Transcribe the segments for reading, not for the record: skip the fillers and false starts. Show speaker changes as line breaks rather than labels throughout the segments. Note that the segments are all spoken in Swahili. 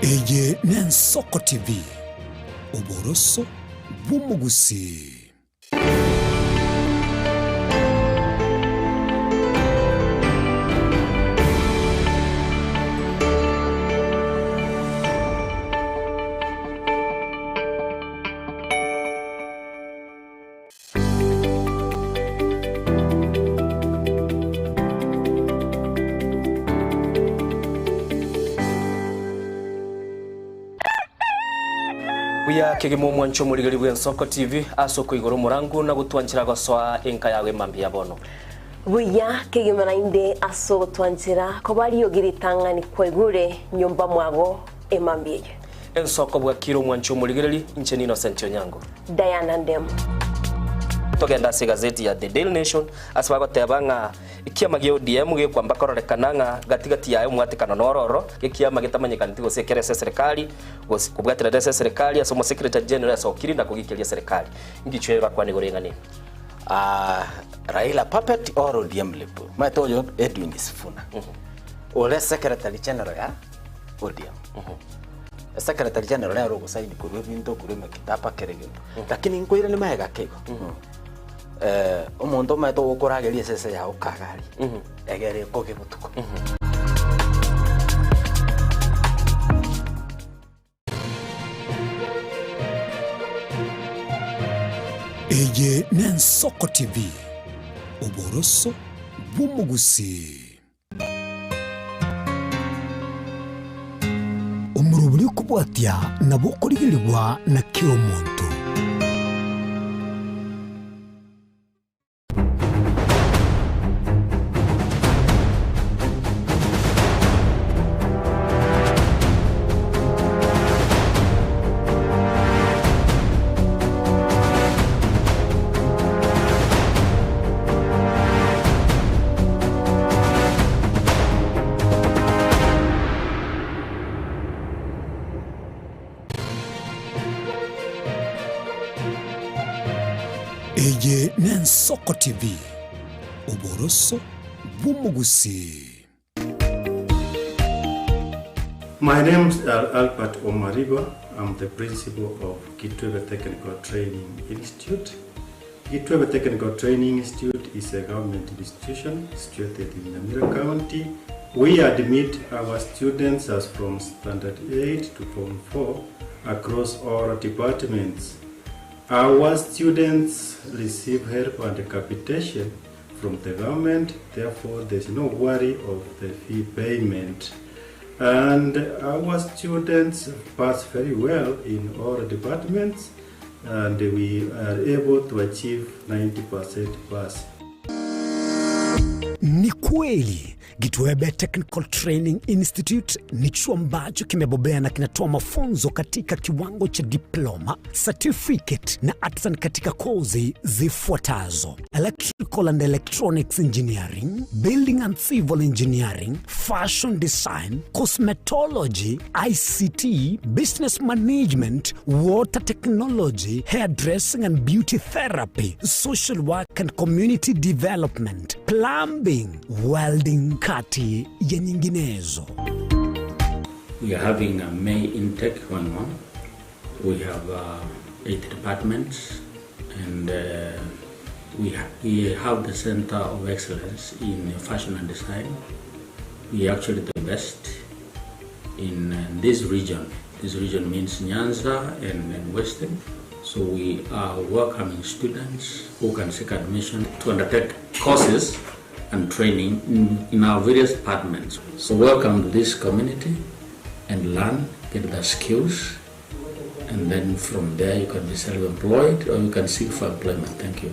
Ege Nensoko TV Oboroso Bumugusi.
Buya kegemo mwancho muligari bwa Nsoko TV asoko igoro murangu na gutwanchira goswa enka yawe mambi yabono.
Buya kegemo nainde aso gutwanchira ko bari yogiritanga ni kwegure nyumba mwago emambi.
Nsoko bwa kiro mwancho muligari ncheni Innocent Onyango.
Diana Ndem.
Togenda se gazeti ya The Daily Nation asaba gotebanga ikiama gyo DM gyo kwamba kororekananga gatigati yayo mwatikano nororo ikiama gitamanyikana tigo sekerese serikali kubwatira serikali asomo secretary general asokiri na kugikiria serikali ngichwera kwa nigorengane
Raila puppet or ODM lepo matoyo Edwin Sifuna ole secretary general ya ODM secretary general ya rogo saini kurwe binto kurema kitapa keregendo lakini nkoira ni mahega kego umuntu mato gukurageria sese ya ukagari egere koge butuko
Ege Nensoko TV Oboroso Bumugusi. Umurubuli kubwatia na bukurigirirwa na kiro muntu. Ege Nensoko TV Oboroso Bumugusi.
My name is Albert Omariba. I'm the principal of Kitwebe Technical Training Institute. Kitwebe Technical Training Institute is a government institution situated in Nyamira County. We admit our students as from Standard 8 to Form 4 across all departments. Our students receive help and capitation from the government, therefore there is no worry of the fee payment. And our students pass very well in all departments and we are able to achieve 90% pass.
Ni kweli Kitwebe Technical Training Institute ni chuo ambacho kimebobea na kinatoa mafunzo katika kiwango cha diploma, certificate na artisan katika kozi zifuatazo: Electrical and Electronics Engineering, Building and Civil Engineering, Fashion Design, Cosmetology, ICT, Business Management, Water Technology, Hairdressing and Beauty Therapy, Social Work and Community Development, Plumbing, Welding, kati ya nyinginezo.
We are having a May intake 1-1. We have 8 departments and we have the Center of Excellence in Fashion and Design. We are actually the best in this region. This region means Nyanza and Western. So we are welcoming students who can seek admission to undertake courses and training in our various departments. So welcome to this community and learn, get the skills, and then from there you can be self-employed or you can seek for employment. Thank you.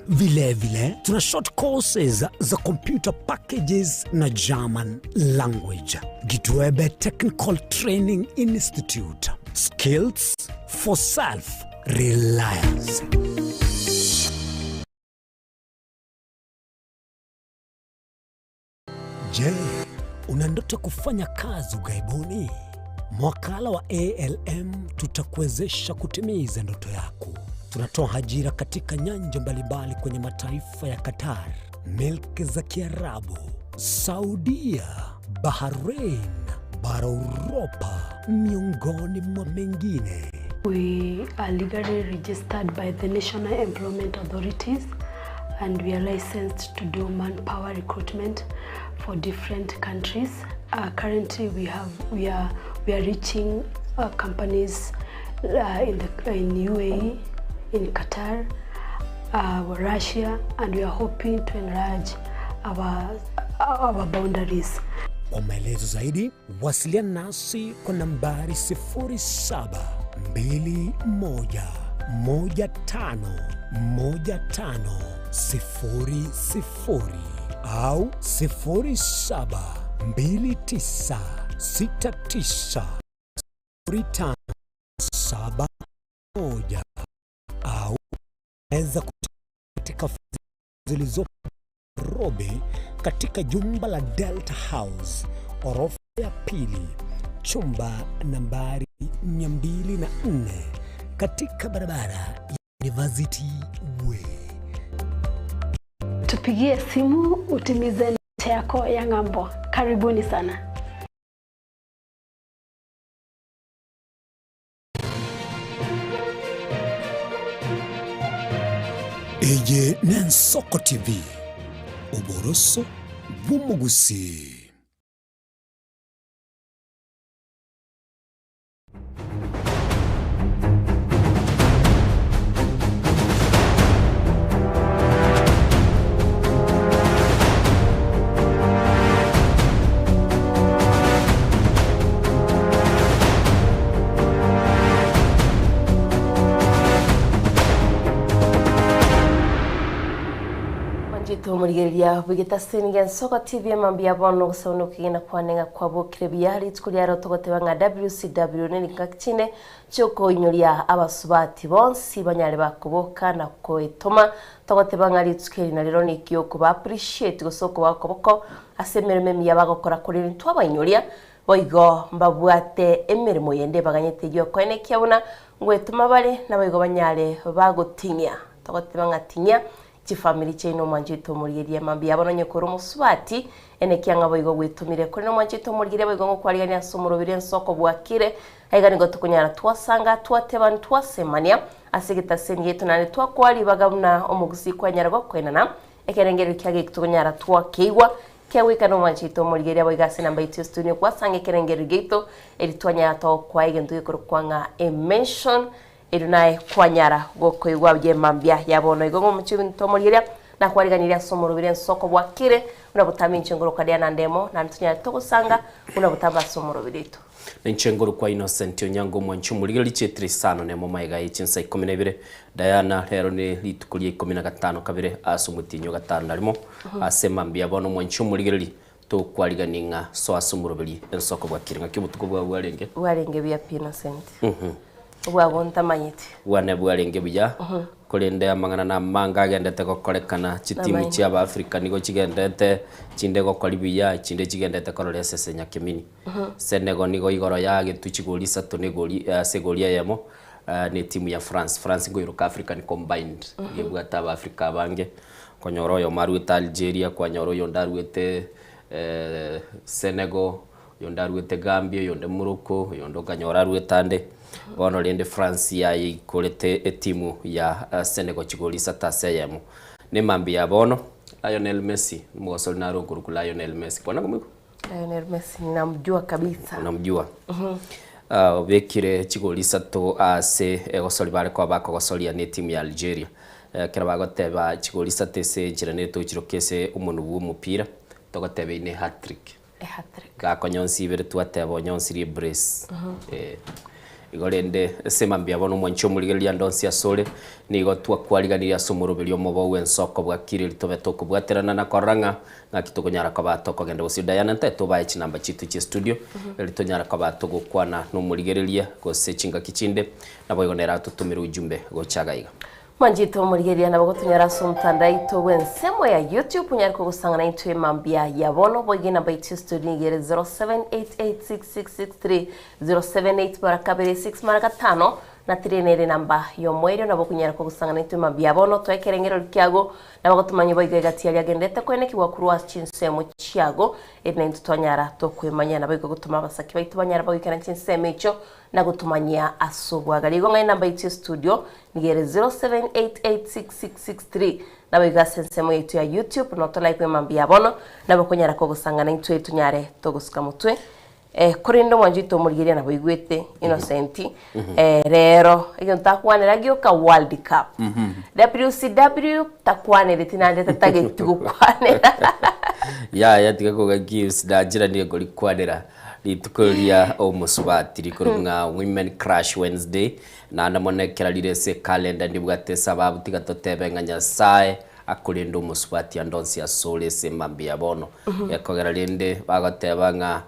Vile tuna short courses za computer packages na German language. Kitwebe Technical Training Institute. Skills for self-reliance. Je, una ndoto kufanya kazi ughaibuni? Mwakala wa ALM tutakuwezesha kutimiza ndoto yako. Tunatoa ajira katika nyanja mbalimbali kwenye mataifa ya Qatar, Milki za Kiarabu, Saudia, Bahrain, bara Europa, miongoni mwa mengine.
We are legally registered by the National Employment Authorities, and we are licensed to do manpower recruitment for different countries. Currently, we are reaching companies in UAE, in Qatar, Russia, and we are hoping to enlarge our boundaries.
Kwa maelezo zaidi, wasiliana nasi kwa nambari 0721151500 au 0729690571 au weza katika zilizopo Nairobi katika jumba la Delta House, orofa ya pili, chumba nambari 204 katika barabara ya University Way.
Tupigie simu utimize ndoto yako ya ng'ambo. Karibuni sana.
Eje Nensoko TV, uboroso bw'umugusi.
Murigeria bugita Senegal Soccer TV mambia bono gusono kigina kwanenga kwabukire byari tukulyaro tugoteba nga WCW neni kakine cyoko inyoria abasubati bonsi banyare bakuboka na koetoma tugoteba nga litskeri na lero nikyo kuba appreciate gusoko bakoboko asemereme miyabagokora kuri ntwa banyoria boigo mbabwate emirimo yende baganyete yo kwene kyabuna ngwetuma bale naboigo banyare bagotinya tugoteba nga tinya family chain omanjito murigeria mambia abononye kuri musubati ene kyanga boigo gwitumire kuri no manjito murigeria boigo ngo kwari gani asomuro bire nsoko bwakire aiga ngo tukunyara twasanga twateba twasemania asigita senyeto nane twakwali bagabuna omugusi kwanyara gokwenana ekerengero kyage tukunyara twakeigwa kyawika no manjito murigeria boiga sinamba itu studio kwasanga ekerengero geito elitwanya to kwaige nduye kuri kwanga mention Edunai kwanyara goko igwa byemambya yabono igongo muchibinto murigeria na kwariganira somoro bire nsoko bwakire unabutama inchengoro kadia na ndemo na ntunya togusanga unabutamba somoro birito
Nchengoro kwa Innocent Onyango mwanchu murigeria lichetri sano ne moma iga ichinsa 12 Diana rero ne litukulie 15 kabire asumutinyo gatano narimo asemambya bono mwanchu murigeria to kwariganinga so asumuro biri nsoko bwakire ngakibutuko bwa warenge
bya Innocent Ubwabonta manyiti
wane bwarenge bya kolende amangana na manga gendete kokorekana chitimu cia ba Africa nigo chigendete chinde gokoribya chinde chigendete korore sese nyakimini Senegal nigo igoro ya gituchigulisa tunegoli segolia yemo ni timu ya France ngo iruka African combined yebwata ba Africa bange konyoro yo marueta Algeria kwanyoro yo ndaruete Senegal yo ndaruete Gambia yo Morocco yo ndokanyora ruetande bono lende France ya ikolete timu ya Senegal chigolisa taseyemo ne mambi ya bono Lionel Messi mugosol na ruguru ku Lionel Messi kona kumiko
Lionel Messi namjua kabisa
namjua bekire chigolisa to ase egosoli bare kwa bako gosolia ne timu ya Algeria kera bagoteba chigolisa tese jirane to chirokese umuntu w'umupira togotebe ine hat-trick gakonyonsi bere twatebo nyonsiri brace igorende semambia bono mwancho murigeria ndonsi asole nigo twakwariganira somoro biri omobo wensoko bwakire litobe tokubwaterana na koranga ngakitogonyara kabato kogenda gusidayana nteto baye chinamba chitu chi studio litonyara kabato gukwana no murigereria gosechinga kichinde nabo igonera tutumira ujumbe gochagaiga
Manjito murigeria nabo gotunyara sumtandaito wensemo ya YouTube nyariko gusangana into mambia yabono boigina by studio ngere 07886663 078 barakabere 6 maraka 5 na tirenere namba yo mwero na bokunyara ko gusangana ituma biabono twekerengero kiago na bagotumanya boiga gati yali agendete kwene kiwa kurwa chinsemo chiago ene ntutonyara to kwemanya na boiga gutuma basaki baitubanyara boikana chinsemo icho na gutumanya asubwa galigo ngai namba itu studio nigere 07886663 na boiga sensemo itu ya YouTube no to like mambia bono na bokunyara ko gusangana itu etunyare to gusika mutwe kurindo mwanjito murigiria na boigwete Innocenti rero iyo ntakwanira gyoka World Cup WCW takwanira tinande tatage tugukwanira
ya tigako gives da jira ni goli kwanira litukoria omusubati likurunga Women Crash Wednesday na ndamonekera lirese calendar ndibwate sababu tigatotebe nyasaye akulinda omusubati andonsi ya sole semambia bono yakogera linde bagateba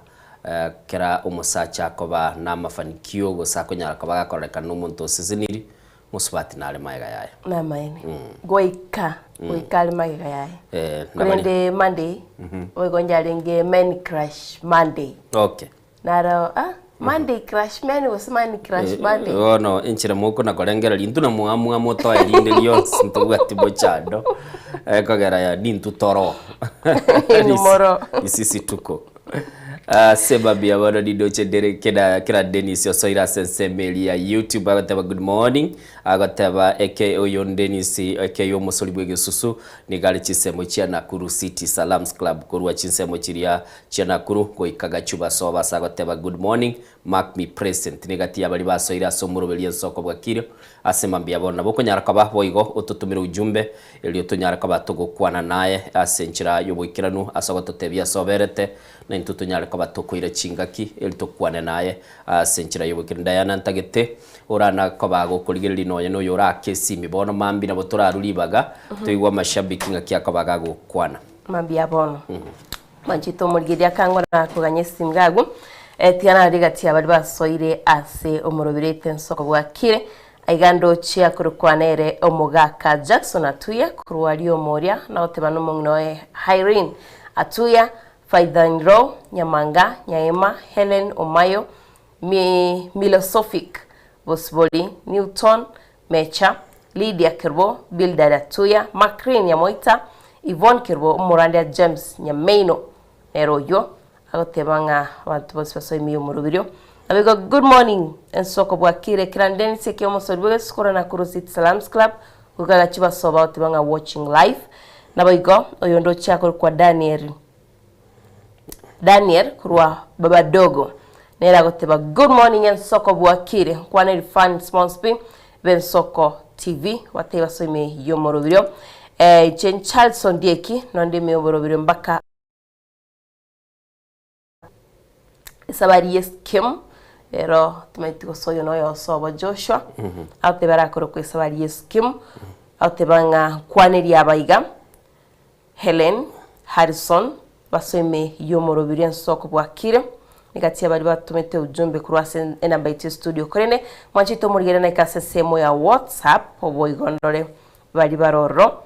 kera umusacha koba na mafanikio gusako nyarako bagakoreka n'umuntu seziniri musubati nale maiga yaye
na maene goika ale maiga yaye kurende Monday oigonjalenge Men Crash Monday
okay
naro Monday Crash Men was Man Crash Monday
no inchira muko na korengera lintu na muamua moto elinde lyo ntugati bochado kogera ya nintu toro
numero
isisi tuko seba bia wana di doche dere kira Dennis yo soira sensemeli ya YouTube agataba good morning agataba aka oyon Dennis aka yo musolibwege susu nigali chisemo chia Nakuru City Salams Club kurwa chisemo chiria chia Nakuru ko ikagachuba soba sagataba good morning mark me present nigati abali basoira somurobeli ensoko bwakiro asema bia bona boko nyaraka bahoigo ututumira ujumbe elio tunyaraka batogokwana naye asenchira yobwikiranu asogototebia soberete na intutu nyaraka batokoira chingaki elitokwane naye asenchira yobwikiranda yana ntagete orana kobago kuligirira noye no yora kesi mibono mambi na botora rulibaga toigwa mashabiki ngaki akabaga gukwana
mambi abono manchito murgiria kangwa na kuganye simgagu tiana rigati abali basoire ase omurobirete nsoko bwakire aigando chia kurukwanere omugaka Jackson atuya kurwali omoria na oteba no mungnoe Irene atuya Faidhanro Nyamanga Nyaema Helen Omayo Milosophic Bosboli Newton Mecha Lydia Kirbo Bildad atuya Macrin Nyamoita Yvonne Kirbo Morandia James Nyamaino Neroyo agotebanga abantu bose basoimiye umurubirio abigo good morning ensoko bwakire kirandeni seke omusoribwe skora na Nakuru City Salams Club kugaga chibasoba otebanga watching live nabigo oyondo chako kwa Daniel kurwa baba dogo nera goteba good morning ensoko bwakire kwa ne fan sponsor ben soko TV wateba soimiye yomurubirio Jen Charlson Dieki nonde me omurubirio mbaka sabari Kim ero tumaitiko soyo no yo sobo Joshua ate barakoro ku sabari Kim ate banga kwaneri abaiga Helen Harrison basome yomoro birian soko bwakire nikati abali batumete ujumbe kurwase enamba itu studio korene mwanchito murigere na ikasesemo ya WhatsApp oboigondore bali baroro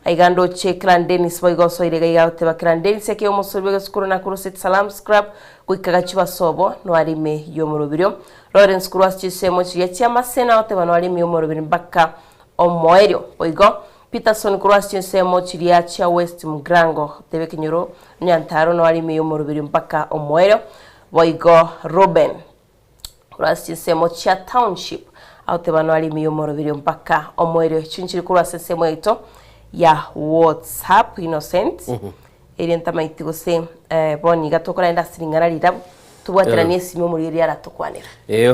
aigando chekran Dennis boigo soirega yaute bakran Dennis yake omusobega skuru na Nakuru City Salams Club kuikagachiba sobo no arime yomurubirio Lawrence Kurwas chisemo chiya masena ote bano arime yomurubirio mbaka omoerio boigo Peterson Kurwas chisemo chiya cha West Mgrango tebe kinyoro nyantaro no arime yomurubirio mbaka omoerio boigo Ruben Kurwas chisemo cha Township ote bano arime yomurubirio mbaka omoerio chinchiri Kurwas chisemo ito ya WhatsApp Innocent erienta maitigo se boni gatokora enda siringana lirabu tubwateranie simo muri yara tukwanera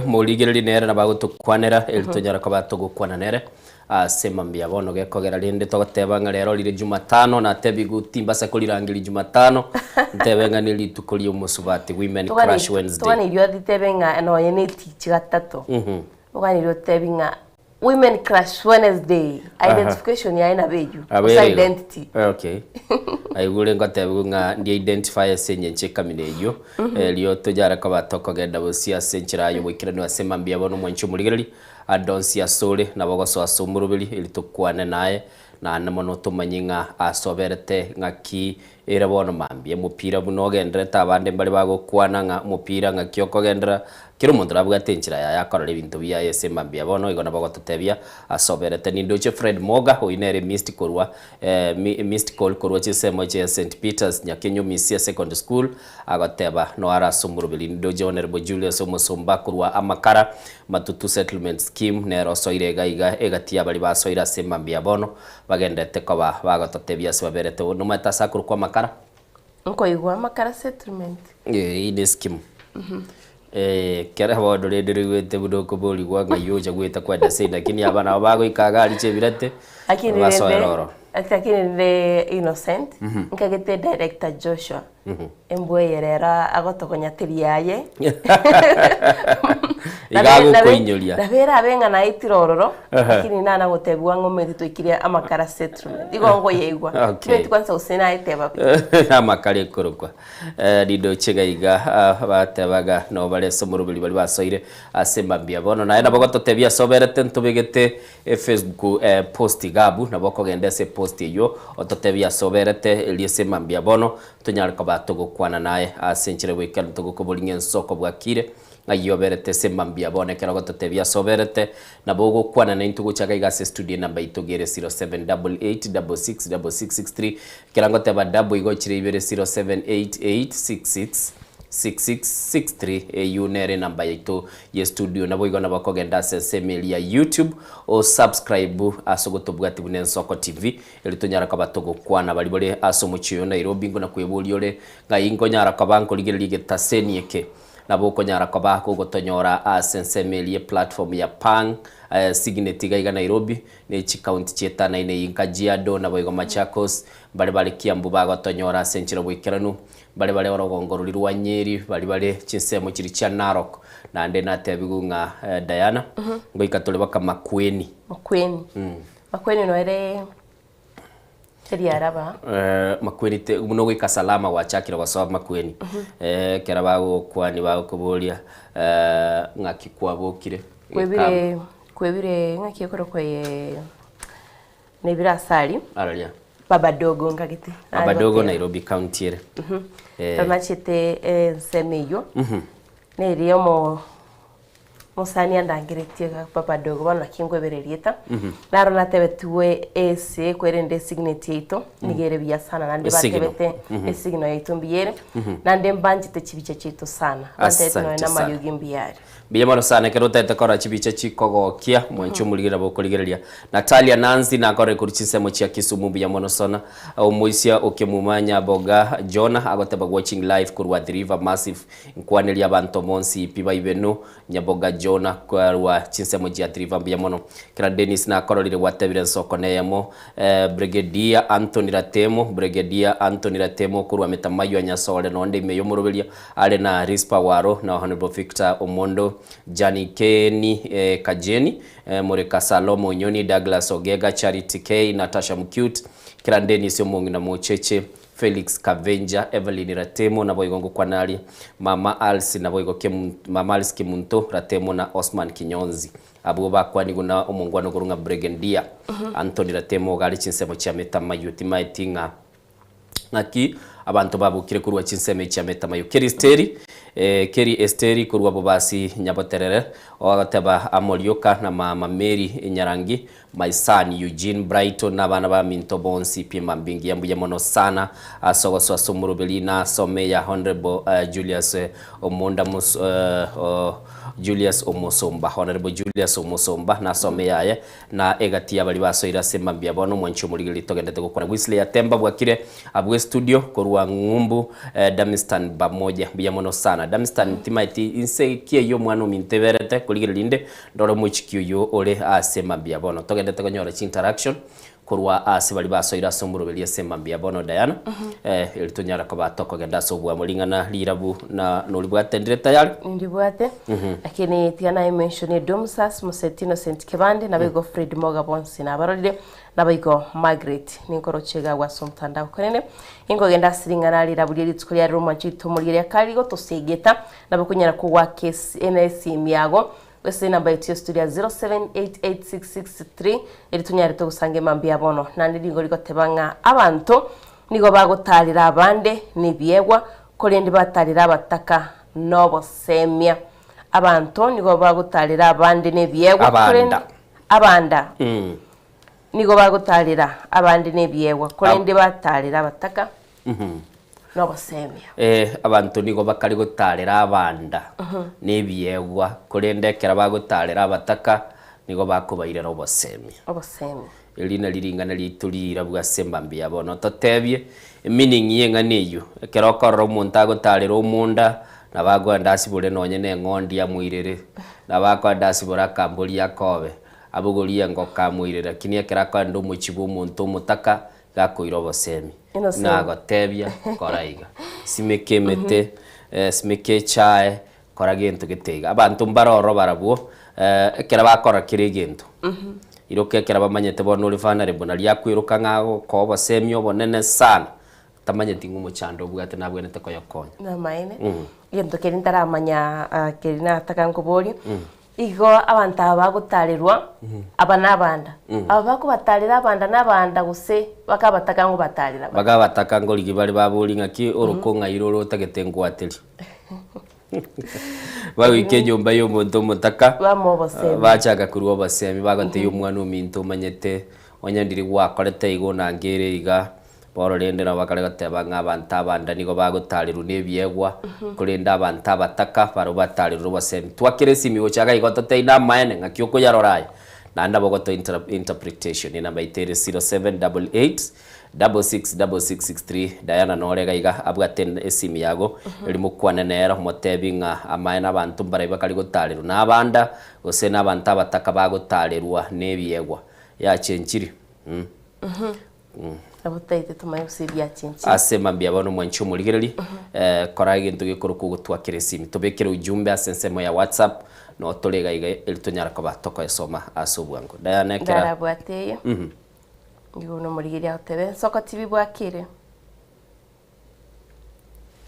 muligiriri nera na bagutukwanera elitonyara ko batugukwana nere asema mbia bono gekogera linde togotebanga rero lire Jumatano na tebigutimba se kulirangiri Jumatano ntebenga ni litukuri umusubati Women Crash Wednesday
twani ryo ditebenga no yeneti chigatatu ogani ryo tebinga Women Crash Wednesday identification ya ina beju identity
okay aigure ngotebuga ndi identify senye ncheka mineyo liyo tojara ko batoko genda bosia senchira yo wikirano asema mbia bono mwancho murigereri adonsi asole na bogoso asumurubili elitukwane naye na namono tumanyinga asoberete ngaki era bono mambie mupira buno gendera tabande mbali bago kwana nga mupira nga kyoko gendera kiro muntu rabwate njira ya yakorora ibintu bya esema mbia bono igona bagototebia asoberete ni ndoche Fred Moga oinere mystical korwa chisemo cha St Peters Nyakenyo Misia Secondary School agoteba no arasumurubili ndoje Honorable Julius Omusomba korwa amakara matutu settlement scheme nero soirega iga egatia bali basoira sema mbia bono bagendete koba bagototebia soberete no mata sakuru kwa makara
nko igwa makara settlement
ini scheme kera bodo redere gwete budoko boli gwa ngayoja gweta kwa dase lakini abana bago ikagali chebirate
akini the innocent nkagete director Joshua embweyerera agotokonyatiria ye
igago koinyoria
ndabera abenga na itirororo lakini nana gotebwa ngomeri twikiria amakara settlement igongo yeigwa tweti kwanza usena iteba
amakare korokwa dido chegaiga batebaga no bale somurubili bali basoire asemba mbia bono na enda bagototebia soberete ntubigete Facebook post gabu na bokogendese post iyo ototebia soberete eliesema mbia bono tunyarika batugukwana naye asenchire wikana tugukobolinge nsoko bwakire ngayoberete sema mbia bono kera gototebia soberete na bogukwana na intuguchaga igase studio number itogere 0788666663 kera ngoteba double igochire ibere 0788666663 yunere namba yetu ye studio nabo igona bakogenda email ya YouTube o subscribe asogotobwati bunen soko TV elitonyara kabatogo kwana bali bole asomuchiyo Nairobi ngona kwebuli ole ngayingo nyara kabanko ligerige tasenieke nabo konyara kabako gotonyora email ye platform ya Pang Signet gaiga Nairobi ne county cheta na ine Kajiado nabo igo Machakos bali Kiambu bagotonyora senchiro bwikeranu bali orogongoro lirwa Nyeri bali chinsemo chiri cha Narok na ande natebigunga Diana ngo ikatole baka Makueni
no ere araba
Makueni te muno gwika salama wachakira wasaba Makueni kera bago kwani bago kubolia ngakikwabokire
kwebire ngakiyekoro kweye nebira sali
aralia
Baba Dogo ngagiti
Baba Dogo Nairobi County ere
tamachete semeyo neriyo musani andangiretie Baba Dogo bana kingwebererieta naro natebetwe ese kwerende signature ito nigere bya sana nandi batebete esigno yito mbiyere nande mbanjite chibiche chito sana batete no na mali ugimbiari
biyamaro sana kero tete kora chibiche chikogokia mwancho muligira bokoligereria Natalia Nanzi na kore kurichisemo chia Kisumu biyamano sana omuisia okemumanya boga Jona agoteba watching live kurwa The River Massive nkwanelia bantu monsi piba ibeno nyaboga Jona kwa chinsemo chia The River biyamano kira Dennis na korolire watebire soko neyemo Brigadier Anthony Ratemo kurwa metamayo anyasole nonde imeyo murobelia ale na Rispa Waro na Honorable Victor Omondo Jani Keni Kajeni Moreka Salomo Nyoni Douglas Ogega Charity K Natasha Mcute Kirandeni Siomongi na Mocheche Felix Kavenja Evelyn Ratemo na boigongo kwanali Mama Alsi na boigo Mama Alsi Kimunto Ratemo na Osman Kinyonzi abo bakwani guna omongwano kurunga Brigadier Anthony Ratemo gali chinsemo cha metamayo maitinga ngaki abantu babukire kurwa chinsemo cha metamayo Keri Esteri kurwa bobasi nyaboterere ogateba Amolioka na Mama Mary Nyarangi my son Eugene Brighton na bana ba Minto Bonsi pima mbingi yambuye mono sana asogoso asumurubelina some ya Honorable Julius Omosomba Honorable Julius Omosomba na some yaye na egatia bali basoira sema mbia bono mwancho muligili togendete gukora Wesley ya Temba bwakire abwe studio kurwa ngumbu Damistan bamoja mbia mono sana Damistan timaiti inse kie yo mwana minteverete kuligili linde ndoro muchikyo yo ole asema mbia bono togendete konyora interaction kurwa asibali basoira somurubeli sema mbia bono Diana elitonyara ko batoko genda sobwa mulingana lirabu na nolibwatendire tayari
ndibwate lakini tiana mention Domsas Musetino Saint Kibande na bego Fred Moga Bonsi na barolide na bego Margaret ninkorochega wa somtanda konene ingo genda siringana lirabu litsukuri ya Roma chito mulire kaligo tosegeta na bakunyara ko wa case NS miago wese namba yetu studio 07886663 elitunyari to gusange mambia bono nandi dingo ligotebanga abantu nigo bagotalira abande nibyegwa kolendi batalira abataka nobo semia abantu nigo bagutarira abandi nebyegwa
Abanda.
abanda nigo bagutarira abandi nebyegwa kurende batarira abataka no basemya
abantu nigo bakari gutarira abanda nebyegwa kurendekera bagutarira abataka nigo bakubairira obosemya elina liringana litulira bwasemba mbia bono totebye meaning yenga neyo ekero korro omonto agotarira omunda nabagwenda asibure nonye n'eng'ondi ya mwirere nabakwenda asibura kamburi yakobe abuguria ngoka mwirere kini ekera kwenda omochibu omonto omotaka gakoira obosemi nagotebia koraiga simekemete simeke chae kora gento geteiga abantu mbaroro barabwo ekera bakora kire gento iroke ekera bamanyete bono rifana rebona lyakwiruka ngago ko obosemi obonene sana tamanyete ng'omochando obwate nabwenete koyokonya
namaine gento keri ntaramanya keri nataka nkobori igo abantu abagotarirwa aba nabanda aba bakubatarira abanda nabanda guse bakabataka ngo batarira
bagabataka ngo ligi bari baburi ngaki orukonga iroro tagetengwateri bawike nyumba y'omuntu mutaka bachaga kuruwa basemi bagate y'umwana ominto manyete onyandiri gwakorete igo nangere iga boro rende na bakare gateba ng'abantu abanda nigo bagotariru nebyegwa kurinda abantu abataka baro batariru basemi twakire simi ochaga igo toteina maene ngaki okuyaroraye nanda bogoto interpretation ina baitere 0788 666663 Diana norega iga abwaten esimi yago elimo kwanenera motebi nga amaena abantu bare bakari gotariru nabanda gose n'abantu abataka bagotarirwa nebyegwa ya chenchiri
abutaite tumaye usibya chenchi
asema mbia bono mwancho muligereri kora gintu gikuru kugutwakire simi tubekere ujumbe asensemo ya WhatsApp no tolega iga elitonyara ko batoko esoma asubwango Diana kera
darabwateye yuno muligeri atebe Soko TV bwakire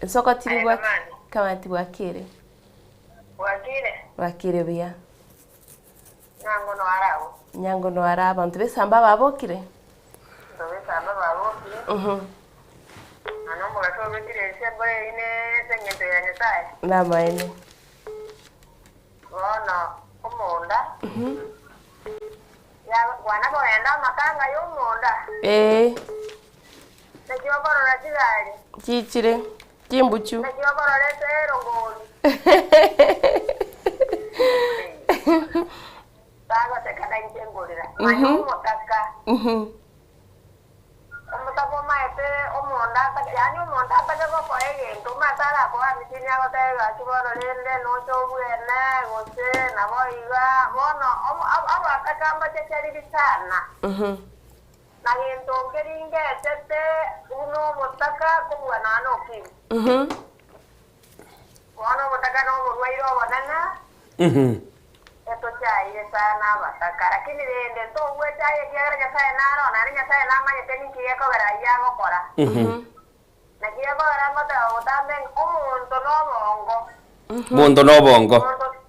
Soko TV bwakire kamanti bwakire bwakire bya nyango no arabo abantu besamba babokire namaene chichire chimbuchu
Omutako maete omonda yani omonda atagego koege ntuma tara kwa mitini agotega chiboro lende nocho bwene gose naboiga bono abo atakamba checheri bitana na gento keringe tete uno mutaka kubwa nano kim bono mutaka no murwairo bonana eto chai sana bataka lakini rende to uwe chai kiara ya sai naro na nya sai na manye teni kieko gara ya gokora na kieko gara mata otambe
Mundo no bongo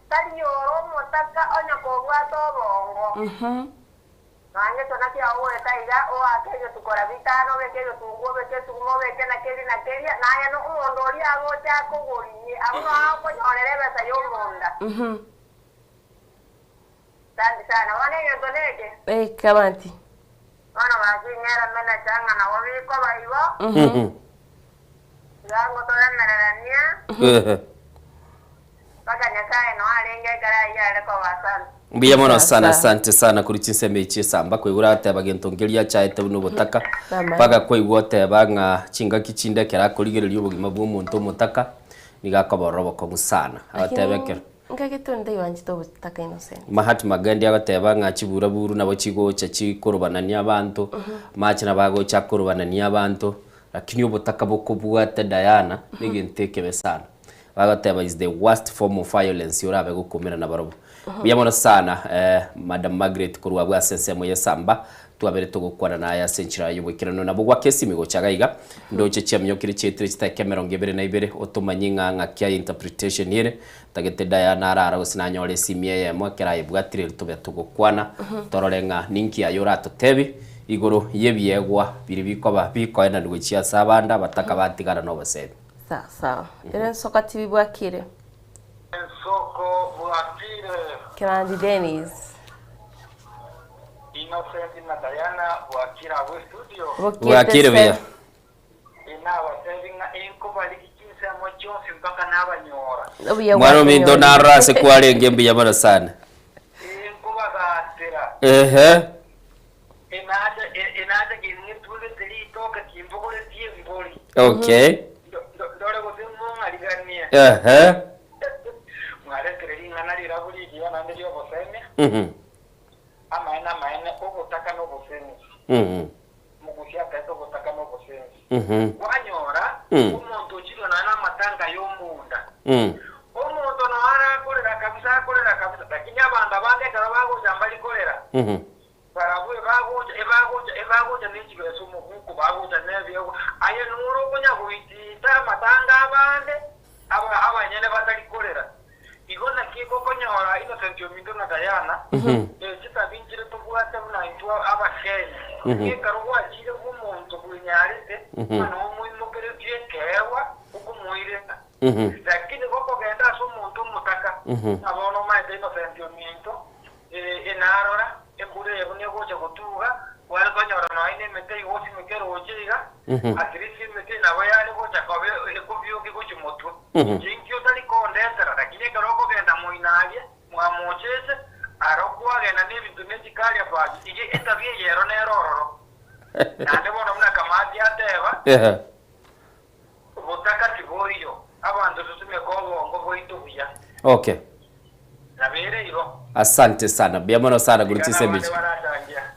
tani yoro motaka onya ko gwa to bongo nange tona kia uwe taiga o akeyo tukora vitano bekeyo tungo beke tungo beke na keri na keri na ya no mondori ago cha ko gori ago ko nyolere besa yo monda sana wane yondoleke
kamanti
wana ngera mena changa na wabi ko baiwa zango tola narania baka nyakae no alenge kara ya ko basana
mbiya mono sana asante sana kuri kinsemeche samba kwigura atebagentongeria chaite buno butaka baga kwigwa tebanga chinga kichinde kera kurigererio bugima bw'omuntu mutaka nigakoborobo ko musana atebekera
ngagitonde yanje to butaka innocent
Mahatma Gandhi agateba ngachibura buru nabo chigo chachikorbanania abantu machina bago chakorbanania abantu lakini obutaka bokobwata Diana nigentekebe sana bagateba is the worst form of violence yorabe gukomera na barobo biyamona sana Madam Margaret kurwa bwa sensemo yesamba twabere tugukwana na ya senchira y'ubukirano nabo gwa kesi migo chagaiga ndoche cyamyo kiri cyetre kitakemero ngebere na ibere otumanyinga ngakya interpretation yere tagete Diana arara gusinanyore simye yemo kera ibwatire tube tugukwana tororenga ninki ayora totebi igoro yebyegwa biri bikoba bikoena ndugicya sabanda bataka batigara no basebe
sawa ere Soko TV bwakire
Soko
Kirandi Dennis.
Innocent na Diana wakira wa studio.
Wakire bia.
Ina wasevinga inkubali kikinsa mochonsi mpaka nabanyora.
Mwaro mindo narase kwale ngembi yamana sana.
Inkuba gatira. Inaje ginitule tili toka kimbogole tie mboli.
Okay.
Dole gozimu aligania. Mwale trelinga nali rabuli dia nande dio boseme. Amaena okutaka n'obusemi. Mugusia kaito okutaka n'obusemi. Wanyora umuntu chiro na matanga y'omunda. Omuntu no akolera kabisa lakini abanda bange karabago jambali kolera. Barabuye bagoja n'ekibeso mukuku bagoja n'ebyo aye nuro kunya kuitita matanga abande abanyene batali kolera. Igona kiko konyora Innocent Omindo na Diana. Chita vinjire tubuate muna intwa abakenya. Ikaruwa chire kumuntu kunyarite. Mano muimo kereje kewa ukumuire. Lakini koko genda so muntu mutaka. Abono maite Innocent Omindo. Enarora ekure ebune gocha kutuga. Wale konyora no ine mete yosi mekero ojiga. Atrisi mete na wale gocha kabe ekobyo kikochi motu. Jinkyo tali kondesera lakini karoko genda muinaje mwamochese arokwa genda n'ibintu n'ekikali abaji ije etavye yero nerororo. Nande bona muna kamadi ateba. Botaka tiboriyo abantu tutume kobongo boito buya.
Okay.
Nabere iro.
Asante sana. Biamono sana gurutise bichi.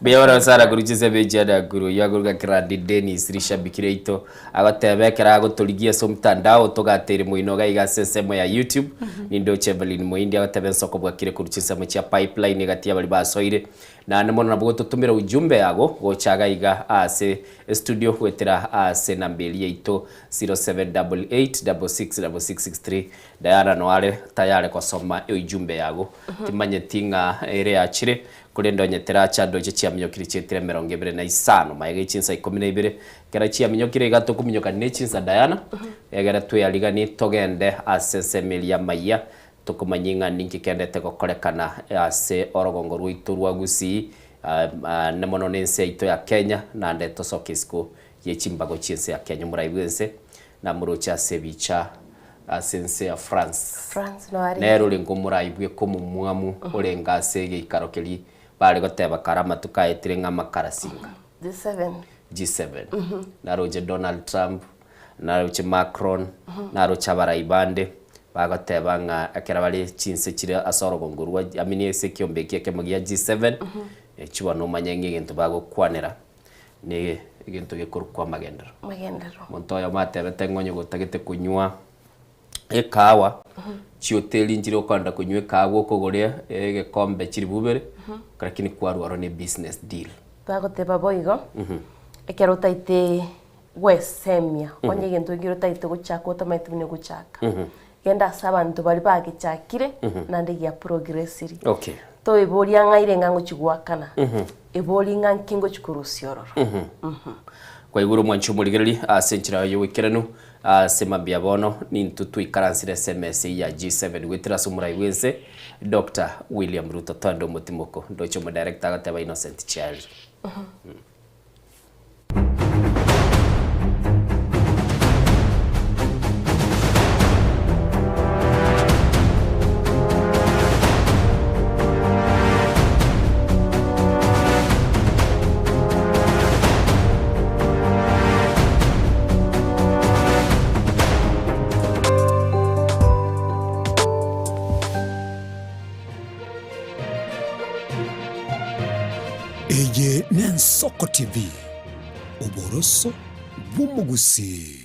Biamono sana gurutise bichi ada guru yaguruga Kirandi Dennis rishabikire ito agatebekera agotoligia so mtandao togatere muinoga igasesemo ya YouTube nindo Chevelin muindi agatebe soko bwakire kurutise mu cha pipeline gatia bali basoire na nemono nabwo tutumira ujumbe yago gochaga iga ase studio kwetera ase nambeli ito 0788666663 Diana noare tayari kusoma ujumbe yago timanye tinga ere achire kulendo nyetera chando chia minyokiri chetire 25 maige chinsa 12 kera chia minyokiri gato kuminyoka nechinsa Diana egera tuyaliga ni togende ase Melia Maya tukumanyinga ninki kendete gokorekana ase orogongo rwitu rwa Gusii nemono nense ito ya Kenya na ndeto sokisku yechimbago chinse ya Kenya muraiwense na murocha sebicha sense ya France
no ari
nero lingo muraibwe kumumwamu olenga sege ikarokeli bali goteba karama tukaetire nga makarasinga G7 naroje Donald Trump naroje Macron naroje baraibande bagoteba nga akera bali chinse chire asoro gongurwa amini ese kyombeki ke magia G7 chiwa no manyange ngento bago kwanera ne ngento gekorukwa magendero montoya matebe tengonyo gotagete kunywa ekawa chioteli njire okanda kunywe kawo kogoria gekombe chiri bubere lakini kwaruaro ne business deal
bagoteba boigo ekero taite wesemia onye gento ngiro taite guchaka otamaitu ne guchaka genda sabantu bali bagichakire nande ya progressiri
okay
to iboria ngaire ngango chigwakana ibori ngankingo chikurusiororo
kwa iguru mwanchu muligereri asenchira yo wikiranu sema biabono ni ntutu ikaransire SMS ya G7 witira sumurai wense Dr. William Ruto Tondo Mutimoko ndocho mo director gateba Innocent Child
Eye Nensoko TV Uboroso bw'umugusi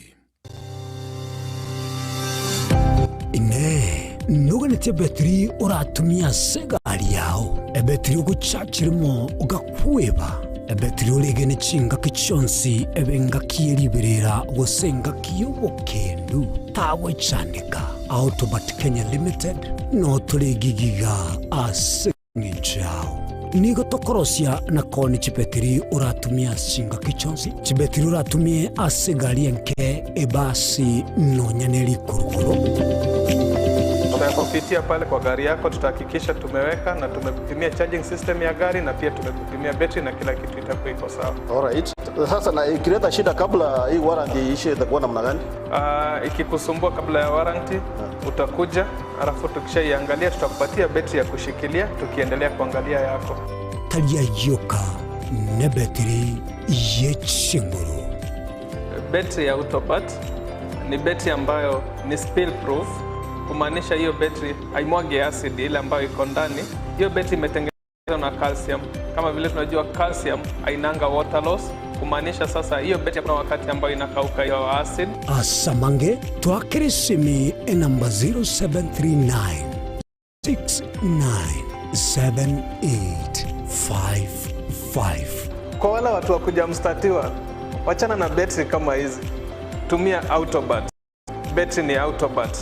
ine nuganetie betri oratumia segali yao ebetri uguchachirimo ugakweba ebetri ulegene chinga kichonsi ebenga kieriberera gosenga kiyobokendu tawe chanika Autobat Kenya Limited no tulegigiga asengichao nigo tokorosia na koni chipetiri uratumia singa kichonsi chipetiri uratumie asegali enke ebasi no nyaneli kurukuro
Tutakupitia pale kwa gari yako, tutahakikisha tumeweka na tumekupimia charging system ya gari na pia tumekupimia battery na kila kitu itakuwa iko sawa.
Alright. Sasa na ikileta shida kabla hii warranty iishe itakuwa namna gani?
Ikikusumbua kabla ya warranty utakuja, alafu tukishaiangalia tutakupatia battery ya kushikilia tukiendelea kuangalia yako.
Talia yoka na battery yechinguru.
Battery ya Autobat ni battery ambayo ni spill proof, kumaanisha hiyo battery haimwagi acid ile ambayo iko ndani. Hiyo battery imetengenezwa na calcium. Kama vile tunajua calcium hainanga water loss, kumaanisha sasa hiyo battery kuna wakati ambayo inakauka hiyo acid.
Asamange twakirisimi namba 0739 697855.
Kwa wale watu wa kujamstatiwa, wachana na battery kama hizi. Tumia Autobat. Battery ni Autobat.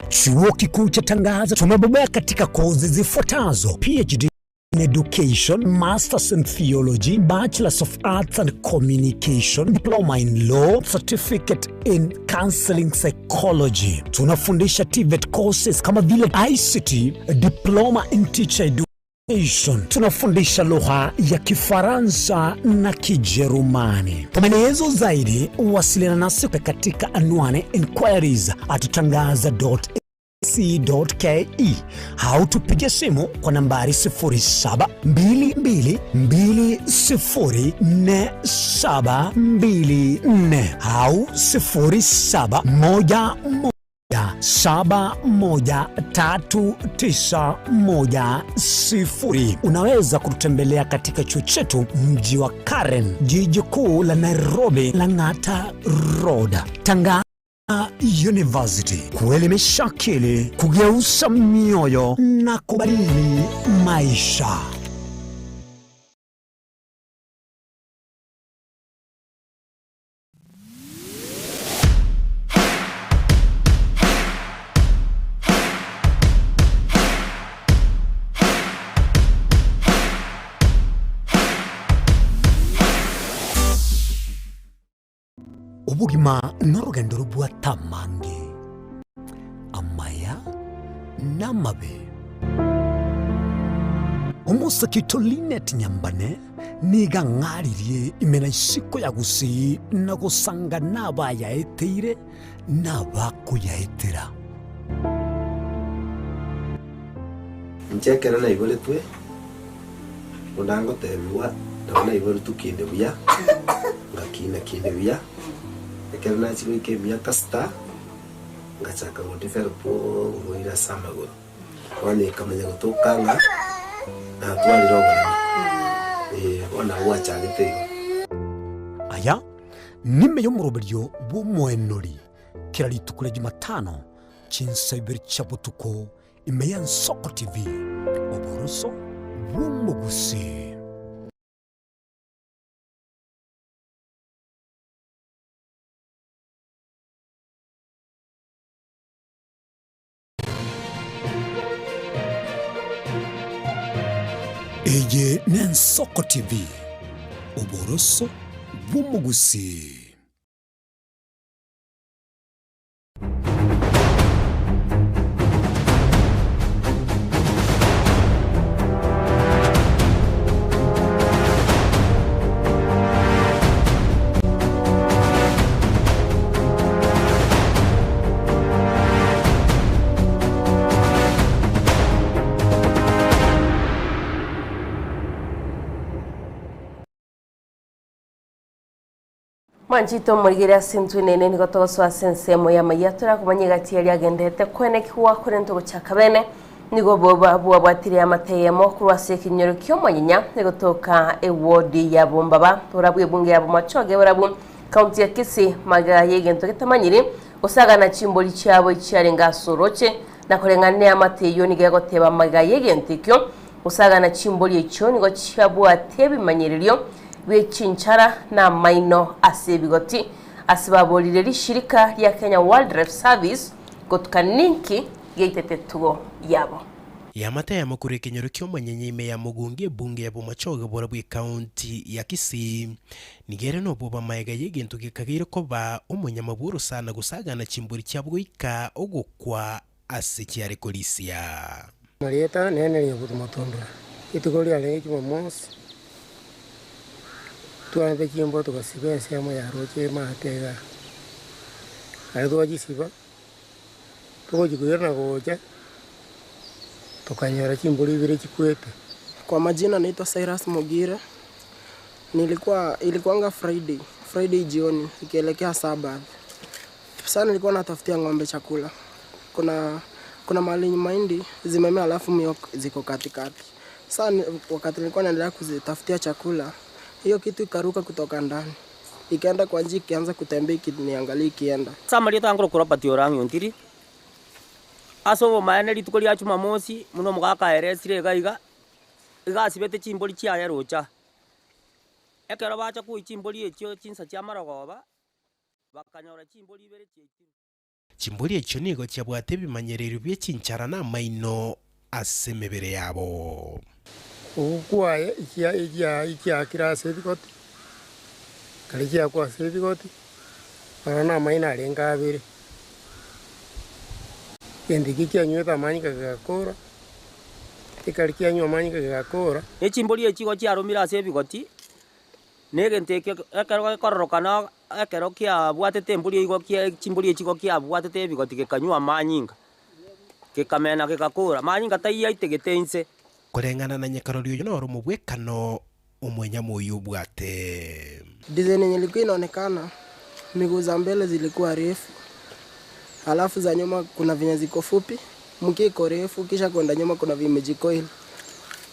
Chuo Kikuu cha Tangaza tumebobea katika kozi zifuatazo: PhD in Education, Masters in Theology, Bachelors of Arts and Communication, Diploma in Law, Certificate in Counseling Psychology. Tunafundisha TVET courses kama vile ICT, Diploma in Teacher Education. Tunafundisha lugha ya Kifaransa na Kijerumani. Kwa maelezo zaidi, wasiliana nasi katika anwani inquiries@tangaza.ac.ke au tupige simu kwa nambari 0722204724 au 0711313910. Unaweza kututembelea katika chuo chetu mji wa Karen, jiji kuu la Nairobi, Lang'ata Road. Tangaza University, kuelimisha akili, kugeuza mioyo na kubadili maisha. Ubugima n'urugendo rw'atamange amaya n'amabe. Umusakito Linet Nyambane niga ng'aririye imena isiko ya gusi na gusanga n'abayaeteire n'abakuyaetera.
Nchekera na igole twe undango tebiwa ndabona igole tukinde buya ngakina kinde buya ekera na chiro ikemia kasta ngachaka ngotifera po ngoira samago wani kamenya gutokanga na twali rogo ona wacha gitego
aya nime yo muroberyo bumwenori kirari tukule Jumatano chinsabiri chabutuko imeya Nsoko TV oboroso bumugusi. Eye ne Nsoko TV oboroso bumugusi.
Manjito murigira sintu nene ni gotoswa sensemo ya mayatura kumanyigati yali agendete kwene kiwa kurento gochakabene nigo boba bwatiri amateyemo kurwase kinyoro kyomanyenya nigotoka ewodi ya Bombaba turabwe bunge ya Bomachoge barabu county ya Kisii maga yegento ketamanyiri osaga na chimboli cyabo icyarenga soroche na kurengane amateyo nige goteba maga yegentikyo osaga na chimboli icyo nigo cyabo atebi manyiriryo wechinchara na maino asebigoti asibabolire lishirika lya Kenya Wildlife Service gotuka ninki geitetetugo yabo.
Yamata ya mukure kenyoro kyo manyenyime ya mugungi bunge ya bumachoga bora bwi county ya Kisii nigere no boba maega yegintu gikagire ko ba umunyamaburu sana gusagana chimburi cyabwika ogukwa asekiare kolisia
Marieta nene ya butumatondo itukoli ale Jumamosi tuanze chimbo tukasibe sema ya roche matega alikuwa jisiba tukojikuirna goja tukanyara chimbuli vile chikwete.
Kwa majina naitwa Cyrus Mogira. Ilikuanga Friday jioni ikielekea Sabath. Sasa nilikuwa natafutia ng'ombe chakula. Kuna mahali mahindi zimemea alafu mio ziko katikati. Sasa wakati nilikuwa naendelea kuzitafutia chakula, hiyo kitu ikaruka kutoka ndani. Ikaenda kwa njia ikianza kutembea ikiniangalia ikienda.
Sasa mali tangoro kurapati orangi ontiri. Aso maana litukoli ya Jumamosi muno mugaka eresire gaiga igasibete chimboli chia yerocha ekero bacha ku chimboli ekyo chinsa chia marogoba bakanyora chimboli ibere chiekiro
chimboli ekyo nigo cyabwate bimanyerero bye chinchara na maino asemebere yabo
ukwaye ikia kirase bikoti kali kia kwa se bikoti ana maina alenga abere Yendi nyweta manyika gakora ikarikia nywa manyika gakora
echimboli echigo chiarumira ase bigoti negenteke ekero kororokana ekero kia bwatete mbuli igo kia chimboli echigo kia bwatete bigoti gekanywa manyinga gekamena gegakora manyinga taiya itegetense
kurengana na nyakarori uyu no rumu bwekano umwenya moyo bwate
design yenye ilikuwa inaonekana miguu za mbele zilikuwa refu alafu za nyuma kuna venye ziko fupi, mkia iko refu, kisha kwenda nyuma kuna vimejikoil.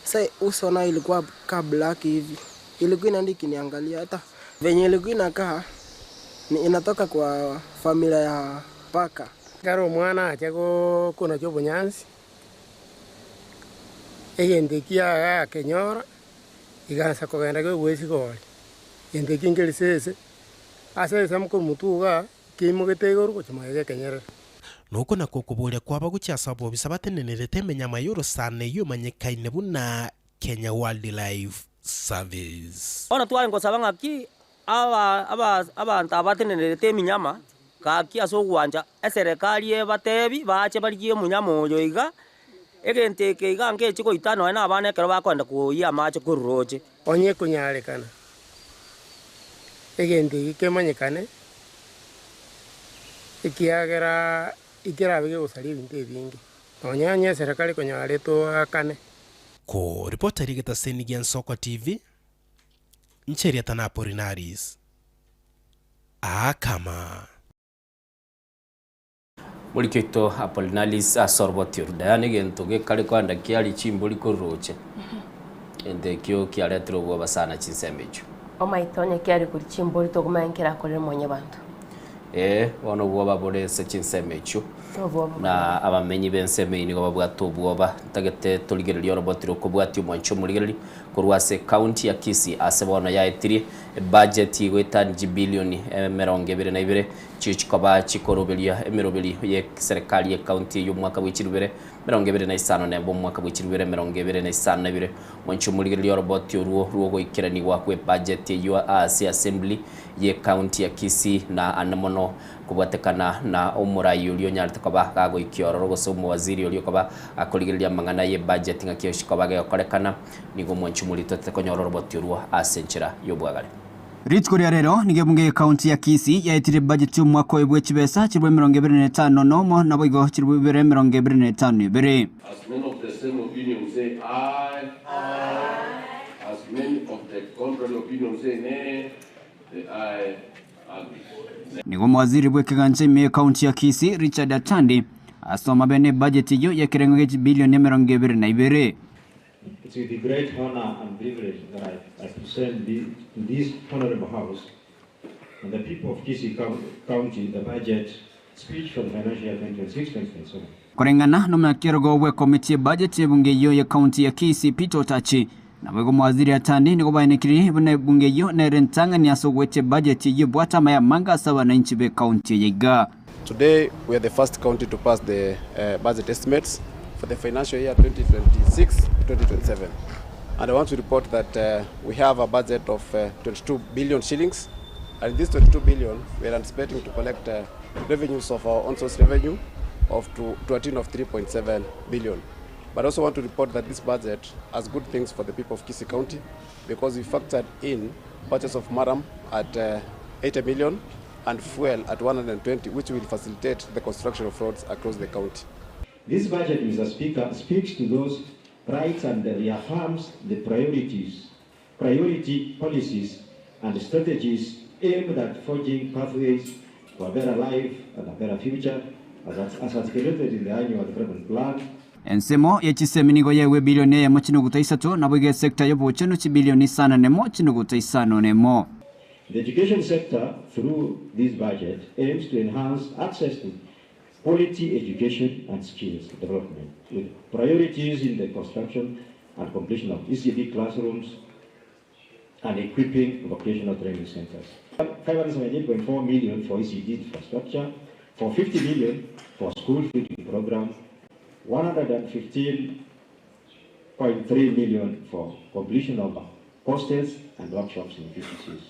Sasa uso nao ilikuwa ka black hivi. Ilikuwa inaandika niangalia hata venye ilikuwa inakaa inatoka kwa familia ya paka.
Karo mwana achako kuna chobo nyansi. Egendekia kenyora igansa kogenda ko wesi goli. Yendeki ngelisese. Asa samko mutuga kimugetegoro kuchimaye kenyera
nuko nako kuburia kwaba gucyasabo bisabatenerete menya mayoro sane yumanyekaine buna Kenya Wildlife Service
ona twari ngo sabanga ki abantu abatenerete minyama kaki asogwanja eserikali ebatebi bache baliye munyama oyo iga egenteke iga nge chiko itano na abana kero bakwenda kuya mache kuroje
onye kunyarekana egende ikemanyekane ikira bige usali binte bingi onyanya serikali konyale to akane
ko reporter igeta Senigen Soko TV ncheria tana Apollinaris akama
Mulikito Apollinaris asorbotir dani gento gekale kwanda kiali chimboli kuroche ende kyo kialetro bwa sana chinsemecho
omaitonya kiali kuri chimboli to kumankira kuri monye bantu
ono bwoba bole sechinsemecho na abamenyi benseme ni babwato bwoba tagete toligererio robotiro ko bwati umwancho muligereri kurwase county ya Kisii asebona ya etiri budget igwetanje bilioni 22 chichikoba chikorobelia emirobeli ye serikali ya county yo mwaka w'ikirubere 25 nembo mwaka w'ikirubere 25 mwancho muligereri robotiro ruo goikirani wakwe budget yo assembly ye county ya Kisii na anamono kubatekana na umurayi ulio nyarite koba kago ikiororo gosomo waziri ulio koba akoligereria mangana ye budget ngakyo shikoba gakorekana nigo mwanchu mulito tekonyororo botirwa asenchera yobwagale
Ritko ria rero nige bunge county ya Kisii yaitire budget y'umwaka w'ebwe kibesa kirwe 25 nomo nabo igo kirwe 25 bere
As many of the same opinion say aye. As many of the contrary opinion say nay, the aye agree.
Nigo mwaziri bwekeganje me county ya Kisii Richard Atandi asoma bene budget yo ya kirengo bilioni 22.
It's with the great honor and privilege that I present to this honorable house and the people of Kisii County the budget speech for the financial year 2026-2027.
Kurengana no mnakirogo we committee budget bunge yo ya county ya Kisii Peter Otachi na wego mwaziri Atandi nigo bainekiri bune bunge yo na rentanga ni asogwete budget yo bwata maya manga sawa na inchi be county yiga.
Today we are the first county to pass the budget estimates for the financial year 2026-2027. And I want to report that we have a budget of 22 billion shillings. And this 22 billion, we are anticipating to collect revenues of our on-source revenue to a tune of 3.7 billion. But I also want to report that this budget has good things for the people of Kisii County because we factored in purchase of maram at 80 million and fuel at 120, which will facilitate the construction of roads across the county.
This budget, Mr. Speaker, speaks to those rights and reaffirms the priority policies and strategies aimed at forging pathways to a better life and a better future as articulated in the annual development plan.
Ensemo yechiseminigo yewe bilioni ya mochinuguta isatu na bwige sekta yobo chenu chi bilioni sana nemo chinuguta isano nemo.
The education sector through this budget aims to enhance access to quality education and skills development with priorities in the construction and completion of ECD classrooms and equipping vocational training centers. 578.4 million for ECD infrastructure, for 50 million for school feeding program, 115.3 million for completion of hostels and workshops in PCCs,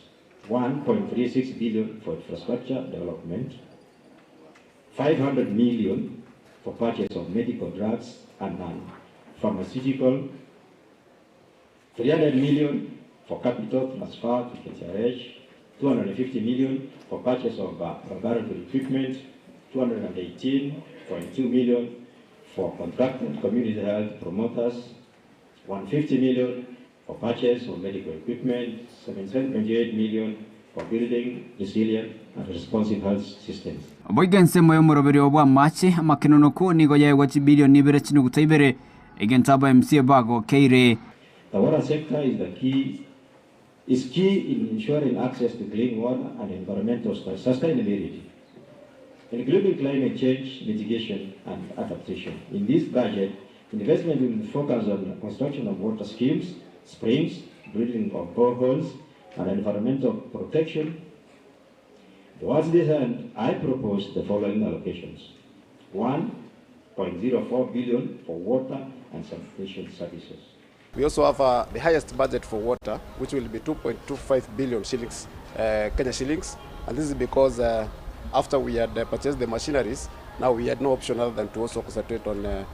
1.36 billion for infrastructure development, 500 million for purchase of medical drugs and pharmaceutical, 300 million for capital transfer to KTRH, 250 million for purchase of laboratory equipment, 218.2 million for contracted community health promoters, 150 million for purchase of medical equipment, 77.8 million for building resilient and responsive health systems.
Boigense moyo muroberi obwa machi makinonoku nigo yawe chi bilioni ibere chinuguta ibere egentaba MC Bago Keire.
The water sector is key in ensuring access to clean water and environmental sustainability, including climate change mitigation and adaptation. In this budget, investment will focus on the construction of water schemes, springs, drilling of boreholes, and environmental protection. Towards this end, I propose the following allocations: 1.04 billion for water and sanitation services.
We also have the highest budget for water, which will be 2.25 billion shillings, Kenya shillings, and this is because after we had purchased the machineries, now we had no option other than to also concentrate on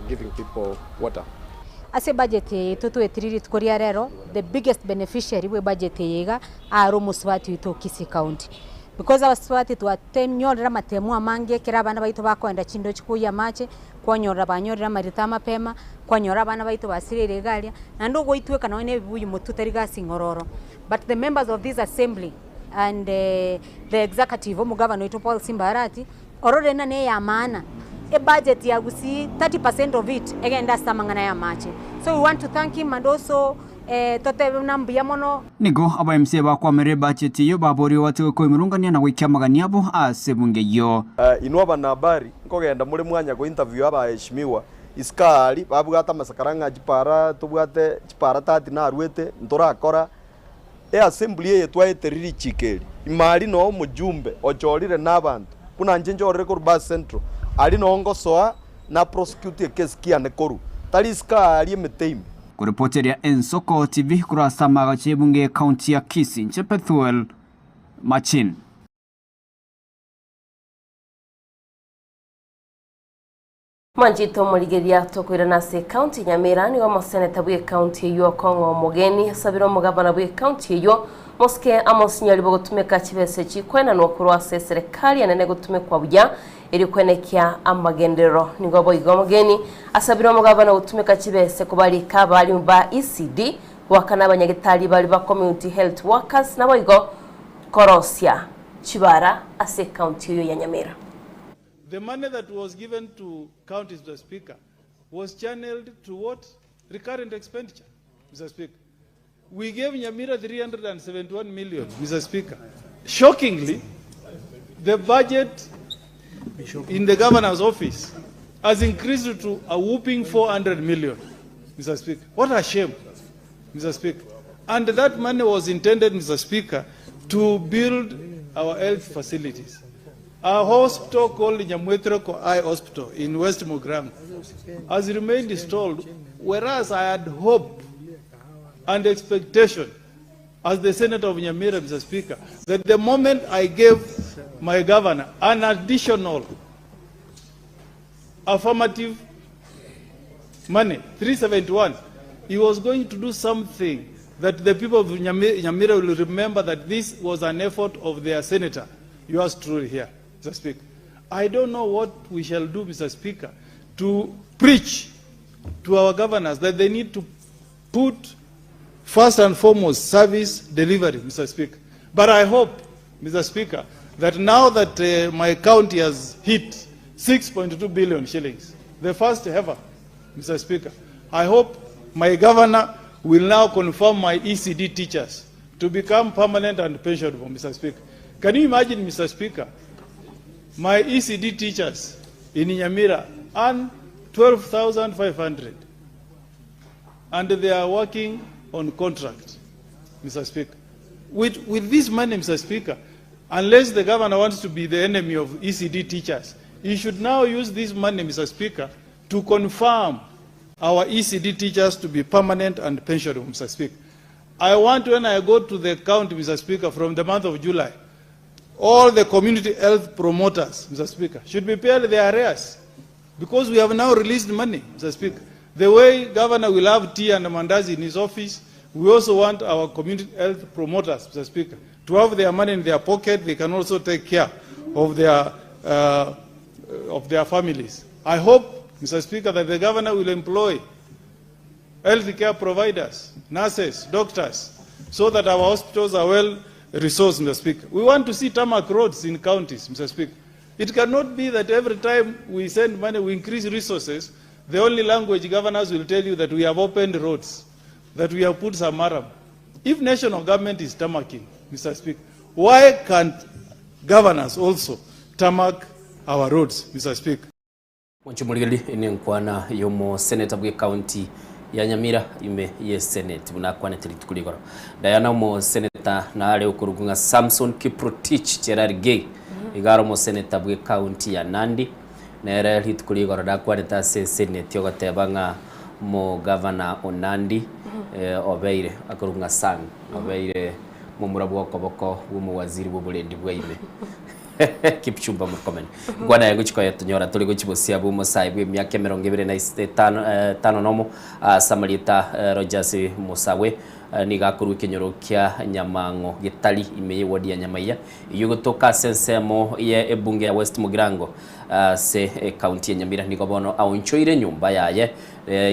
giving people water.
As a budget to the biggest beneficiary we budget yega are Muswati to Kisii County. Because our Swati to attend nyorra matemu amange kira bana baitu bakwenda chindo chikuya mache kwa nyorra banyorra maritama pema kwa nyorra bana baitu basire regalia na ndogo itwe kana ne bibuyu mututariga singororo. But the members of this assembly and the executive omugavana wetu Paul Simbarati orore na ne ya maana a budget ya gusi 30% of it egenda samangana ya mache. So we want to thank him and also
nigo aba MC bakwa mere budget yo babori watu ko imurungania na gwikia magania abo asebunge yo
inwa bana habari nkogenda muri mwanya go interview abaheshimiwa iskari babugata masakaranga jipara tubwate jipara tati na arwete ntorakora assembly yetu ayeteriri chikeli imali no mujumbe ochorire nabantu kuna njenjorere ko bus central ali no ngosoa na prosecute case kiane koru taliska ali emeteimi.
Kuripoti ya Ensoko TV kurasa magache bunge county ya Kisii Nchepethuel Machin.
Manjito muligeria tokwira nase county Nyamira ni wa seneta bwe county yo Kongo Mugeni sabiro mugabana bwe county yo moske amosinyali bogutumeka kibese chikwena no kurwa serikali yanene gutumekwa buya eri kwenekia amagendero nigo boigo Mugeni asabiro mugabana gutumeka kibese kubalika bali ba ECD wakana abanyagitali bali ba community health workers na boigo Korosia Chibara ase county yo ya Nyamira.
The money that was given to counties, Mr. Speaker, was channeled to what? Recurrent expenditure, Mr. Speaker. We gave Nyamira 371 million, Mr. Speaker. Shockingly, the budget in the governor's office has increased to a whooping 400 million, Mr. Speaker. What a shame, Mr. Speaker. And that money was intended, Mr. Speaker, to build our health facilities. A hospital called Nyamwethreko Eye Hospital in West Mugirango has remained stalled, whereas I had hope and expectation as the Senator of Nyamira, Mr. Speaker, that the moment I gave my governor an additional affirmative money, 371, he was going to do something that the people of Nyamira will remember that this was an effort of their senator, yours truly here, Mr. Speaker. I don't know what we shall do, Mr. Speaker, to preach to our governors that they need to put first and foremost service delivery, Mr. Speaker. But I hope, Mr. Speaker, that now that my county has hit 6.2 billion shillings, the first ever, Mr. Speaker, I hope my governor will now confirm my ECD teachers to become permanent and pensionable, Mr. Speaker. Can you imagine, Mr. Speaker, my ECD teachers in Nyamira earn 12,500 and they are working on contract, Mr. Speaker. With this money, Mr. Speaker, unless the governor wants to be the enemy of ECD teachers, he should now use this money, Mr. Speaker, to confirm our ECD teachers to be permanent and pensionable, Mr. Speaker. I want, when I go to the county, Mr. Speaker, from the month of July, all the community health promoters, Mr. Speaker, should be paid their arrears, because we have now released money, Mr. Speaker. The way governor will have tea and mandazi in his office, we also want our community health promoters, Mr. Speaker, to have their money in their pocket. They can also take care of their families. I hope, Mr. Speaker, that the governor will employ health care providers, nurses, doctors, so that our hospitals are well resourced, Mr. Speaker. We want to see tarmac roads in counties, Mr. Speaker. It cannot be that every time we send money, we increase resources, the only language governors will tell you that we have opened roads, that we have put samaram. If national government is tarmacking, Mr. Speaker, why can't governors also tarmac our roads, Mr. Speaker?
Mwanchumulili ni nkwana yomo senator bwe county ya Nyamira ime ye senate bunakwane tilitukuligoro Diana mo senator na ale ukurugunga Samson Kiprotich Gerard Gay igaro mo senator bwe county ya Nandi na era litukuligoro dakwane ta senate yogatebanga mo governor Onandi obeire akurunga sang obeire mo murabwo koboko wo waziri wo bulendi bwaime Kipchumba Murkomen gwana yangu chiko yatunyora tuli guchibosia bu Musai bwe myaka 25 nomo Samarita Rogers Musawe nigakuru kinyoro kya Nyamango gitali imeye wodi ya Nyamaiya yugotoka sensemo ye ebunge ya West Mugirango se county ya Nyamira nigobono awunchoire nyumba yaye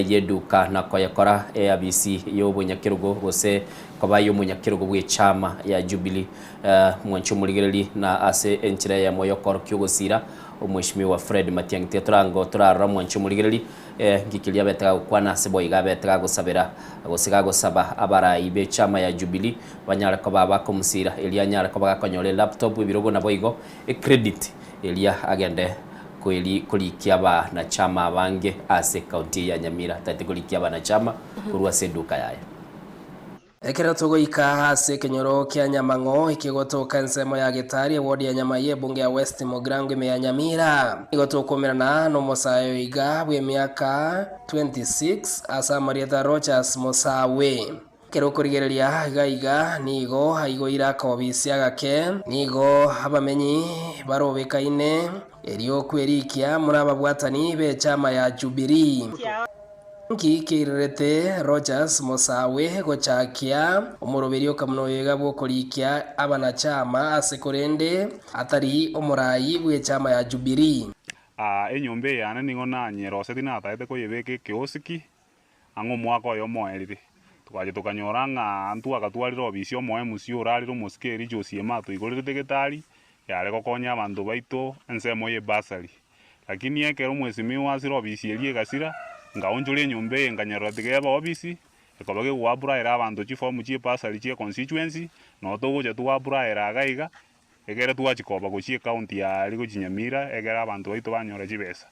yeduka nakoyakora ABC yobunyakirgo gose kwabayo munyakirgo bwe chama ya Jubilee mwanchumuligereri na ase enchire ya moyokoro kyogosira umweshimiwa Fred Matiang'i tetrango turara mwanchumuligereri ngikilia betega kwana sebo igabetega gusabira gosiga gusaba abara ibe chama ya Jubilee banyara ko baba komusira elia nyara ko bagakonyole laptop ibirogo nabo igo credit elia agende kweli kulikia ba na chama bange ase county ya Nyamira tati kulikia ba na chama kurwa seduka yaye ekera togo ikahase kenyoro kya Nyamango ikigotoka nsemo ya Gitari wodi ya Nyamaiya bunge ya West Mugirango ime ya Nyamira igotokomerana no Mosayo iga bwe miaka 26 asa Marieta Rogers Musawe kero kurigereria gaiga nigo haigo iraka obisia gake nigo abamenyi barobekaine erio kwerikia muraba bwatani be chama ya Jubilee Kirete Rogers Musawe gochakia umuroberio kamnoyega bwo kurikia abana chama asekorende atari omurai bwe chama ya Jubilee
enyombe yana ningona nyerose dinata ete koyebeke kiosiki ango mwako yo moerire twaje tukanyoranga antu akatwarira obisio moe musio rariro muskeri Josie Mato igorire tegetari yare kokonya abandu baito ensemo ye basari lakini ekero mwesimi wasiro obisierie gasira ngaonjole nyombe nganyarwa tigeba obisi ekobage wabura era abandu chifomu chi basari chi constituency no togoje tuwabura era gaiga egera tuwachikoba gochie county ya ligo Nyamira egera abantu baito banyora chibesa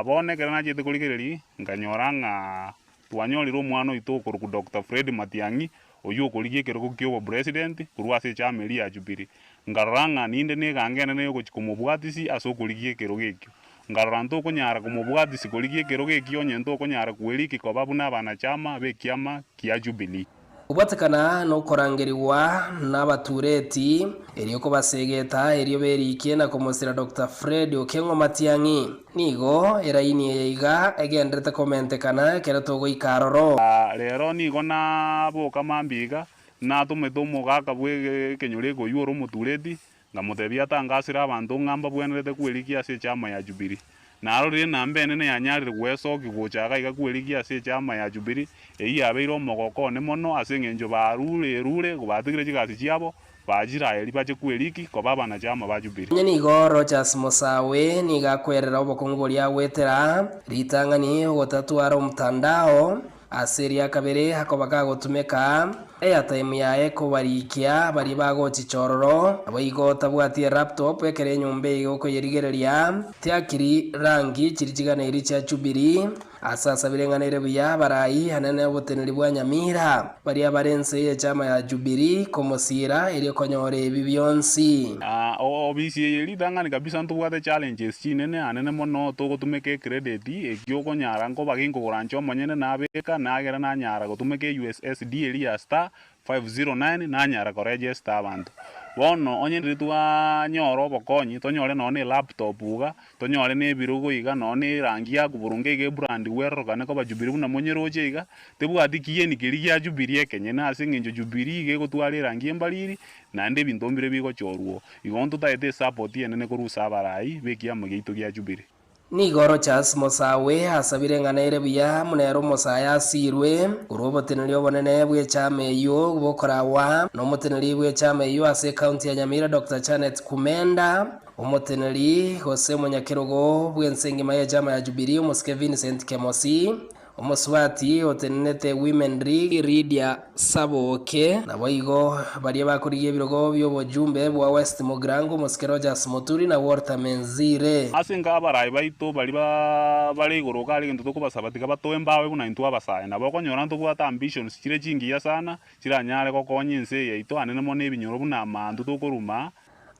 bone kera na chite kuligereri nganyoranga twanyolirwo mwana oito ku Dr. Fred Matiang'i oyo okorigie ekerogo kiobo president korwa ase echama eria ya Jubilee ngarora ng'a ninde negangene ne ogochi komobwatisi ase okorigie ekerogo ekio ngarora ntokonyara komobwatisi korigie ekerogo ekio onye ntokonyara kweriki koba buna abanachama bekiama kia Jubilee
ubatekana no korangeriwa n'abatureti eriyo kubasegeta eriyo berikie na kumosira Dr. Fred Okengo Matiang'i nigo eraini yeiga egenderete komentekana kera togo ikaroro
rero nigo na boka mambiga na tumete omogaka bwe kenyore goyoro mutureti ngamutebia tangasira abantu ngamba bwenerete kwerikia ase echama ya Jubilee narorire nambe nene yanyarire gwesoki gochaga iga kwerikia ase echama ya Jubilee eyabeire omogokone mono ase eng'encho barure gobatigire chigasi chiabo bajira eri bache kweriki koba abanachama ba Jubilee
nyenigo Rogers Musawe nigakwerera obokongo boria gwetera ritang'ani gotatwara omutandao ase ria kabere hakobaga gotumeka airtime yae kobarikia bari bagochichororo aboigo tabwatie laptop ekere nyombe igoko yerigereria tiakiri rangi chirichigana iri cha Jubilee asasa birenganire buya barai hanene oboteneri bwa Nyamira bari abarense echama ya Jubilee komosira iri konyore ebi byonsi
obisi eri dangani kabisa ntubwate challenges chinene anene mono togotumeka credit ekyo konyara ngo bagingo gorancho monyene nabeka nagera nanyara gotumeka USSD eri ya star 509 nanyara koregister abantu bono onye ritwa nyoro obokonyi tonyore none laptop uga tonyore ne birugo iga none rangi ya kuburunge ge brand wero kana ko Jubilee buna monyeroje iga tebwati kiyeni kiri ya Jubilee kenye na asinginjo Jubilee ge gotware rangi embaliri nande bintombire bigo choruo igonto taete support yenene korusa abarai bekia magito ya Jubilee
nigoro Charles Musawe asabire nganaire buya munero Musaya asirwe uroboteneri obonene bwe chama eyo bokorawa no muteneri bwe chama eyo ase county ya Nyamira Dr. Janet Kumenda omuteneri Jose Munyakirogo bwensengima ya chama ya Jubilee Muske Vincent Kemosi omuswati otenete Women League Lydia Saboke naboigo bari bakuriye birogo by'obojumbe bwa West Mugrango Muske Rogers Muturi na Walter Menzire
asenga abarai baito bari igoro kali ngento kubasabati kabatoe mbawe buna into abasaye nabo konyora nto bwata ambitions kire chingiya sana kiranyare ko konyinse yaito anene mo nebinyoro buna amantu tokoruma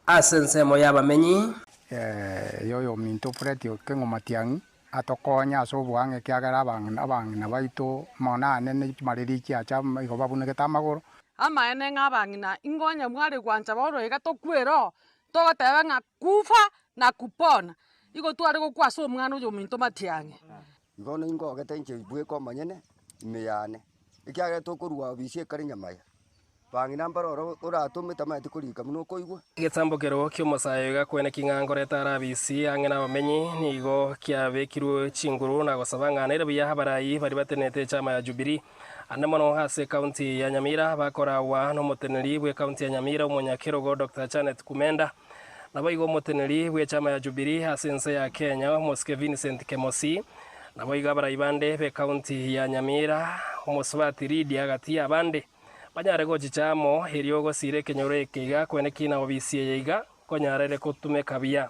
asensemo yabamenyi
yoyo minto Fred Okengo Matiang'i atokonya so bwange kyagara abangina baito mona nene mariri kyacha igo babuneke tamagoro
ama ene ngabangina ingonya mwari kwanja boro ega tokwero togoteba nga kufa na kupona igo twari gokwaso omwana oyo minto Matiang'i
igono ingogete inche bweko manyene imeyane ikyagara tokorwa bisie kari nyamaya bangina mbaroro oratumita mati kurika muno koigwa
gitsambokero kyo Musayo gakwene king'angoreta arabisi ang'ena abamenyi nigo kiabekirwe chinguru na gosabanga nere buya habarai bari batenete chama ya Jubilee anemono hase county ya Nyamira bakorawa no muteneri bwe county ya Nyamira Omunyakirogo Dr. Janet Kumenda nabo igo muteneri bwe chama ya Jubilee hasense ya Kenya Muske Vincent Kemosi nabo iga barai bande be county ya Nyamira omuswati Lydia gati abande banyare gochichamo herio gosire kenyore kiga kwene kina obisi yeiga konyarere kutumeka bia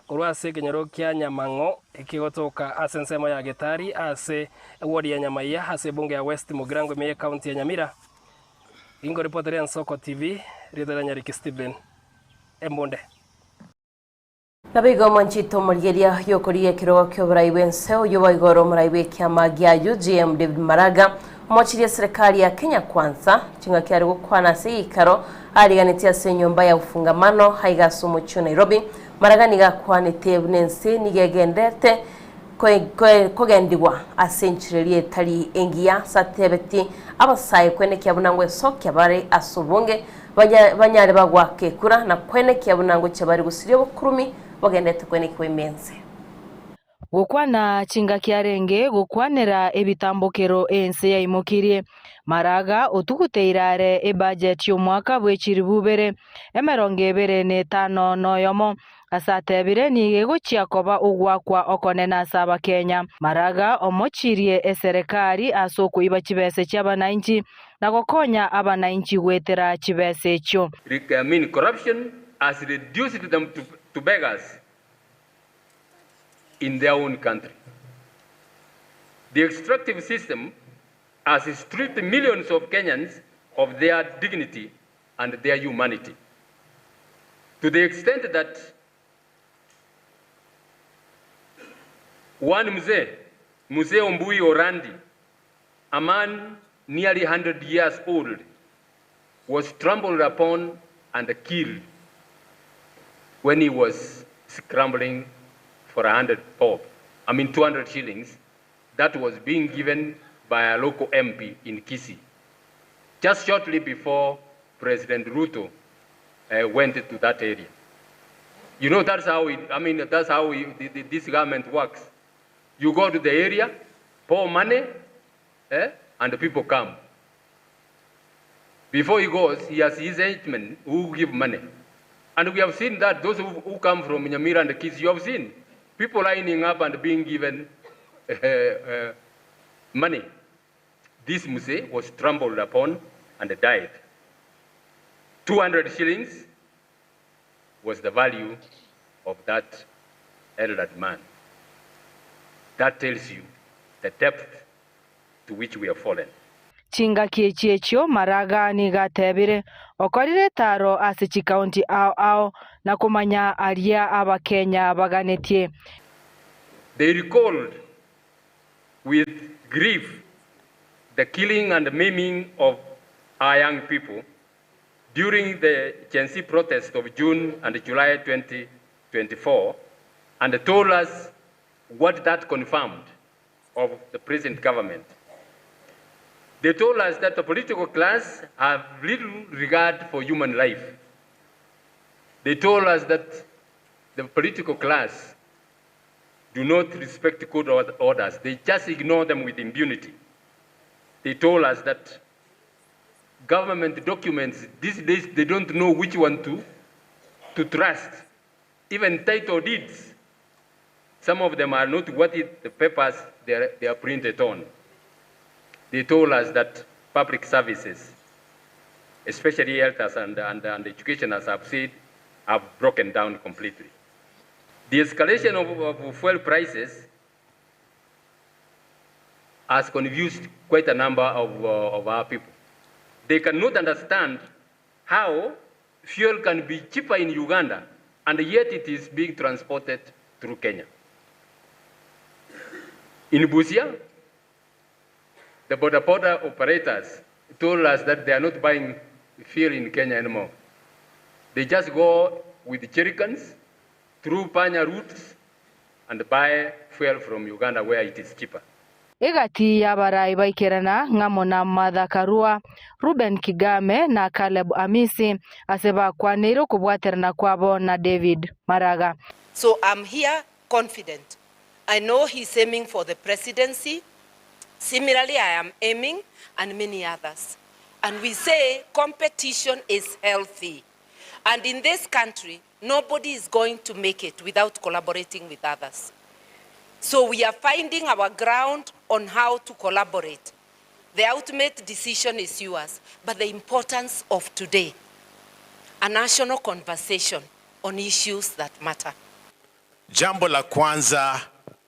korwase kenyoro kya Nyamango ikigotoka asensemo ya Getari ase ward ya Nyamaiya ase bunge ya West Mugrango meye county ya Nyamira ingo reporter ya Soko TV ridara Nyariki Steven Embonde
nabigo manchito mulgeria yokoriye kirogo kyo buraibense uyo baigoro muraibe kyama gya UGM David Maraga mochirie serikali ya Kenya Kwanza chinga kyari gukwana sikaro ariganitia se nyumba ya ufungamano haigaso mucho Nairobi Maraga nigakwanite bunense nigegendete kogendiwa asenchirerie tali engia satebeti abasaye kwene kyabunangwe sokya bare asobunge banyare bagwake kura na kwene kyabunangwe cyabari gusiriye bukurumi bagendete kwene kwemense
gukwana chinga kyarenge gukwanera ebitambokero ense yaimukirie Maraga otuguteirare budget y'umwaka bwechiri bubere emerongebere netano noyomo asatebire nigego chiakoba ugwakwa okonena saba Kenya Maraga omochirie eserikali asoko iba chibese cy'abananchi nagokonya abananchi gwetera chibese cyo
I mean corruption has reduced them to beggars in their own country. The extractive system has stripped millions of Kenyans of their dignity and their humanity, to the extent that one Mzee Ombui Orandi, a man nearly 100 years old, was trampled upon and killed when he was scrambling for 200 shillings that was being given by a local MP in Kisii, just shortly before President Ruto went to that area. You know, that's how this government works. You go to the area, pour money, and the people come. Before he goes, he has his henchmen who give money. And we have seen that those who come from Nyamira and Kisii, you have seen people lining up and being given money. This Muse was trampled upon and died. 200 shillings was the value of that elderly man. That tells you the depth to which we have fallen.
Chinga kiechio Maraga ni gatebire okorire taro asichi county ao na kumanya aria aba Kenya baganetie.
They recalled with grief the killing and maiming of our young people during the Gen Z protest of June and July 2024, and told us what that confirmed of the present government. They told us that the political class have little regard for human life. They told us that the political class do not respect court orders. They just ignore them with impunity. They told us that government documents, these days, they don't know which one to trust. Even title deeds, some of them are not what the papers they are printed on. They told us that public services, especially health and education, as I've said, have broken down completely. The escalation of fuel prices has confused quite a number of our people. They cannot understand how fuel can be cheaper in Uganda and yet it is being transported through Kenya. In Busia, the border operators told us that they are not buying fuel in Kenya anymore. They just go with the jerrycans through Panya routes and buy fuel from Uganda where it is cheaper.
Igati ya barai baikirana ngamo na Martha Karua, Ruben Kigame na Caleb Amisi aseba kwa nero kubwaterana kwabo na David Maraga.
So I'm here confident. I know he's aiming for the presidency. Similarly, I am aiming, and many others. And we say competition is healthy. And in this country, nobody is going to make it without collaborating with others. So we are finding our ground on how to collaborate. The ultimate decision is yours, but the importance of today, a national conversation on issues that matter.
Jambo la kwanza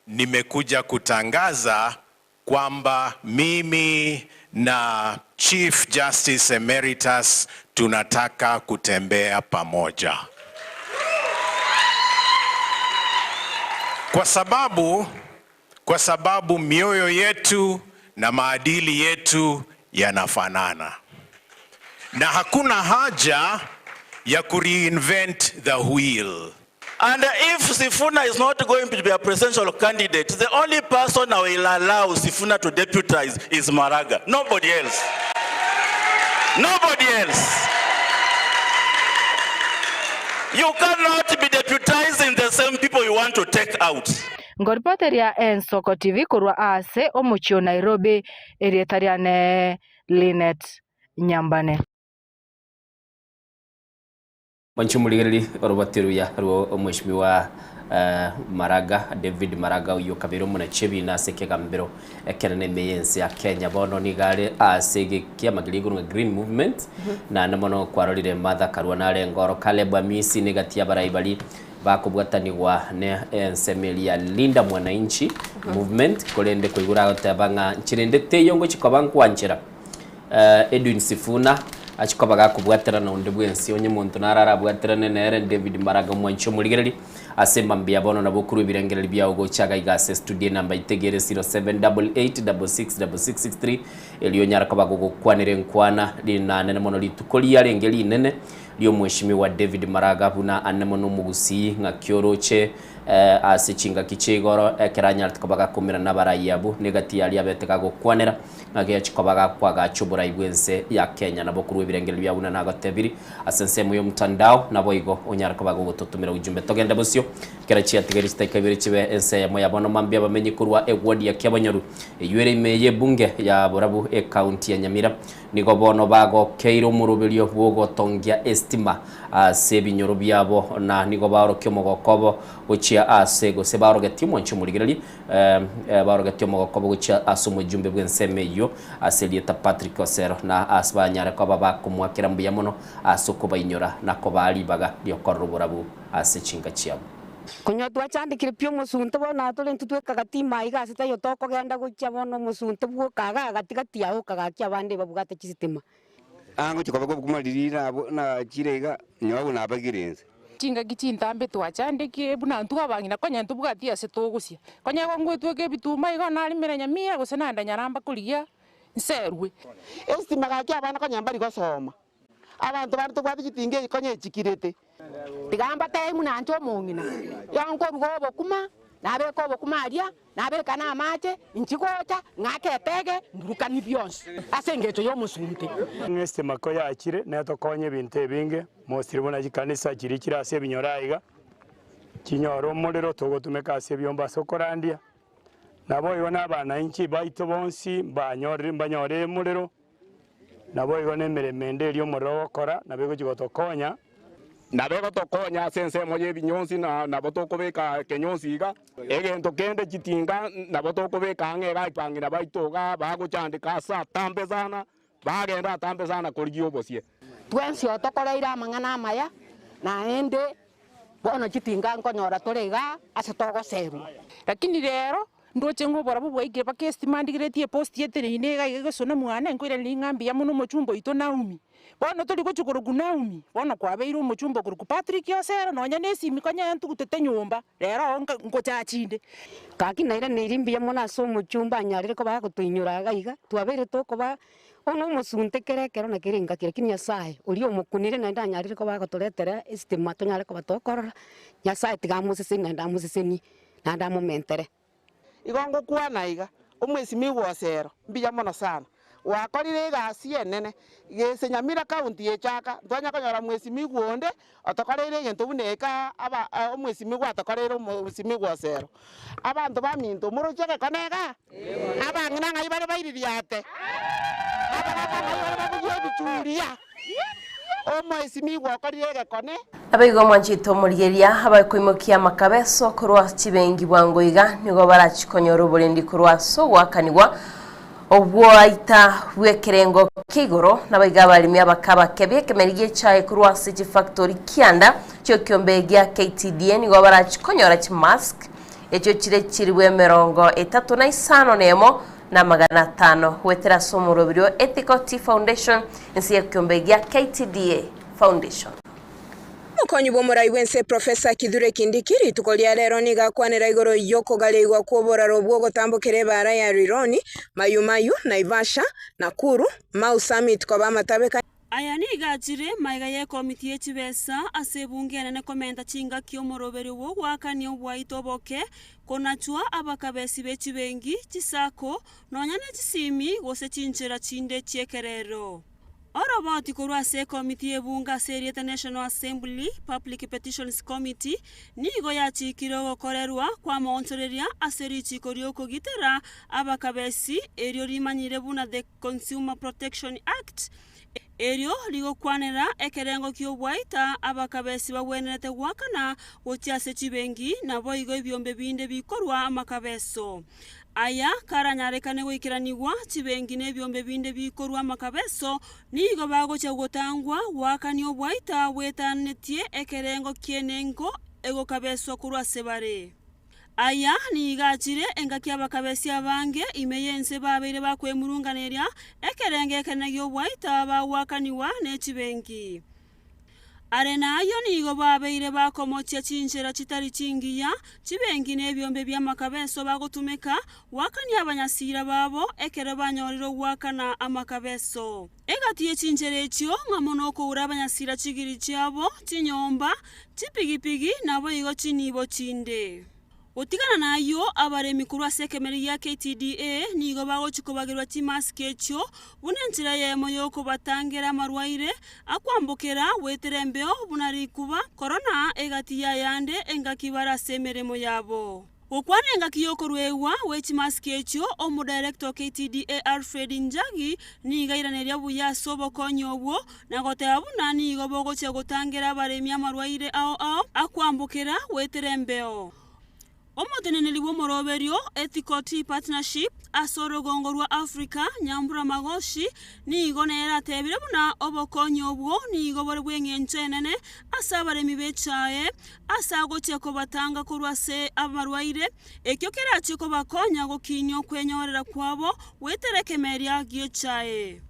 nimekuja kutangaza kwamba mimi na Chief Justice Emeritus tunataka kutembea pamoja. Kwa sababu mioyo yetu na maadili yetu yanafanana. Na hakuna haja ya kureinvent the wheel.
And if Sifuna is not going to be a presidential candidate, the only person I will allow Sifuna to deputize is Maraga. Nobody else. Nobody else. You cannot be deputizing the same people you want to take out.
Ngoripoteria Ensoko TV kurwa ase omuchio Nairobi erietariane Linet Nyambane.
Manchumuligeri orobatiruya ruo mheshimiwa Maraga David Maraga uyo kabiro muna chebi na seke gambiro ekenene meyensi ya Kenya bono ni gare asege kia magiligo nga Green Movement na namono kwarorire Martha Karua na ngoro Caleb Amisi negatia baraibali bakubwatanirwa ne ensemeli ya Linda Mwananchi movement kolende kuigura gotabanga nchirende teyongo chikobankwanchira Edwin Sifuna achikobaga kubwatira na unde bwensi onye muntu narara bwatira nere David Maraga mwancho muligereri asemba mbia bono na bokuru ibirengereri bya ugo chaga igase studio number itegere 0788666663 eliyo nyara kabago gukwanire nkwana lina nene mono litukoli yale ngeli nene liyo mheshimiwa David Maraga buna anemono mugusi nga kyoroche asichinga kichigoro ekeranya tukabaga kumira nabarayabu negati yali abeteka gukwanira ngage chikobaga kwaga chubura ibwense ya Kenya nabo kuru ibirengeli bya buna nagatebiri asense mu yo mtandao nabo igo onyara kabaga gutotumira ujumbe togenda bosyo kerachi atigerista ikabiri chibe ense ya moya bono mambia bamenyi kurwa eward ya Kyabanyaru eyure imeye bunge ya Borabu county ya Nyamira nigo bono bago keiro murubirio bwogo tongia estima sebinyoro byabo na nigo baro kyomogokobo uchia asego se baro gatimo nchumuligerali baro gatimo gokobo uchia asumo jumbe bwenseme yo aselieta Patrick Osero na asbanyara ko baba kumwakira mbuya mono asuko bayinyora nako bali baga lyokorro Borabu asechinga chiabo
Konya twachandikire pyo musunte bona atole ntutwe kagatima igasita yo toko genda gucha bono musunte bwo kaga gatigati yaho kagakya bande babugate kisitema
ango chikobago kumalirira na chirega nyawo nabagirenze
chinga gichintambe twachandike buna ntuga bangina konya ntubugati ase togusia konya ngo tweke bituma iga nali meranya mia gusena ndanyaramba kuliya nserwe
estima gakya bana konya mbari gosoma abantu bantu bwati chitinge konya chikirete tigamba taimu nancho mongina yanko rugobo kuma nabe kobo kumaria nabe kana mate nchikota ngaketege ndurukani byonse asengecho yo musunte
ngeste makoya akire neto konye binte binge mosiribona jikanisa kiri kirase binyoraiga kinyoro umuriro togotumeka ase byomba sokorandia nabo ibona abana inchi baito bonsi banyore umuriro nabo ibona emiremende eri omuriro gokora nabego jigotokonya
nabego tokonya sense moye binyonsi na nabo tokobeka kenyonsi iga egento kende chitinga nabo tokobeka ngega ipangira baitoga baguchandika sa tambe sana bagenda tambe sana korigio bosie
twensi otokoreira amang'ana amaya na ende bono chitinga nkonyora torega ase togoseru
lakini rero ndoche ngo Borabu bwaigire bakestimandigiretie post yeterine ga igesona mwana nkwire lingambi ya muno mochumbo ito Naomi bono tuli guchukuru Naomi bono kwabeiro mochumbo kuru Patrick Osero nonya nesimi konya ntu gutete nyumba rero ngochachinde
kakinaira nirimbi ya mona so mochumba nyarire ko bagutuinyura gaiga twabere toko ba ono musunte kerekero na kiringa kire kinya sae uri omukunire na ndanyarire ko baguturetera estima tonyare ko batokorora nyasaye tigamusese na ndamuseseni na ndamumentere igongo kwana iga umwesimi gwosero mbiya mono sana wakorire gasi enene gese Nyamira county echaka twanya konyora mwesimi gwonde otokorire gento buneka aba umwesimi gwatokorire umwesimi gwosero abantu baminto murocheke konega abangina ngai bari baiririate abakuyebichuria omwesimi gwakorire gekone
abaigo mwanchito murigeria abaikoimokia makabeso kurwa chibengi bwangoiga nigo barachikonyora uburendi kurwa so wakanigwa obwaita bwekerengo kigoro nabaiga balimi abakaba kebye kemerigie chai kurwa City Factory kianda cyo kyombe gya KTDN nigo barachikonyora chimask echo chiriwe 35 nemo na 500 wetera somo robirio Ethical Tea Foundation nsiye kyombe gya KTDA Foundation
Mukonyi bomurai wense Professor Kithure Kindikiri tukolia lero niga kwanera igoro yoko galegwa kuobora robwo gotambukire bara ya Rironi Mayumayu Naivasha Nakuru Mau Summit kwa bamatabeka
aya ni gachire maiga ye komiti yechibesa asebungene ne komenta chinga kiomorobere wo wakani obwaito boke konachwa abakabesi bechibengi chisako nonyane chisimi gose chinchera chinde chiekerero Oroboti kurwa se komiti ebunga serieta National Assembly Public Petitions Committee nigo yachikiro gokorerwa kwa montoreria aseri chikorio kogitera abakabesi erio rimanyire buna the Consumer Protection Act erio ligo kwanera ekerengo kiobwaita abakabesi bagwenerete gwakana gochiase chibengi nabo igo ibyombe binde bikorwa amakabeso aya karanyarekane gwikiranigwa chibengi nebyombe binde bikorwa amakabeso nigo bagocha gotangwa wakani obwaita wetanetie ekerengo kienengo ego kabeso kurwa sebare. Aya ni igachire engaki abakabesi abange imeyense babeire bakwemurunganeria ekerenge ekenegyo bwaita bawakaniwa n'ekibengi. Arena ayo nigo babeire bakomochia chinchera chitari chingiya chibengi n'ebyombe by'amakabeso bagotumeka wakani abanyasira babo ekere banyoriro wakana amakabeso. Egati y'echinchera ekyo ngamonoko ura abanyasira chigiri cyabo chinyomba chipigipigi nabo igo chinibo chinde. Utikana nayo abaremi kurwa sekemeri ya KTDA nigo bagochikobagirwa chimaske ekyo bunenchira yemo yoko batangera marwaire akwambokera weterembeo bunari kuba corona egati ya yande engaki barasemeremo yabo. Okwane engaki yoko rwewa wechimaske ekyo omu director KTDA Alfred Njagi niga iraneria buya sobo konyobwo nagoteba buna nigo bogoche gotangera abaremi amarwaire ao akwambokera weterembeo. Omoteneneli w'omoroberio Ethical Tea Partnership asorogongo rwa Africa nyambura magoshi nigo nera tebire buna obokonyo obwo nigo bore bwengencenene asabaremi bechaye asagocheko batanga kurwa se abarwaire ekyo kerachi ko bakonya gokinyo kwenyorera kwabo weterekemeria gyechaye.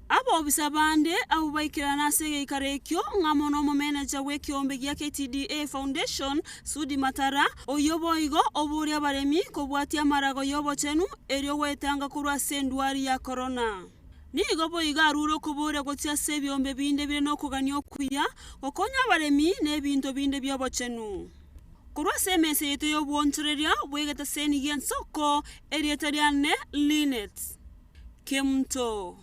Abo bisabande abo baikirana sege ikarekyo ngamono mo manager wekyombe gya KTDA Foundation Sudi Matara oyoboigo oburi abaremi kobwati amarago yobo chenu eryo wetanga kurwa sendwari ya corona. Nigo boiga aruro kubure gotya sebyombe binde bire no kuganyo kuya okonya abaremi nebinto binde byobo chenu. Kurwa semese yeto yobwonchereria bwegeta seni gensoko erietariane Linet Kemto.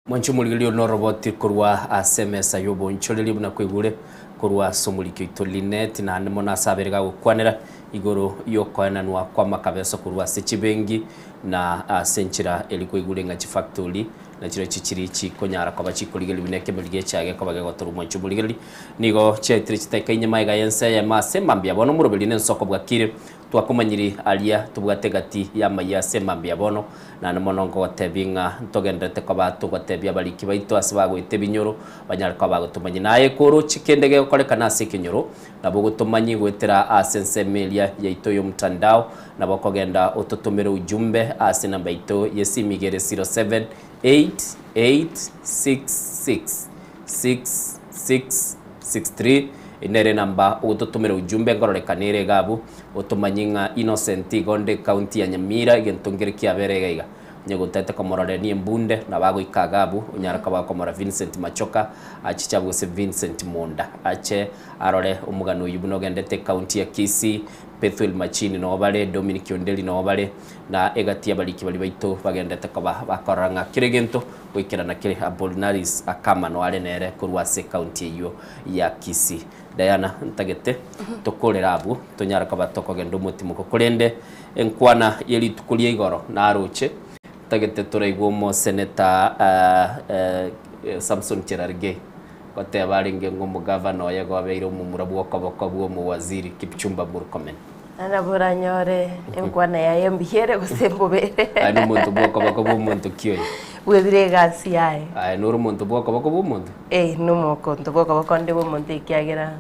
Mwanchu muligilio no roboti kurwa asemesa yobo nchoreli buna kwegure kurwa somulikyo itolineti na nemona saberega gukwanera igoro yokwananwa kwa makabeso kurwa sechibengi na senchira elikwegure nga chifactory na chiro chichiri chikonyara kwa bachikuligeli bineke mulige chage kwa bagego toru mwanchu muligeli nigo chetri chiteka inyama ga yense ya masemambia bono murobeli nensoko bwakire twakomanyiri alia tubwategati ya maya semambia bono na nemonongo watebinga ntogendete kwa batu gwatebia baliki baito asibago itebinyoro banyara kwa bago tumanyi naye koro chikendege kolekana sekinyoro na bogo tumanyi gwetera asense melia ya ito yo mtandao na bokogenda ototomero ujumbe asina baito yesimigere 0788666663 inere namba utotomero ujumbe ngororekanire gabu otomanyinga Innocent Gonde county ya Nyamira gentongere kiaberegaiga nyegotete komorore ni mbunde na bago ikagabu unyaraka bakomora Vincent Machoka achichabu se Vincent Monda ache arore umugano yubuno gendete county ya Kisii Pethuel Machini no bale Dominic Ondeli no bale na egati abaliki bali baito bagendete koba bakoranga kiregento wikirana kire Apollinaris akama no ale nere kurwa se county yo ya Kisii. Diana ntagete tokolera abu tonyaraka batoko gendo mutimo kokolende enkwana yeli tukulie igoro na aroche tagete toraigwo mo senator Samson Cherargei kote abaringe ngo mugavana yago abeiro mu murabu okoboko bwo mu waziri Kipchumba Murkomen
ana buranyore enkwana yaye mbihere gusembobere
ani muntu bwokoboko bwo muntu kiyoye
webire gasi yaye
ay nuru muntu bwokoboko bwo muntu
numoko ntubwokoboko ndi bwo muntu ikiagira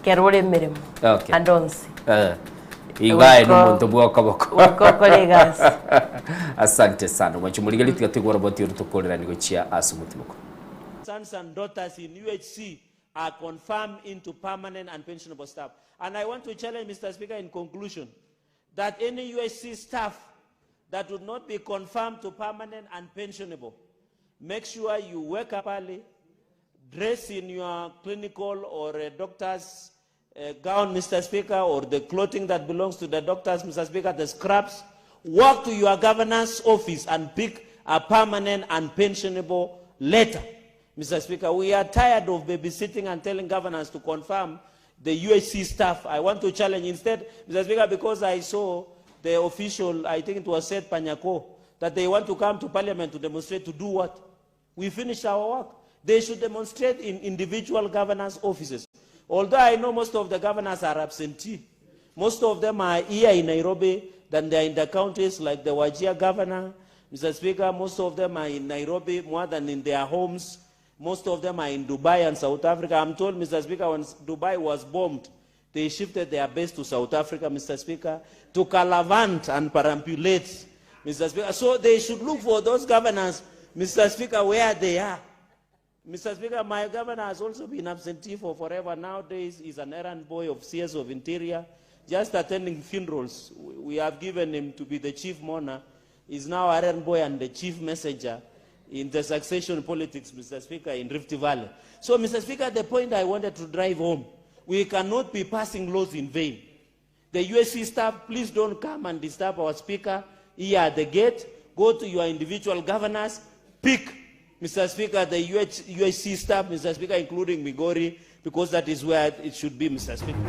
kerore meremo
okay
andonsi
Igai n'umuntu bwokoboko
kolegasi
asante sana mwachu muligeli tugategura roboti urutokorera nigo chia asumutimoko.
Sons and daughters in UHC are confirmed into permanent and pensionable staff. And I want to challenge Mr. Speaker in conclusion that any UHC staff that would not be confirmed to permanent and pensionable, make sure you wake up early, dress in your clinical or a doctor's gown, Mr. Speaker, or the clothing that belongs to the doctors, Mr. Speaker, the scrubs, walk to your governor's office and pick a permanent and pensionable letter. Mr. Speaker, we are tired of babysitting and telling governors to confirm the UHC staff. I want to challenge instead, Mr. Speaker, because I saw the official, I think it was said Panyako, that they want to come to Parliament to demonstrate to do what? We finished our work. They should demonstrate in individual governors' offices. Although I know most of the governors are absentee, most of them are here in Nairobi, then they're in the counties like the Wajir governor. Mr. Speaker, most of them are in Nairobi more than in their homes. Most of them are in Dubai and South Africa. I'm told, Mr. Speaker, when Dubai was bombed, they shifted their base to South Africa, Mr. Speaker, to Calavant and Parampulate, Mr. Speaker. So they should look for those governors, Mr. Speaker, where they are. Mr. Speaker, my governor has also been absentee for forever. Nowadays, he's an errand boy of CS of Interior, just attending funerals. We have given him to be the chief mourner. He's now errand boy and the chief messenger in the succession politics, Mr. Speaker, in Rift Valley. So, Mr. Speaker, the point I wanted to drive home, we cannot be passing laws in vain. The USC staff, please don't come and disturb our Speaker here at the gate. Go to your individual governors, pick, Mr. Speaker, the USC staff, Mr. Speaker, including Migori, because that is where it should be, Mr. Speaker.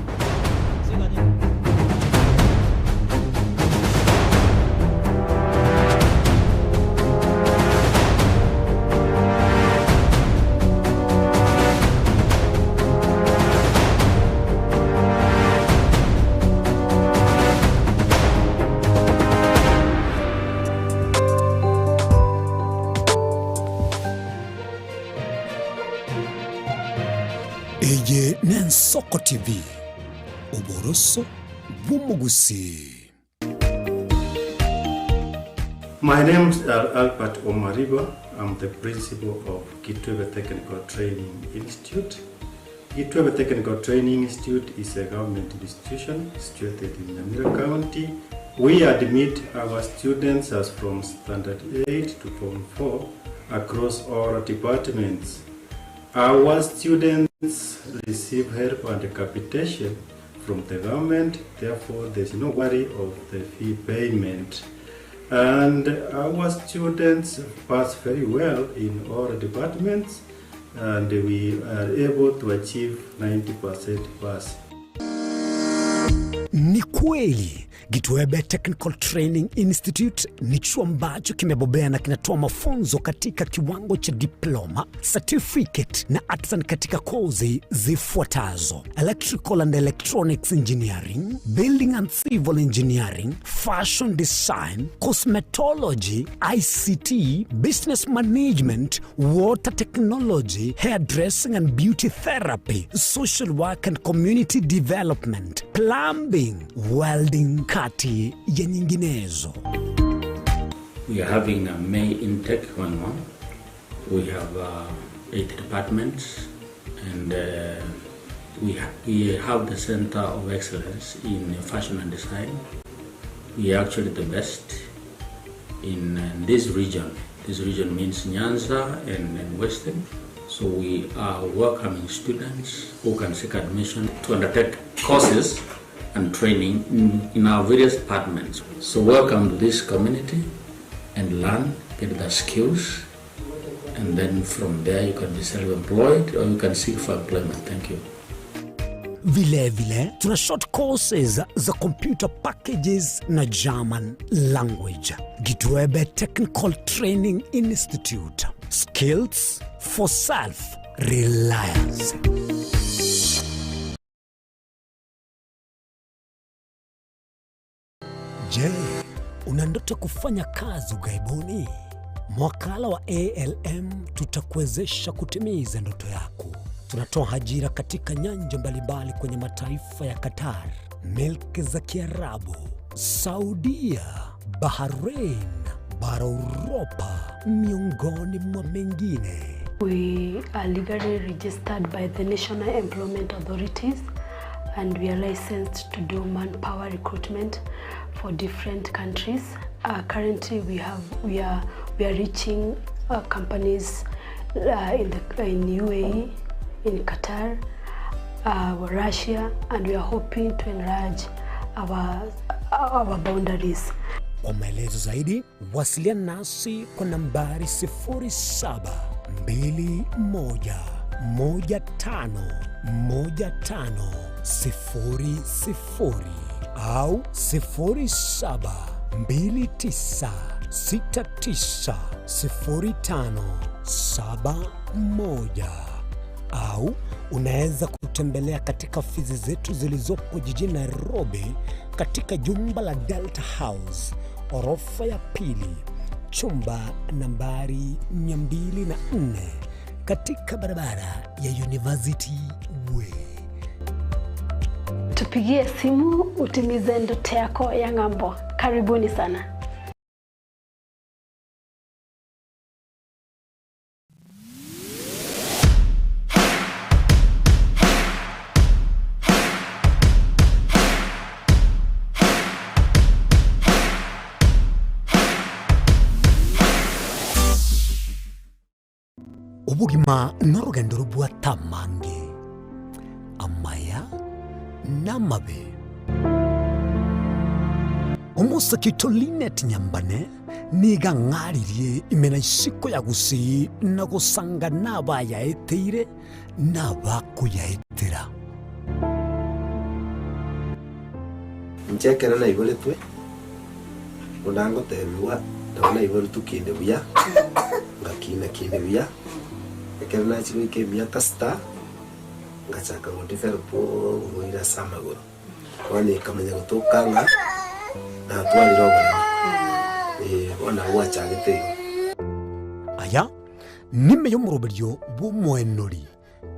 Eye Nensoko TV, Oboroso Bumugusi.
My name is Albert Omariba. I'm the principal of Kitwebe Technical Training Institute. Kitwebe Technical Training Institute is a government institution situated in Nyamira County. We admit our students as from Standard 8 to Form 4 across all departments. Our students receive help and capitation from the government, therefore there's no worry of the fee payment. And our students pass very well in all departments, and we are able to achieve 90% pass.
Ni kweli Kitwebe Technical Training Institute ni chuo ambacho kimebobea na kinatoa mafunzo katika kiwango cha diploma, certificate na artisan katika kozi zifuatazo: Electrical and Electronics Engineering, Building and Civil Engineering, Fashion Design, Cosmetology, ICT, Business Management, Water Technology, Hairdressing and Beauty Therapy, Social Work and Community Development, Plumbing, Welding, kati ya nyinginezo.
We are having a May intake 1-1. We have 8 departments, and we have the Center of Excellence in Fashion and Design. We are actually the best in this region. This region means Nyanza and Western. So we are welcoming students who can seek admission to undertake courses and training in our various departments. So welcome to this community and learn, get the skills, and then from there you can be self-employed or you can seek for employment. Thank you.
Vile tuna short courses za computer packages na German language. Kitwebe Technical Training Institute. Skills for self-reliance. Je, una ndoto kufanya kazi ughaibuni? Mwakala wa ALM tutakuwezesha kutimiza ndoto yako. Tunatoa ajira katika nyanja mbalimbali kwenye mataifa ya Qatar, Milki za Kiarabu, Saudia, Bahrain, bara Europa, miongoni mwa mengine.
We are legally registered by the National Employment Authorities, and we are licensed to do manpower recruitment for different countries. Currently, we are reaching companies in UAE, in Qatar, Russia, and we are hoping to enlarge our boundaries.
Kwa maelezo zaidi, wasiliana nasi kwa nambari 0721511500 au 0729690571, au unaweza kutembelea katika ofisi zetu zilizopo jijini Nairobi katika jumba la Delta House, orofa ya pili, chumba nambari 204, katika barabara ya University Way.
Tupigie simu utimize ndoto yako ya ng'ambo. Karibuni sana.
Ubugima n'urugendo rw'atamange amaya n'amabe. Umusakito Linet Nyambane niga ng'aririye imena isiko ya gusi na gusanga n'abayaeteire n'abakuyaetera.
Nchekera na ibole twe unango tebiwa tabona ibole tukinde buya ngakina kinde buya ekera na chiro ikemia tasta ngachaka ngotifero po ngoira samagoro wani kamenya gutokanga na twali robo wana wachagete
aya nime yo muroberyo bumwenori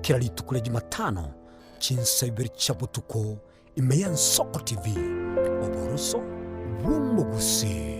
kirali tukule Jumatano chinsaiber chabutuko imeya Nsoko TV oboroso bumugusi.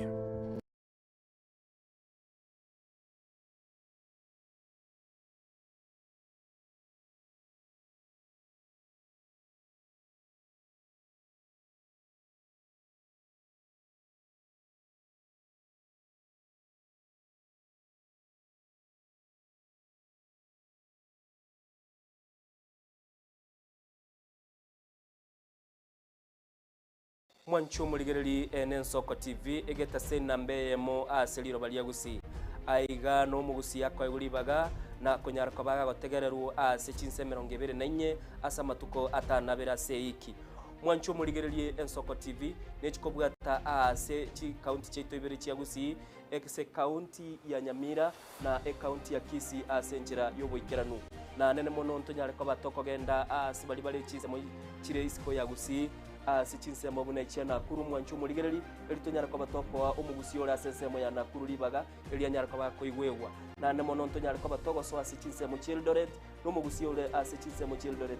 Mwanchu muligereri Nsoko TV egeta sena mbeyemo aseliro baliagusi aiga no mugusi yakwa iguribaga na kunyarako baga gotegereru ase chinse 24 asa matuko atanabera seiki. Mwanchu muligereri Nsoko TV nechikobwata ase chi county cheito ibere chiagusi ekse county ya Nyamira na county ya Kisii ase njira yoboikeranu na nene mono ntonyareko batoko genda ase bali bali chize mo chire isiko yagusi sichinse mbona ichana kuru Mwanchu muligereri elitonyara kwa batoko wa umugusi ora sensemo ya nakuru libaga elianyara kwa koigwewa na nemo nontonyara kwa batoko so asichinse mu Childoret no mugusi ora asichinse mu Childoret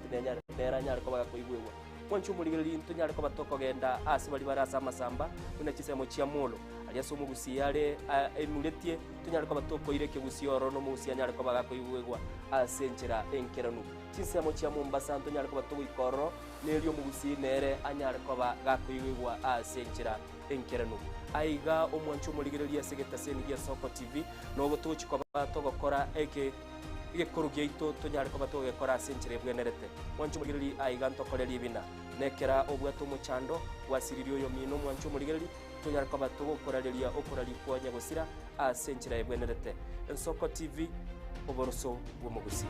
nera nyara kwa koigwewa Mwanchu muligereri ntonyara kwa batoko genda asibali barasa masamba kuna chisemo chia molo aliaso mugusi yale enuletie tonyara kwa batoko ireke gusi oro no mugusi anyara kwa koigwewa asenjera enkeranu chisemo chia Mombasa ntonyara kwa batoko ikoro nelio mugusi nere anyara kwa gakoigwa asenjera enkeranu aiga omwanchu muligereri asegeta senigia Soko TV no gotochi kwa batoko kora eke korugeito tonyara kwa batoko gekora asenjera bwenerete mwanchu muligereri aiga ntokoreri bina nekera obwato muchando wasiririo yo mino mwanchu muligereri tonyara kwa batoko korareria okorari kwa nyagosira asenjera bwenerete Soko TV oboroso bw'umugusi.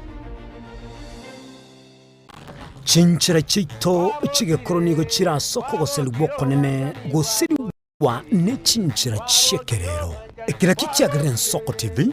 Chinchira chito chigekoro nigo chira soko goselwa konene gosiriwa ne chinchira chekerero ekira kicyagire Nsoko TV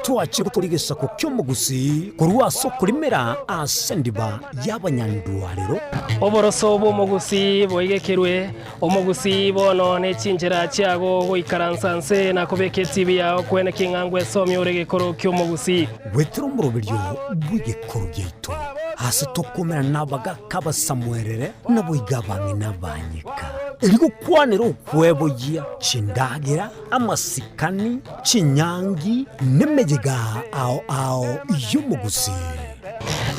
tuache kuturigesa ku cyumugusi kurwa soko limera asendiba y'abanyandwarero
oboroso bw'umugusi boigekerwe umugusi bono ne chinchira cyago goikaransanse na kubeke TV yawo kwene kingangwe somye uregekoro cyumugusi
wetero muroberyo bwigekoro gyeito hasi tokomera nabaga kaba Samuelere nabo igabanye nabanyika eriko kwanero kwebogia chindagira amasikani chinyangi nemejega ao yumugusi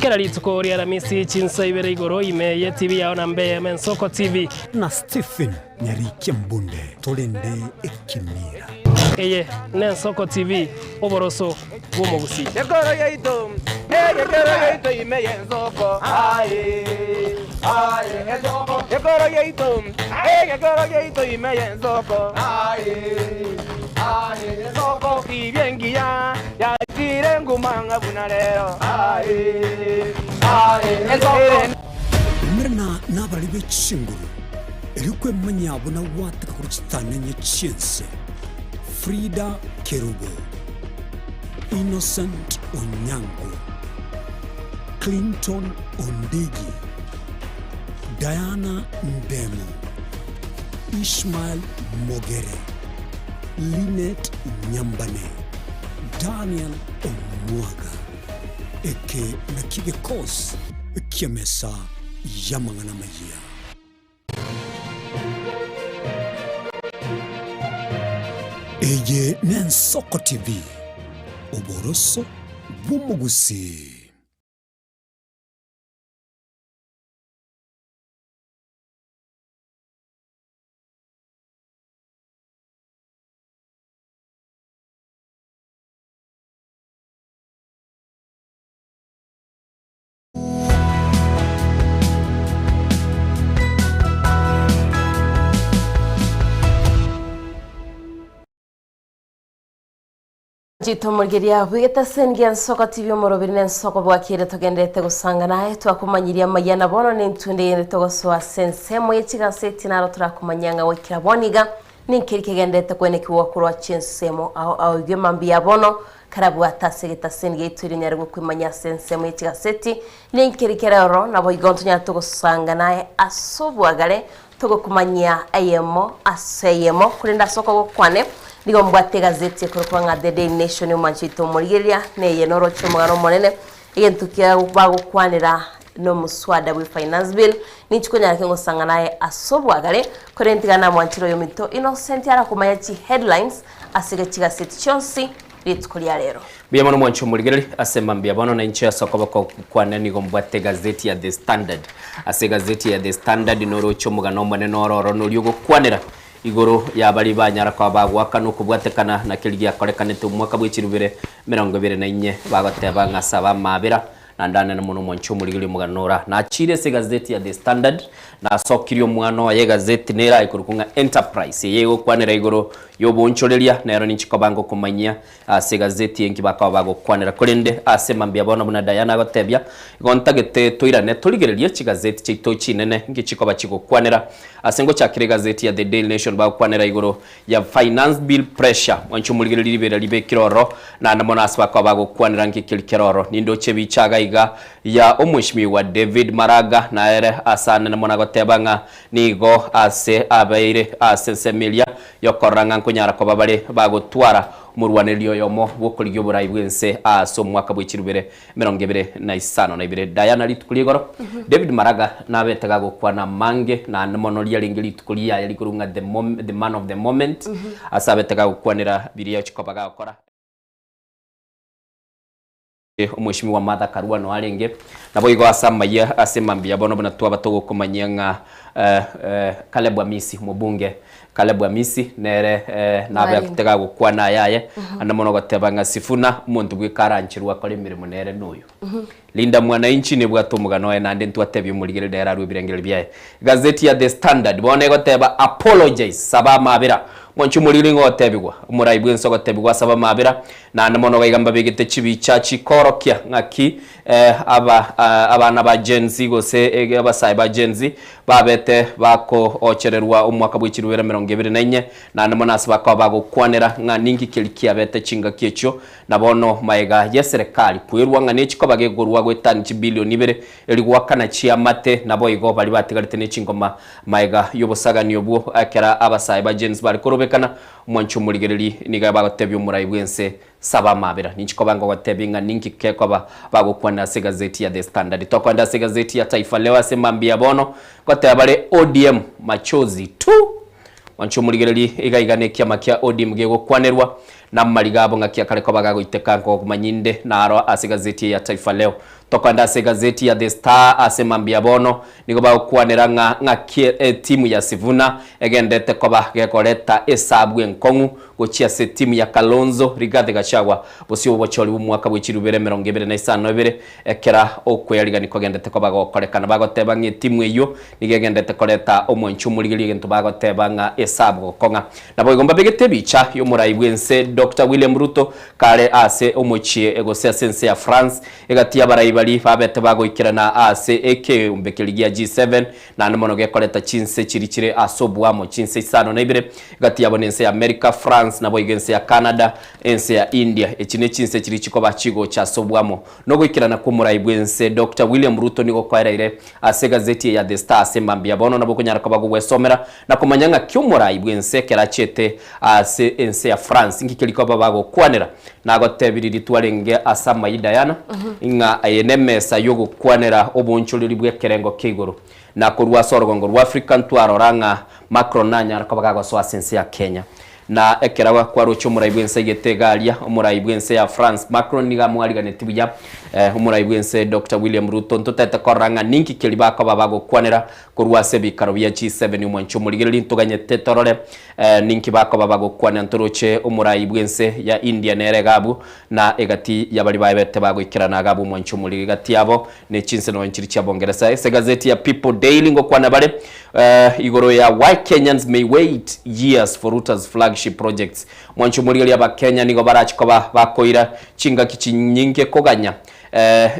kera litsuko ri aramisi chinsa ibere igoro imeye TV yawo na mbeye Nsoko TV
na Stephen Nyarike Mbunde tolende ekimira
eye Nsoko TV oboroso bw'umugusi
yegoro yeito imeye Nsoko Nsoko yegoro yeito imeye Nsoko Nsoko kibengia ya tire ngumanga bunalero
Mrena nabali bechinguru erikwe manyabona wataka kuruchitanenye chinse Frida Kerubo Innocent Onyango Clinton Ondigi Diana Ndemo Ishmael Mogere Linet Nyambane Daniel Omwaga eke na kigekos kia mesa ya mangana maya. Eye Nensoko TV, Oboroso Bumugusi.
Jito murgeria bwigeta sengia Nsoko TV omorobiri Nsoko bwakire tugendete gusanga naye twakumanyiria mayana bono n'intunde togoswa sensemo y'ekigaseti naro turakumanyanga wekira boniga ninkiri kigendete kwenekiwa kurwa chinsemo aho igwe mambia bono karabu atasegeta sengia ituri nyari gukwimanya sensemo y'ekigaseti ninkiri kerero nabo igonto nyato gusanga naye asobwagale tugokumanya ayemo aseyemo kurinda soko gokwane Digo mbwate gazeti kurukwanga The Daily Nation umachito murigeria neye noro chomugano monene igentukia bago kwanira no muswada we finance bill nichikonya kengo sanga naye asobwagale korentigana mwanchiro yomito Innocent ara kumanya chi headlines asige chigaseti chonsi litkulia lero
Bia mano mwancho murigeria asema mbia bono na inchi ya soko bako kwane nigo mbwate gazeti ya The Standard ase gazeti ya The Standard noro chomugano monene oro noliogo kwanira igoro ya bari banyara kwa bagwaka no kubwatekana na kiligia korekanete umwaka bw'ikirubire 2024 bagateba ngasaba mabira na ndane na muno mwancho muri muganora na chire se gazeti ya The Standard na sokirio mwana wa ye gazeti nera ikurukunga Enterprise yego kwanera igoro yobonchoreria na yaro ninchiko bango kumanyia se gazeti yengi bakaba bago kwanera kolende asema mbia bona buna Diana gotebya gontagete toirane toligereria chigazeti chito chinene ngichiko bachiko kwanera asengo chakire gazeti ya The Daily Nation bago kwanera igoro ya finance bill pressure mwancho muri libera libe kiroro na namona asba bago kwanera ngikirikiroro nindo chebichaga iga ya omwishimiwa David Maraga na ere asana na mona gotebanga nigo ase abaire ase semilia yokoranga kunyara ko babale bagotwara murwanelio yomo wokuligyo burayi bwense aso mwaka bw'ikirubire 2025 na ibire Diana litukuligoro David Maraga nabetega gukwana mange na mono lyalingili tukulia yali kurunga the man of the moment asabetega gukwanira biriya chikobaga gukora umwishimi wa Martha Karua no alenge nabo igo asamaya asemambia bono bana twa batogo kumanyanga Caleb Amisi mubunge Caleb Amisi nere nabe akitega gukwana yaye anamono gatebanga Sifuna umuntu bwikaranchirwa kole mirimo nere nuyo Linda Mwananchi ne bwatomugano nande ntwatebye muligere dera rubirengere byaye gazeti ya The Standard bone goteba apologize saba mabira mwanchu muliri ngotebigwa umurai bwenso gotebigwa saba mabira na namono gaigamba begete chibicha chikorokia ngaki abana ba Gen Z gose abasai ba Gen Z babete bako ochererwa umwaka bw'ikirubera 2024 na namona asaba bago kwanera nga ningi kilikia bete chinga kiecho nabono maega ya serikali kwirwa nga nechiko bagegorwa gwetani bilioni 2 eligwakana chia mate nabo igo bali batigarite nechingoma maega yobosagani obwo akera abasai ba Gen Z bali korobekana mwanchu muligereri niga bagotebyo murai bwense saba mabira nichiko bango gotebinga ningi kekwa bago kwana se gazeti ya The Standard tokwanda se gazeti ya Taifa Leo asemambia bono kotebale ODM machozi tu mwanchu muligereri igaigane kiama kia ODM gego kwanerwa na maligabo ngakia kale ko bagago itekanko kumanyinde naro ase gazeti ya Taifa Leo tokwanda se gazeti ya The Star asemambia bono niko ba kwanera nga timu ya Sifuna egendete ko bagekoleta esabu enkongu gochia se timu ya Kalonzo Rigathi Gachagua bosio bocholi umwaka bw'ikirubere 2025 ekera okweyarigani ko gendete ko bagokolekana bagoteba ngi timu eyo nigegendete koleta omwenchu muligili gento bagoteba nga esabu konga nabo igomba begete bicha yo murai bwense Dr. William Ruto kare ase omochie egose sense ya France egatia barayibali babete bagoikirana ase eke umbekeligia G7 na namono gekoleta chinse chirikire asobwamo chinse isano na ibire egatia bonense ya America France nabo igense ya Canada ense ya India echine chinse chirichiko bachigo cha sobwamo no goikirana ku murai bwense Dr. William Ruto nigo kwairaire ase gazeti ya The Star semambia bono nabo kunyara ko bagwesomera na kumanyanga kyo murai bwense kerachete ase ense ya France ngikeli liko babago kwanera na gotebiriri twarenge asama idayana inga ayenemesa yogo kwanera obunchuliri bwekerengo kiguru na kurwa sorgongo rwa African twaroranga Macron nanya arakabaga so asense ya Kenya na ekerawa kwa rocho muraibwense getegalia muraibwense ya France Macron niga mwariga tibuya muraibwense Dr. William Ruto ntotete koranga ninki kelibaka babago kwanera kurwa sebi karobya G7 umwancho murigeri ntuganye tetorore ninki bako babago kwanera ntoroche muraibwense ya India neregabu na egati yabali bayebete bago ikirana gabu umwancho murigeri gati yabo ne chinse no nchiri cha Bongereza ese gazeti ya People Daily ngo kwana bale igoro ya why Kenyans may wait years for Ruto's flagship projects mwancho murigeri aba Kenya nigo barachikoba bakoira chinga kichinyinge koganya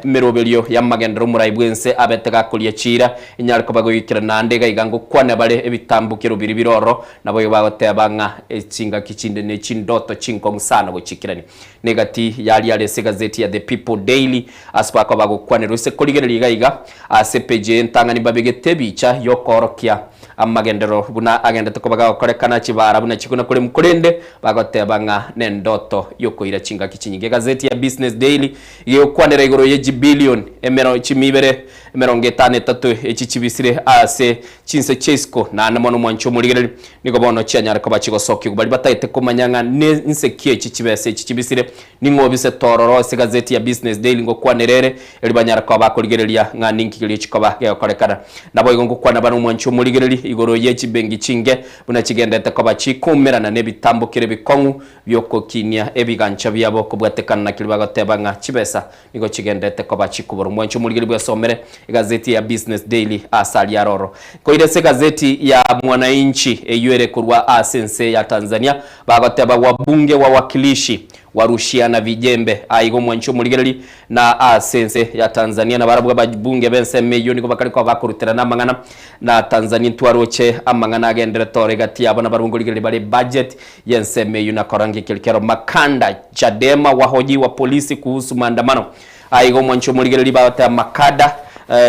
mirobelio ya magendero muraibwense abetega kulia chira inyariko bagoyikira nandega igango kwana bale ebitambukiro biri biroro nabo bagotebanga echinga kichinde ne chindoto chinkong sana gochikirani negati yali segazeti ya The People Daily asbako bagokwanero se koligerera iga ACPJ ntangani babegete bicha yokorokia amagendero buna agenda tokobaga korekana chibara buna chikuna kule mkurende bagotebanga nendoto yokoira chinga kichinyige gazeti ya Business Daily yokwanera igoro yeji billion emero chimibere emerongeta tatu echichibisire ase chinse chesco na namono mwancho murigere niko bono cyanyara ko bachiko soki bari batayite kumanyanga nsekie echichibese echichibisire ningobise tororo se gazeti ya Business Daily ngo kwanerere eri banyara ko bakoligerelia nga ninki kili chikoba yakorekana nabo ngo kwana bano mwancho murigere igoro yeji bengi chinge buna kigendete ko bachikumerana nebitambukire bikongu byokokinia ebigancha byabo kubwatekana na kilibagotebanga chibesa niko kigendete ko bachikubura mwancho murigere bwasomere gazeti ya Business Daily asali ya roro ko ile se gazeti ya Mwananchi eyuere kurwa asense ya Tanzania bagoteba wabunge wa wakilishi warushiana vijembe aigo mwancho murigeri na asense ya Tanzania na barabwa babunge bense meyoni ko bakari ko bakurutira namangana na Tanzania twaroche amangana agendere tore gati abana barungurigeri bale budget yense meyoni na korangi kilikero makanda Chadema wahoji wa polisi kuhusu maandamano aigo mwancho murigeri bawata makada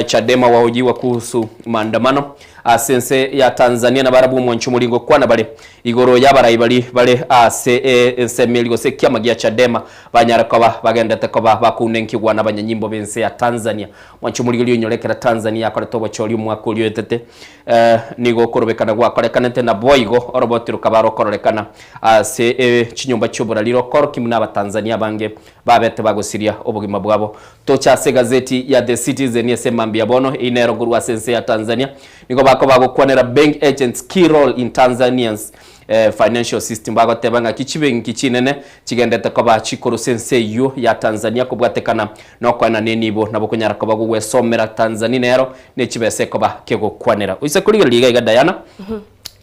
Chadema wahojiwa kuhusu maandamano asense ya Tanzania na barabu mwancho mulingo kwana bale igoro yabarayi bale semeligo se kyamagia Chadema banyara kwa bagenda takoba bakunenki gwana banyanyimbo bense ya Tanzania mwancho mulingo yonyolekera Tanzania akore tobo choli mwaka uliotete nigo korobekana gwa korekana tena boigo orobotiro kabaro korekana chinyumba cyobura liro koro kimuna aba Tanzania bange babete bagosiria obugima bwabo tocha se gazeti ya The Citizen yesemambia bono inero gurwa sense ya Tanzania niko bako bagokwanera bank agents key role in Tanzanians financial system bagotebanga kichibengi kichinene kigendete ko bachikoro sense yo ya Tanzania kubwatekana no kwana nenibo nabo kunyara ko bagwe somera Tanzania nero ne kibese ko bakego kwanera uise kuri liga iga Diana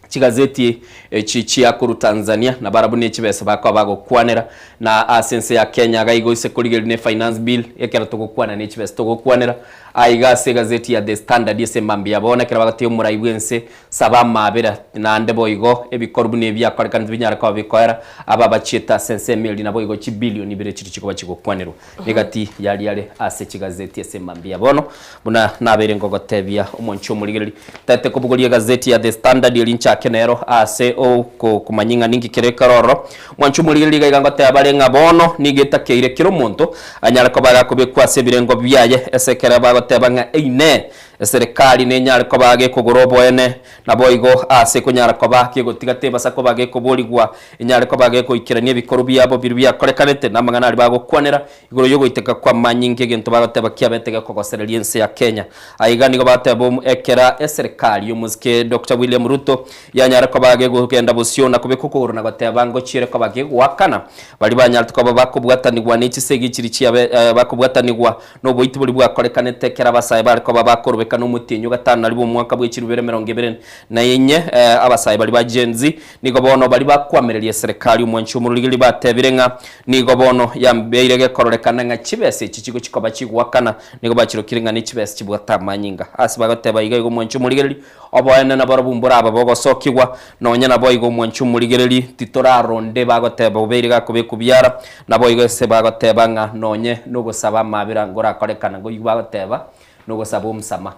chigazeti chichi yakuru Tanzania na barabu ne chibese bako bago kwanera na asense ya Kenya gaigo ise kuri ne finance bill yakera to kwana ne chibese to kwanera aiga se gazeti ya The Standard yese mambia bona kera bagati murayibwense sabama abera na ndebo igo ebikorbu ne bya kwarekana binyara kwa bikoera aba bacheta sense mili na boigo chi billion ibere chiko bachiko kwanero negati yali ase chigazeti yese mambia bono buna nabere ngogotebia umoncho murigeri tate kubugoliye gazeti ya The Standard yolincha kenero ase o ko kumanyinga ningi kerekaroro mwancho murigeri gaigangote abarenga bono nigeta keire kiro monto anyara ko baga kubekwa sebirengo byaye esekera baga tebanga ine serikali ne nyara ko bage kugorobo ene na boigo ase kunyara ko bage gotigate basa ko bage kuboligwa nyara ko bage ko ikiranie bikoru byabo birubya korekanete namangana ari bago kwanera igoro yogo iteka kwa manyinge gento bagoteba kiabetega ko Australiense ya Kenya aigani go batebo ekera serikali yumuzike Dr. William Ruto yanyara ko bage gugenda busiona kubekukuru na gotebango chire ko bage wakana bali banyara ko bakubwatanirwa n'iki segi kiri kiabe bakubwatanirwa no boiti buli bwa korekanete kera basaye bari ko babakorobeka n'umutinyo gatanu ari bo mwaka bw'ikirubere 20 na yenye abasaye bali ba Genzi nigo bono bali bakwamereriye serikali umwancho mu rugiri batebirenga nigo bono yambeirege kororekana nga kibese ikigo kikoba kigwakana nigo bakiro kiringa ni kibese kibwatamanyinga asibagoteba iga umwancho mu rugiri oboyana na barabumbura aba bogosokigwa nonya na boyigo umwancho mu rugiri titora ronde bagoteba uberiga kubikubyara na boyigo se bagoteba nga nonye no gusaba mabira ngora korekana ngo bagoteba no gusaba umsama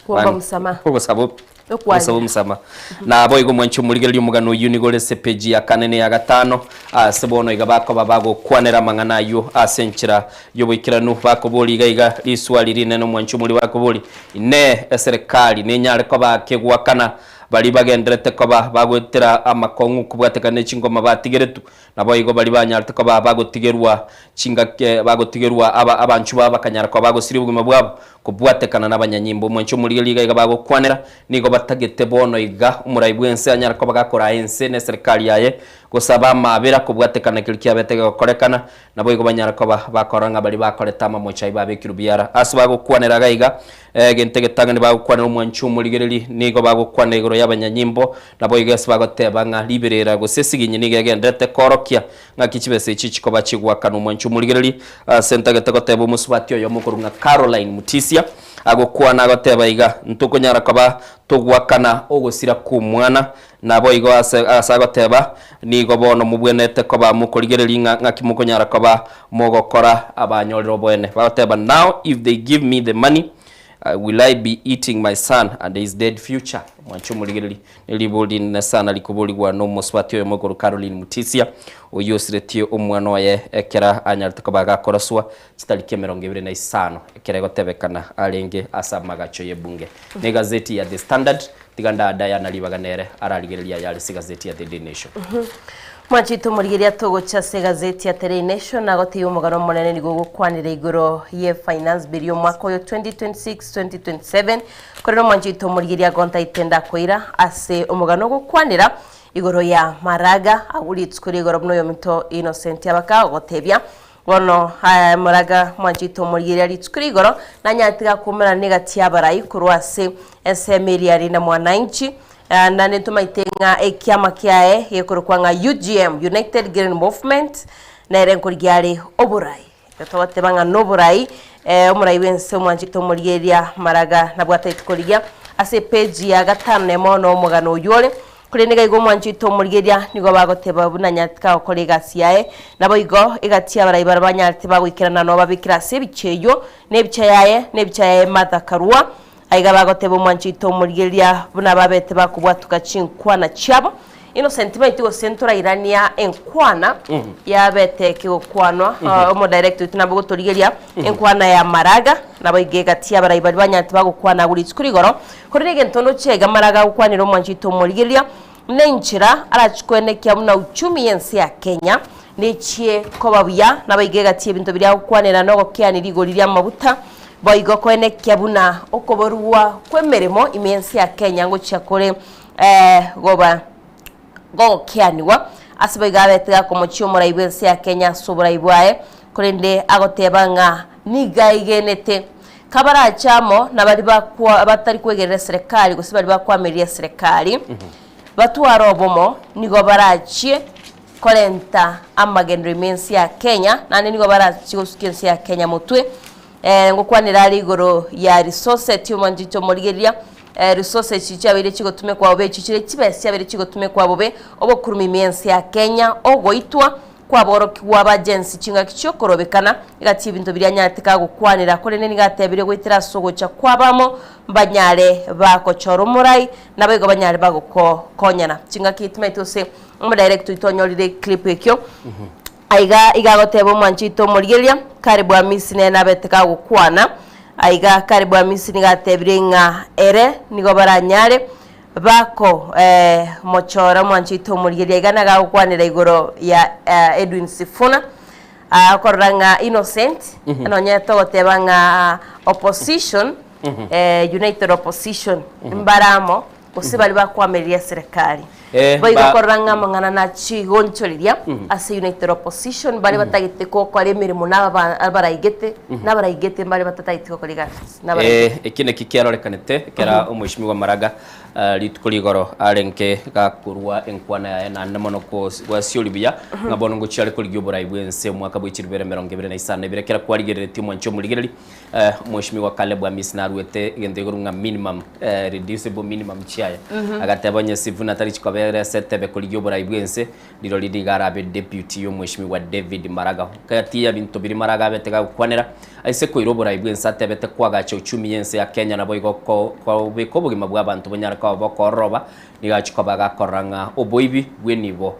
kuomba msamaha
kwa sababu Gusaba umusama na boy go mwancho murigereria umugano unigore sepeji ya kanene ya gatano sebono igabako babago kwanera mangana yo asenchira yoboikiranu bako boli gaiga iswali rine no mwancho muri bako boli ne serikali ne nyare ko bakegwakana bali bagenderete ko bagwetera amakongu kubwatekane chingoma batigeretu nabo igo bali banyarte ko bagotigerwa chingake bagotigerwa abanchu babakanyara ko bagosiri buguma bwabo kubwatekana n'abanyanyimbo mwancho muri liga bago kwanera nigo batagete bono iga umurai bwense anyara ko bagakora ense ne serikali yaye gusaba mabera kubwatekana kilikia betega korekana nabo igo banyara ko bakoranga bali bakoreta mamocha ibabe kirubiara asbago kwanera gaiga gentegetanga bago kwanera mwancho muri gereli nigo bago kwanera y'abanyanyimbo nabo igese bagoteba nga liberera gusesiginye nigegendete korokia nga kichibese ichichiko bachigwakana mwancho muri gereli sentagete goteba umusubati yo mukuru nga Caroline Mutisia agokwana agoteba iga ntukonyara kaba tugwakana ogosira ku mwana nabo igo asagoteba nigo bono mubwenete ko ba mukorigereri nga kimukonyara kaba mogokora abanyorero bwene bagoteba now if they give me the money will I be eating my son and his dead future mwancho murigereri nilibodi na sana likubuligwa no muswatio yomogoro Caroline Mutisia oyosiretio umwana waye ekera anyarite ko bagakoraswa kitarike 25 ekera gotebekana arenge asamagacho yebunge ne gazeti ya The Standard tiganda Diana Libaganere ararigereria yali gazeti ya The Daily Nation
Mwanchito murigeria togo cha gazeti ya Daily Nation nagote umugano munene ni gukwanira igoro ye finance bill yo mwaka yo 2026-2027 korero mwanchito murigeria gonta itenda koira ase umugano gukwanira igoro ya Maraga aguritswe igoro bno yo mito Innocent yabaka gotebya wono Maraga mwanchito murigeria ritswe igoro nanyatiga kumera negati yabarayi kurwase SML ari na mwananchi na netumaitenga ekiama kiae yekorkwanga UGM United Green Movement na erenko ryari oburai tototebanga noburai omurai wense mwanjito murigeria Maraga nabwata itkoria ase page ya gatane mono mugano uyole kurenega igo mwanjito murigeria nigo bagoteba bunanyatka okolega siae nabo igo igatia barai barabanyarte bagwikirana no babikira se bicheyo nebichayaye matakarua aiga bagoteba mwanchito murigeria buna babete bakubwatuka chinkwana chabo Innocent baitigo sentura irania enkwana ya bete kigokwanwa omo director tunabo torigeria enkwana ya Maraga nabo igega tia barayi bari banyante bagokwana guri tsukurigoro korege ntondo chega Maraga gukwanira mwanchito murigeria nenchira arachikwene kya muna uchumi yensi ya Kenya nechie kobabuya nabo igega tia bintu biri gukwanira no gokianira igoriria mabuta boigo kwene kyabuna okoborwa kwemeremo imensi ya Kenya ngo cyakore goba go kyaniwa asibaga betega komochio mura ibensi ya Kenya sobura ibwaye kurende agotebanga nigaigenete kabara chamo nabari bakwa batari kwegerera serikali gusibari bakwameria serikali batwaro bomo nigo barachie kolenta amagendro imensi ya Kenya nane nigo barachie gusukensi ya Kenya mutwe ngokwanira ari igoro ya resource tyo mwanjito murigeria resource chichabire chigotume kwa obe chichire chibese abire chigotume kwa bobe obokuruma imensi ya Kenya ogoitwa kwa boroki wabagensi chinga kichokorobekana igati ibintu biryanyatika gukwanira kore neni gatebire gwitira sogocha kwabamo banyare bakochoro murai nabego banyare bagoko konyana chinga kitime tose mu direct itonyorire clip ekyo aiga igagoteba mwanchito murigeria karibu amisine nabeteka gukwana aiga karibu amisine gatebire nga ere nigo baranyare bako mochora mwanchito murigeria igana gakwanira igoro ya Edwin Sifuna akoranga Innocent anonya togoteba nga opposition United Opposition mbaramo usibali bakwameria serikali boigo koranga mangana na chigonchoriria as United Opposition bali batagite ko kwale mirimo n'abaraigete n'abaraigete bali batatagite ko koliga
ekine kikiarorekanete kera umwishimi wa Maraga litukuligoro arenke gakurwa enkwana ya na nemono ko wasiolibia ngabono ngochale kuligyo borai bwense mwaka bw'ikiribere 2025 birekera kwarigerere timu ncho muligereri umwishimi wa Caleb Amisi narwete gendegoro nga minimum reducible minimum chiaya agatabanye Sifuna tari chikobere setebe kuligyo borai bwense liro lidigarabe deputy yo mwishimi wa David Maraga kati ya bintu biri Maraga betega kwanera aise ko iroborai bwense atebete kwagacha uchumi yense ya Kenya nabo igoko ko bigima bw'abantu banyaraka kwa bokoroba nigachikoba gakoranga oboibi bwenibo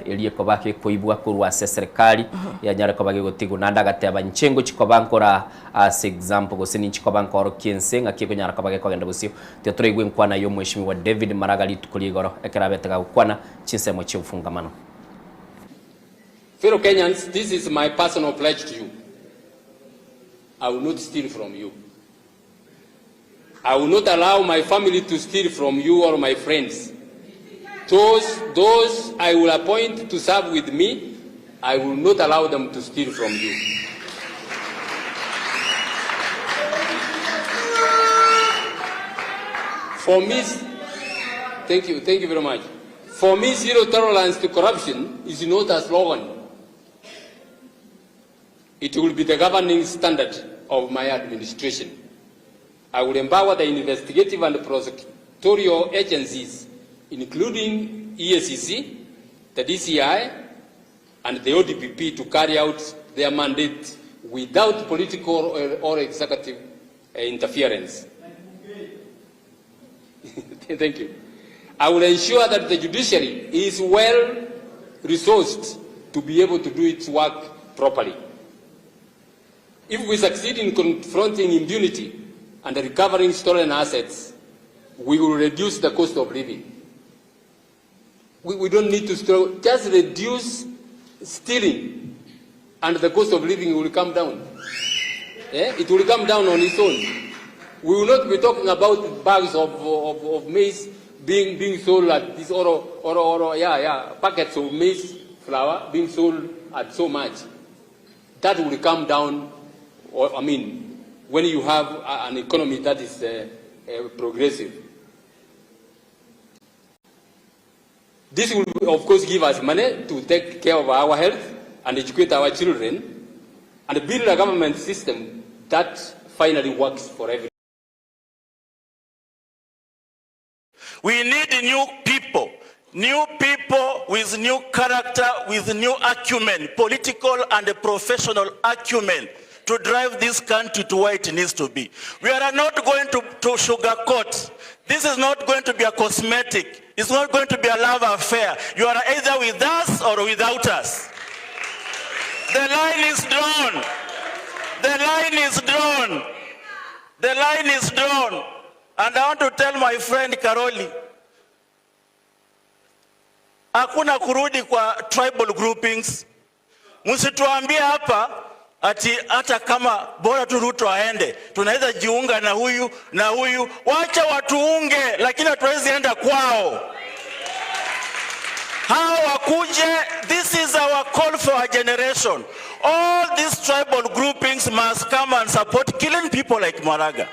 elie koba ke koibwa kurwa serikali ya nyare koba ke gotigo nanda gateba nchengo chikoba nkora as example gosini chikoba nkoro kiense ngaki ko nyara koba ke kogenda busio te turegwe nkwana yo mweshimi wa David Maraga litukuligoro ekerabetega ukwana chinsemo chifungamano.
Fellow Kenyans, this is my personal pledge to you. I will not steal from you. I will not allow my family to steal from you or my friends. Those I will appoint to serve with me, I will not allow them to steal from you. For me, thank you very much. For me, zero tolerance to corruption is not a slogan. It will be the governing standard of my administration. I will empower the investigative and prosecutorial agencies, including EACC, the DCI, and the ODPP to carry out their mandate without political or executive interference. Thank you. I will ensure that the judiciary is well resourced to be able to do its work properly. If we succeed in confronting impunity and recovering stolen assets, we will reduce the cost of living. We don't need to just reduce stealing, and the cost of living will come down. It will come down on its own. We will not be talking about bags of maize being sold at this packets of maize flour being sold at so much. That will come down. When you have an economy that is progressive. This will, of course, give us money to take care of our health and educate our children and build a government system that finally works for everyone.
We need new people with new character, with new acumen, political and professional acumen, to drive this country to where it needs to be. We are not going to sugarcoat. This is not going to be a cosmetic. It's not going to be a love affair. You are either with us or without us. The line is drawn. The line is drawn. The line is drawn. And I want to tell my friend Karoli, hakuna kurudi kwa tribal groupings. Msituambie hapa ati hata kama bora tu Ruto aende, tunaweza jiunga na huyu na huyu. Wacha watuunge, lakini hatuwezi enda kwao. Hao wakuje. This is our call for a generation. All these tribal groupings must come and support killing people like Maraga.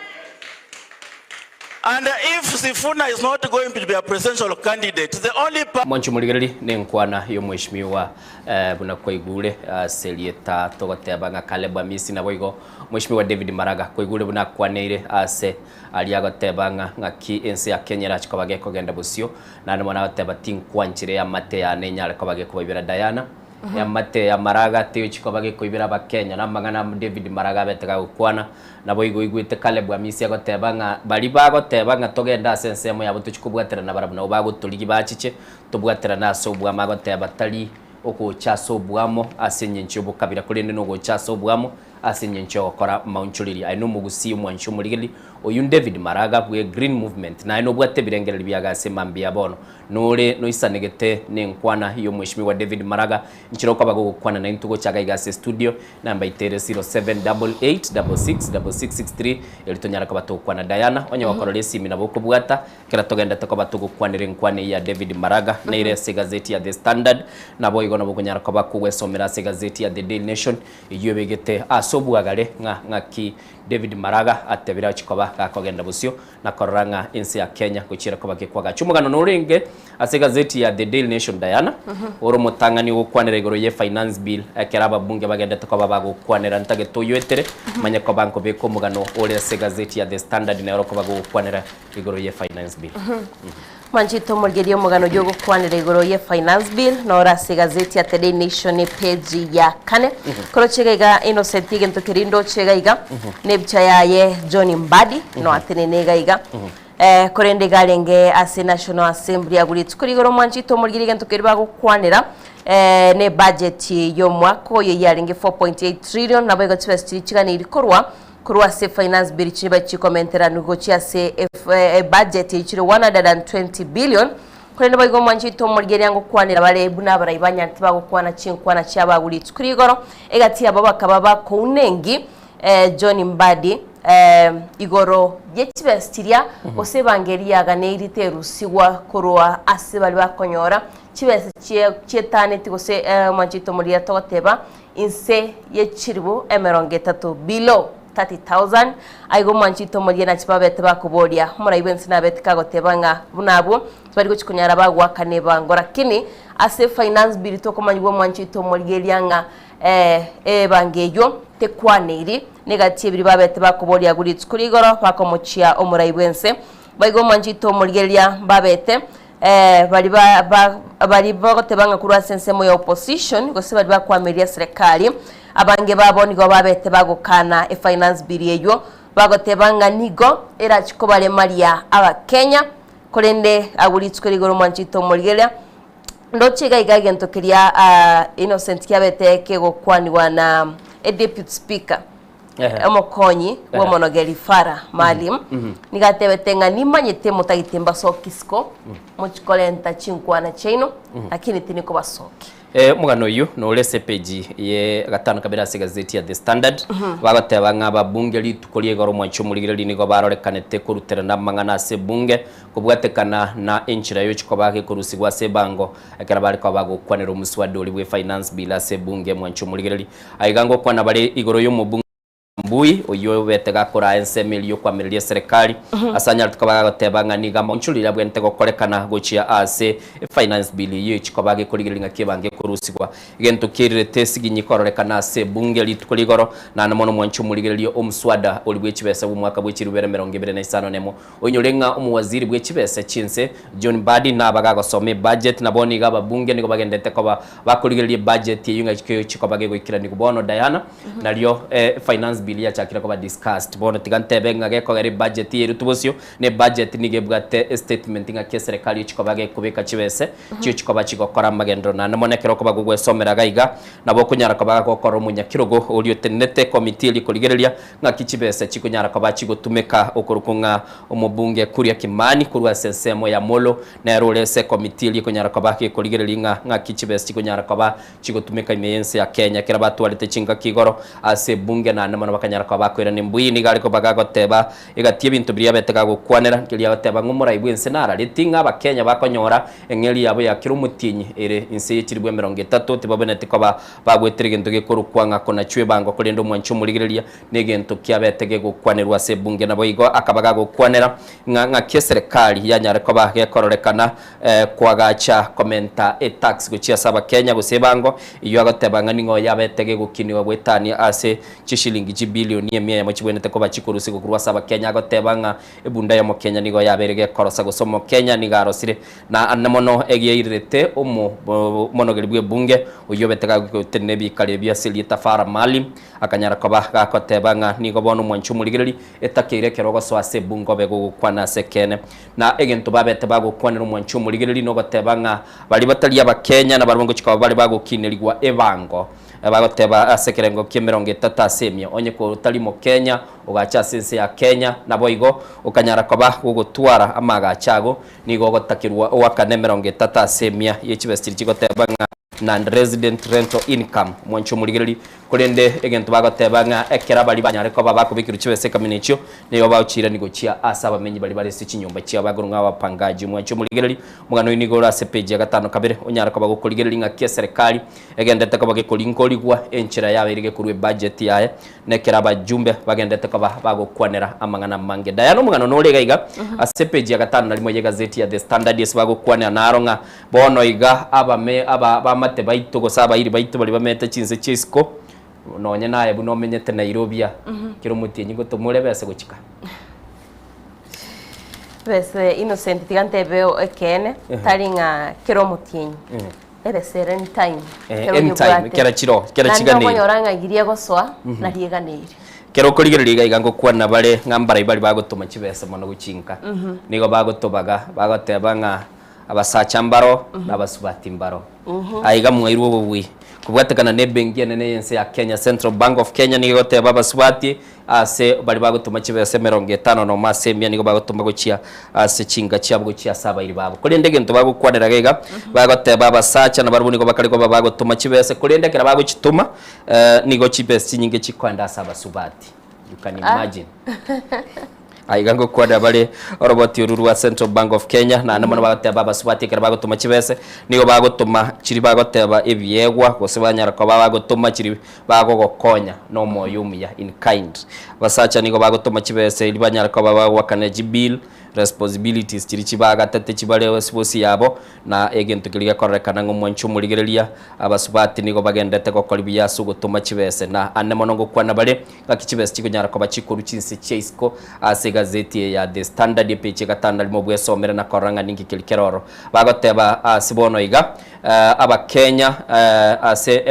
And if Sifuna is not going to be a presidential candidate, the only
Mwanchu muligereri ni nkwana yo mweshimiwa buna kwa igule Selieta togoteba nga Caleb Amisi na boigo mweshimiwa David Maraga kwa igule buna kwa neire ase aliagoteba nga ki ense ya Kenya ra chikobage kogenda busio na ndimo na goteba tinkwanchire ya mate ya nenyale kobage kubibira Diana ya mate ya Maraga teo chikobage kuibira ba Kenya na mangana David Maraga betega ukwana na boigo igwite Caleb Amisi agoteba nga bali bagoteba nga togenda sensemo ya butuchikubwatira na barabu na bagutuligi bachiche tubwatira na so bwa magoteba tali oko chaso bwamo asenye nchobo kabira kulende no go chaso bwamo asenye ncho kora maunchuliri aino mugusi mwancho muligeli oyu David Maraga bwe Green Movement na aino bwate birengera biyaga semambia bono nore no isanegete ne nkwana hiyo mweshimiwa David Maraga nchiro kwa bago kwana na intugo chaga igase studio namba itere 0788666663 elitonyara kwa bato kwana Diana onye wakorole simi na boko bwata kera togenda to kwa bato kwanire nkwane ya David Maraga na ile gazeti ya The Standard na boy gona boko nyara kwa bako wesomera gazeti ya The Daily Nation iyo begete asobwagale ngaki David Maraga atebira chikoba kakogenda busio na koranga insi ya Kenya kuchira kwa bakekwaga chumugano norenge ase gazeti ya The Daily Nation Diana oro mutangani wokwanira igoro ye finance bill akeraba bunge bagenda to kwa bago kwanira ntage toyoetere manya kwa banko beko mugano ole ase gazeti ya The Standard na oro kwa bago kwanira igoro ye finance bill
Manchito mulgerio mugano jogo kwanira igoro ye finance bill na ora ase gazeti ya The Daily Nation page ya kane koro chegaiga Innocent Gento Kirindo chegaiga nebcha yaye John Mbadi no atene negaiga korende galenge ase National Assembly agulitse kuri goro mwanchito muri gento kiriba gukwanira ne budget yo mwako yo yaringe 4.8 trillion nabo gatibesti kigani irikorwa kurwa se finance bill chiba chikomentera nugochia se budget yichire 120 billion korende bayigo mwanchito muri yango kwanira bare buna barayibanya tiba gukwana chinkwana cyabagulitse kuri goro egati abo bakaba ko unengi John Mbadi igoro yekibestiria osebangeria ganeirite rusigwa kurwa ase bali bakonyora kibese cyetane tigose mwanchito muri yatoteba inse yechiribu emerongetatu below 30,000 aigo mwanchito muri na kibabete bakuboria murayibensi nabetika gotebanga bunabo bari guchikunyara bagwa kaneba ngora kini ase finance bill to komanywa mwanchito muri gelianga bangeyo tekwaniri negative biri babete bakuboria gulitse kuri goro bakomuchia omurayibense baigo mwanchito muri gelia babete bari bagotebanga kurwa sensemo ya opposition gose bari bakwamiria serikali abange baboni go babete bagukana finance bill yeyo bagotebanga nigo era chiko bale maria aba Kenya kolende agulitswe rigoro mwanchito murigera ndochiga igagento kiria Innocent kyabete kego kwaniwa na deputy speaker omokonyi wo monogeri fara malim nigatebetenga nimanyete mutagitemba sokisko muchikolenta chinkwana chino lakini tiniko basoki
mugano yu no lese page ye gatano kabira se gazeti ya The Standard bagateba ngaba bunge litukolie goro mwancho murigire linigo barorekanete kurutera namangana se bunge kubwatekana na enchira yo chikobake kurusigwa se bango akara bali kwa bagukwanira umuswadi oli finance bill se bunge mwancho murigire aigango kwana bali igoro yo mu mbui oyo betega kora ensemeli yo kwamiria serikali asanya tukaba gatebanga niga monchulira bwente gokorekana gochia ase finance bill yo chikobage kurigiringa kibange kurusigwa igento kirete siginyi kororekana ase bunge litukoligoro na namono mwanchu murigiryo omuswada oli bwechibese mu mwaka bwechirubere 2025 nemo onyolenga omuwaziri bwechibese chinse John Mbadi na bagagosome budget naboni gaba bunge nigo bagendete koba bakurigirye budget yunga chikobage goikira nikubono Diana nalyo finance bill ya chakira kwa discussed bono tigantebe ngage ko gari budget yeru tubosyo ne budget nige bwate statement nga ke serikali chikobage kubeka chibese cyo chikoba chigokora magendo na namonekero ko bagugwe somera gaiga nabo kunyara ko bagakora umunya kirogo olio tenete committee li kuligerelia nga kichibese chikunyara ko bachigotumeka okurukunga omubunge kuria Kimani kurwa sensemo ya Molo na rolese committee li kunyara ko bake kuligerelia nga kichibese chikunyara ko ba chigotumeka imeyense ya Kenya kira batu walite chinga kigoro ase bunge na namono bakanyara kwa bakwira nimbuyi nigali ko bagagoteba igatie bintu biriya betega gukwanera kiliya goteba ngumura ibwense nara litinga abakenya bakonyora engeli yabo yakira umutinyi ere inse yikiribwe 30 tibabonete ko bagweterege ndoge korukwanga kona chwe bango kolendo mwanchu murigirelia negento kyabetege gukwanerwa se bunge nabo igo akabaga gukwanera nga keserikali yanyara ko bagekororekana kwagacha komenta tax guchia saba Kenya gusebango iyo agoteba nga ningo yabetege gukiniwa bwetani ase chishilingi bilioni 100 ya machibwenete ko bachikurusi kurwa saba Kenya agotebanga ebunda ya Kenya nigo yaberege korosa gosomo Kenya nigarosire na anamono egeirete omo monogelibwe bunge uyobetega gutenebi kalebia selita fara malim akanyara ko bagakotebanga nigo bono mwanchu murigiriri etakire kerogo so ase bungo bego kwana sekene na egento babete bago kwanira mwanchu murigiriri no gotebanga bali batali aba Kenya na barungo chikaba bali bago kinirigwa evango bagoteba asekerengo kyemerongo 3 asemia onye ko utalimo Kenya ugacha sense ya Kenya nabo igo ukanyara koba gugutwara amaga chago nigo gotakirwa wakane 3 asemia yechibestiri chigotebanga non resident rental income mwancho murigiriri kolende egento bagotebanga ekera bali banyare ko babakubikira chibese kaminecho niyo bawchira nigochia asaba menyi bali bali se chinyumba chia bagurunga abapangaji mwancho murigiriri mugano nigo rase page ya 5 kabere onyara ko bagukuligiriri nga serikali egendete ko bagekolinkoligwa enchira yaberige kurwe budget yae nekera bajumbe bagendete ko bagukwanera amangana mange dayano mugano no legaiga ase page ya 5 nalimo ye gazeti ya The Standard yes bagukwanera naronga bono iga aba mate baito go saba iri baito bali bamete chinse chisko nonye naye buno menyete Nairobi kiro mutinyi go tumure bese guchika
bese Innocent tigante beo ekene taringa kiro mutinyi ere seren time
time kera chiro kera chigane
na nyo oranga giria goswa na rieganire
kero kurigerera igango kwana bare ngambara ibari bagotuma kibese mono gucinka nigo bagotobaga bagoteba nga abasacha mbaro n'abasubati mbaro aiga mwairu bobwi kubwatekana ne bengi nene yense ya Kenya Central Bank of Kenya nigo goteba abasubati ase bari bagotuma kibese 50 no masemia nigo bagotuma gucia ase cinga cyabwo cia saba iri babo kuri ndege nto bagukwanira gega bagoteba abasacha na barubu nigo bakariko bagotuma kibese kuri ndekera bagukituma nigo kibese nyinge chikwanda saba subati you can imagine aigango kwada bale roboti ururu wa Central Bank of Kenya na namana bagoteba abasubati kera bagotuma kibese nigo bagotuma kiri bagoteba ebyegwa gose banyara ko bagotuma kiri bagogokonya no moyumya in kind basacha nigo bagotuma kibese iri banyara ko babakana jibil responsibilities kiri kibaga tate kibale wesibosi yabo na egento kiriga korekana ngo mwanchu murigereria abasubati nigo bagendete ko kolibya sugotuma kibese na anemono ngo kwana bale kakibese kikunyara ko bakikuru cinsi chesko ase gazeti ya The Standard page gatanda limo bwesomera na koranga ningi kilikeroro bagoteba sibono iga aba Kenya ase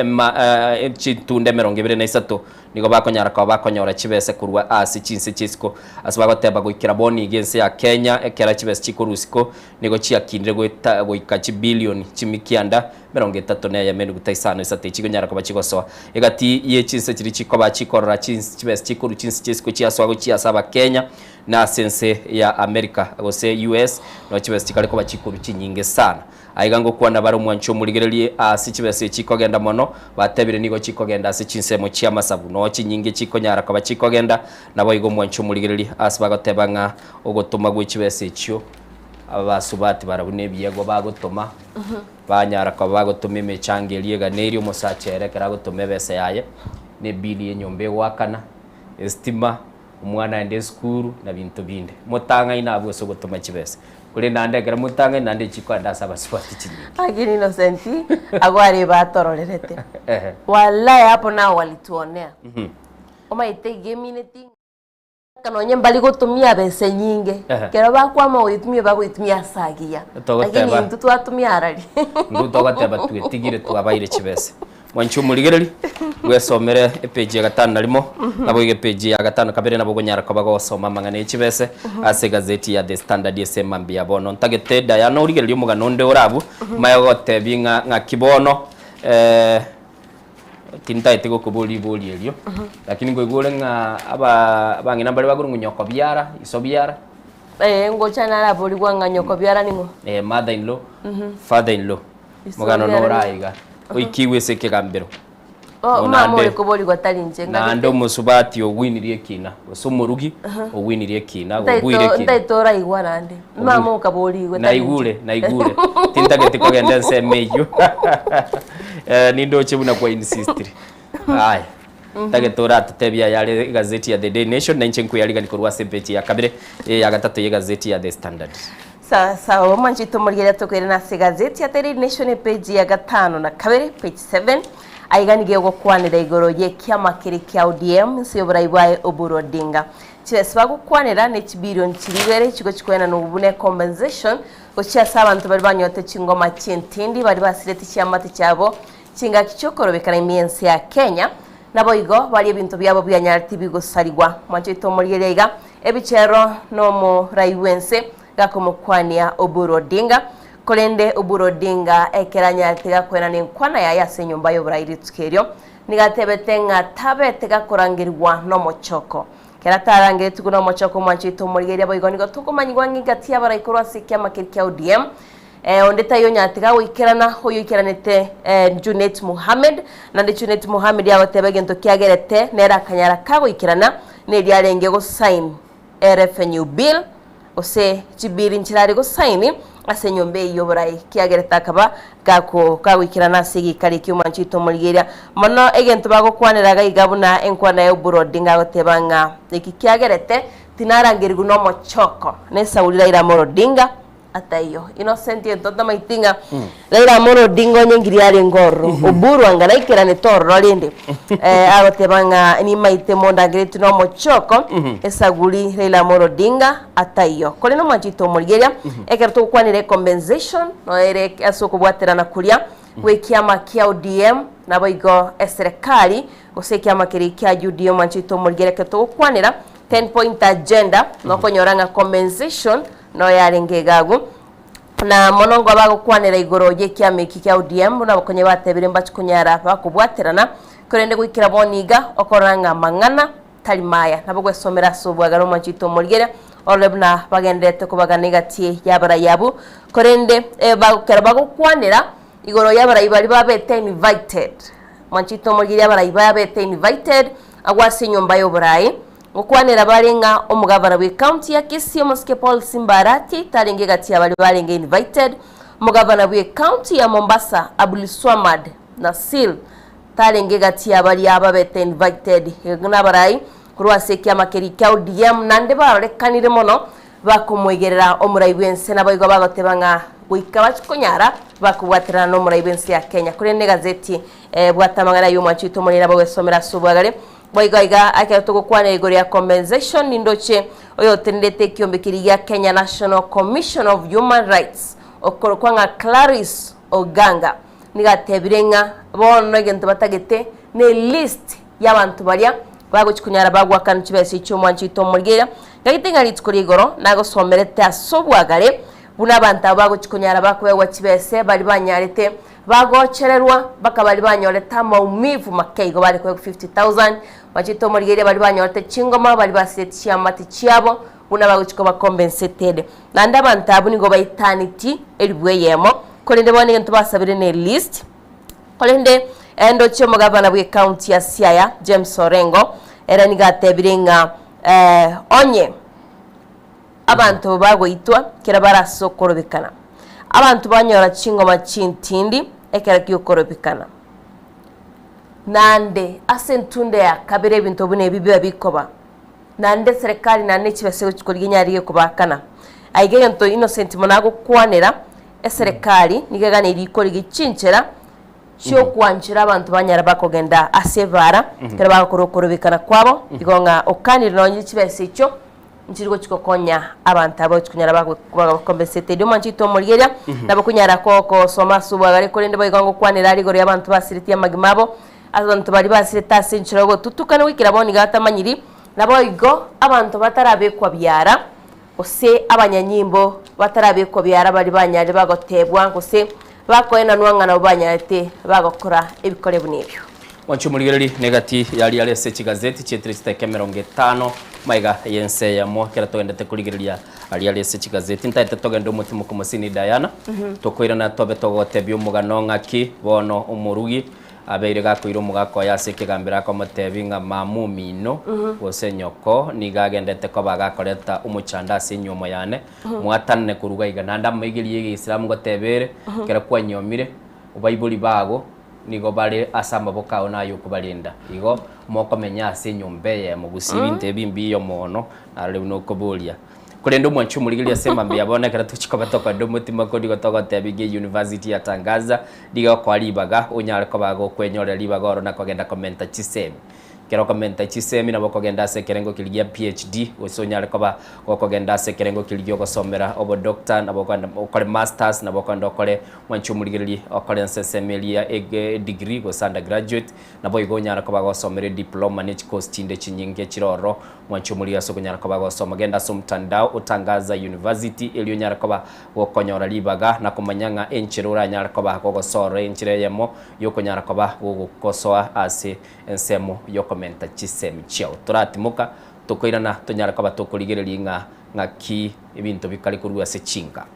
chitunde 23 nigo bakonyara ko bakonyora kibese kurwa ase cinsi chesko asbagoteba goikira boni igense ya Kenya ekera kibese chikurusiko nigo chiakindire goika chibilioni chimikianda 30 ya menu gutaisano isate chigonyara ko bachigosoa egati ye cinsi kiri chiko bachikorora cinsi kibese chikuru cinsi chesko chiaswago chiasaba Kenya na sense ya America gose US no kibese chikale ko bachikuru chinyinge sana aigango kwana baro mwancho murigererie asi kibese chikogenda mono batebire nigo chikogenda asi cinsemo cia masabu no chinyinge chikonyara ko bachikogenda nabo igo mwancho murigererie asi bagoteba nga ogotuma gwe kibese cio abasubati barabune byego bagotuma banyara ko bagotuma imechangelie ganeri umusachere kera gotuma bese yaye ne bili yenyombe wakana estima umwana ende skuru na bintu binde mutanga inabwo so gotuma kibese kuri nandegera mutanga nande chikwanda saba swati chini
agini Innocenti agwari batororerete wallahi hapo nao walituonea omaite gemineti kanonye mbali gotumia bese nyinge kero bakwama uitumia bagoitumia sagia lakini ntutu atumia arari
nduto gateba twetigire twabaire kibese mwanchu murigereri gwesomere page ya gatano narimo nabo ige page ya gatano kabere nabo gonyara ko bagosoma mangane kibese ase gazeti ya The Standard yesema mbia bono ntagete da ya no urigereri umugano nde urabu mayogote binga nga kibono tinta itego kubuli buli elio lakini ngwegole nga aba bangina bali baguru nyoko byara iso byara
ngo chana la boli gwanga nyoko byara ningo
mother in law father in law mugano no raiga oikiwe seke gambero
mama ko boli gwatali njenga
nando musubati ogwinirie kina osomurugi ogwinirie kina ogwire kina
ndaitora igwa nande mama ukaboli gwatali
naigule tintagete kogenda nsemeyo nindo chebuna kwa insistri haya tagetora tutebya yale gazeti ya The Daily Nation na nche nkuyaliga nikorwa sepeti ya kabere ya gatatu ya gazeti ya The Standard
sawa manchito murigera tokwere na gazeti ya The Daily Nation page ya gatano na kabere page 7 aiganige gukwanira igoro ye kiama kiri kya ODM siyobora ibwaye Oburu Odinga chesba gukwanira ne chibilion chiribere chigo chikwena no bune compensation ocha sabantu bari banyote chingoma chintindi bari basireti cyamate cyabo kinga kichokoro bekana imiense ya Kenya nabo igo bari ebintu byabo byanyarti bigosarigwa manchito murigera ebichero no mo raiwense gakomukwania Oburu Odinga kolende Oburu Odinga ekeranya atega kwena nenkwana ya yase nyumba yo burairitskerio nigatebetenga tabete gakorangirwa no mochoko kera tarange tukuno mochoko mwanchito murigeri abo igonigo tukumanyigwa ngingati abarayikorwa sikia makirkia ODM ondeta yo nyatiga wikerana hoyo ikeranete Junet Mohamed nande Junet Mohamed yabatebe gento kiagerete nera kanyara kago ikerana ne diarenge go sign revenue bill ose chibiri nchirari go sign asenyombe yoborai kiagereta kaba gako kawikirana sigi kali kyumanchito murigeria mono egento bago kwaniraga igabuna enkwana yo Oburu Odinga gotebanga iki kiagerete tinarangirgu no mochoko ne saulira ira Odinga atayo Innocent entonda maitinga ira Odinga nyengiri ari ngoro Oburu angana ikirane torro linde agotebanga ni maite monda gretu no mochoko esaguli ira Odinga atayo kole no manchito murigeria ekerto kwanire compensation no ere asoko bwaterana kulia wekiama kia ODM nabo igo serikali gusekia makiri kya UDA Mwanchito Murigere kwanira 10-point agenda no konyoranga compensation no yarenge gagu na monongo abagukwanira igoro ye kiamiki kya ODM na bakonye batebire mbachikunyara bakubwaterana kurende gwikira boniga okoranga mangana talimaya nabo gwesomera subwagaro Mwanchito Murigere olebna bagendete kubaganigatie yabara yabu kurende bagukera bagukwanira igoro yabara ibali babete invited Mwanchito Murigere yabara ibabete invited agwasi nyumba y'oburayi ukwanira barenga omugavana we county ya Kisii Muske Paul Simbarati taringe gati abali barenga invited omugavana we county ya Mombasa Abdul Swamad Nasil taringe gati abali ababete invited ngana barayi kurwase kya makeri kya ODM nande barekanire mono bakumwegerera omurayi wense nabayigo bagotebanga gwikabachikonyara bakubwaterana no murayi wense ya Kenya kurene gazeti bwatamangana yo Mwanchito Murigere bagwesomera subwagare boigaiga akato gukwana igoro ya compensation nindoche oyo tendete kiombekiri ya Kenya National Commission of Human Rights okorokwanga Clarice Oganga nigatebirenga bono gento batagete ne list y'abantu baria baguchikunyara bagwakana kibese cyo Mwanchito Murigere gagitenga litskuri igoro nago somerete asobwagare buna abantu baguchikunyara bakubegwa kibese bali banyarete bagochererwa bakabali banyoreta maumivu makeigo bali kwa 50,000 Mwanchito Murigere bali banyorete chingoma bali basetia mati chiabo buna baguchiko ba compensated nanda abantu abuni go baitanity elibweyemo kolende bone ntu basabire ne list kolende endo chemo gavana bwe county ya Siaya James Orengo era nigatebirenga onye abantu bagwitwa kira barasokorobekana abantu banyora chingoma chintindi ekera kyokorobekana nande asentunde ya kabire bintu bune bibiba bikoba nande serikali nane kibese kikoriginyariye kubakana aigege nto innocent monago kwanera serikali nigegana irikori gichinchera cyo kwanchira abantu banyara bakogenda asevara kera bakorokorobekana kwabo igonga okanira no kibese cyo nchiriko chikokonya abantu abo chikunyara bakombesete dio Mwanchito Murigere nabo kunyara koko soma subagare kolende boigango kwanira ari ya abantu basiriti amagimabo abantu bari basirita senchirago tutukana wikira boni gatamanyiri nabo igo abantu batarabekwa byara ose abanyanyimbo batarabekwa byara bari banyari bagotebwa ngose bakoena nwangana banyarete bagokora ebikore bunebyo
Mwanchito Murigere negati yali alese kigazeti chetrista kamera 50 maiga yense ya mo kera togenda tekurigiria ali alese kigazeti ntayete togenda umutima ku musini Diana tokoira na tobe togotebyo mugano ngaki bono umurugi abeire gakwira umugako yaseke gambira ko mutebinga mamumino gose nyoko nigagendete ko bagakoreta umuchanda sinyomo yane mwatanne kuruga igananda migiriye Islam gotebere kera kwa nyomire ubayibuli bago nigo bale asamba bokao nayo kubalinda igo moko menya senyombe mu gusibinte bimbiyo mono ale no kobolia kulendo Mwanchito Murigere asema mbiyabona kera tuchikobato kwa domutima ko digo togote abige university ya Tangaza digo kwa libaga onyale ko bago kwenyore libaga oro na kogenda komenta chisemi kero komenta chisemi na bokogenda se kerengo kiligia PhD osonyale ko ba kokogenda se kerengo kiligio gosomera obo doctor na bokanda okole masters na bokanda okole Mwanchito Murigere okole nsesemelia degree go undergraduate na boigo nyara ko bagosomera diploma ne course tinde chinyinge chiroro Mwanchito Murigere sokonyara ko bagosoma genda somtandao utangaza university elio nyara ko ba gokonyora libaga na kumanyanga enchirura nyara ko ba gogosoro enchireyemo yokonyara ko ba gokosoa ase ensemo yokomenta chisemi chao turatimuka tukoirana tonyara ko batokorigereria ngaki ibintu bikali kurwa se chinga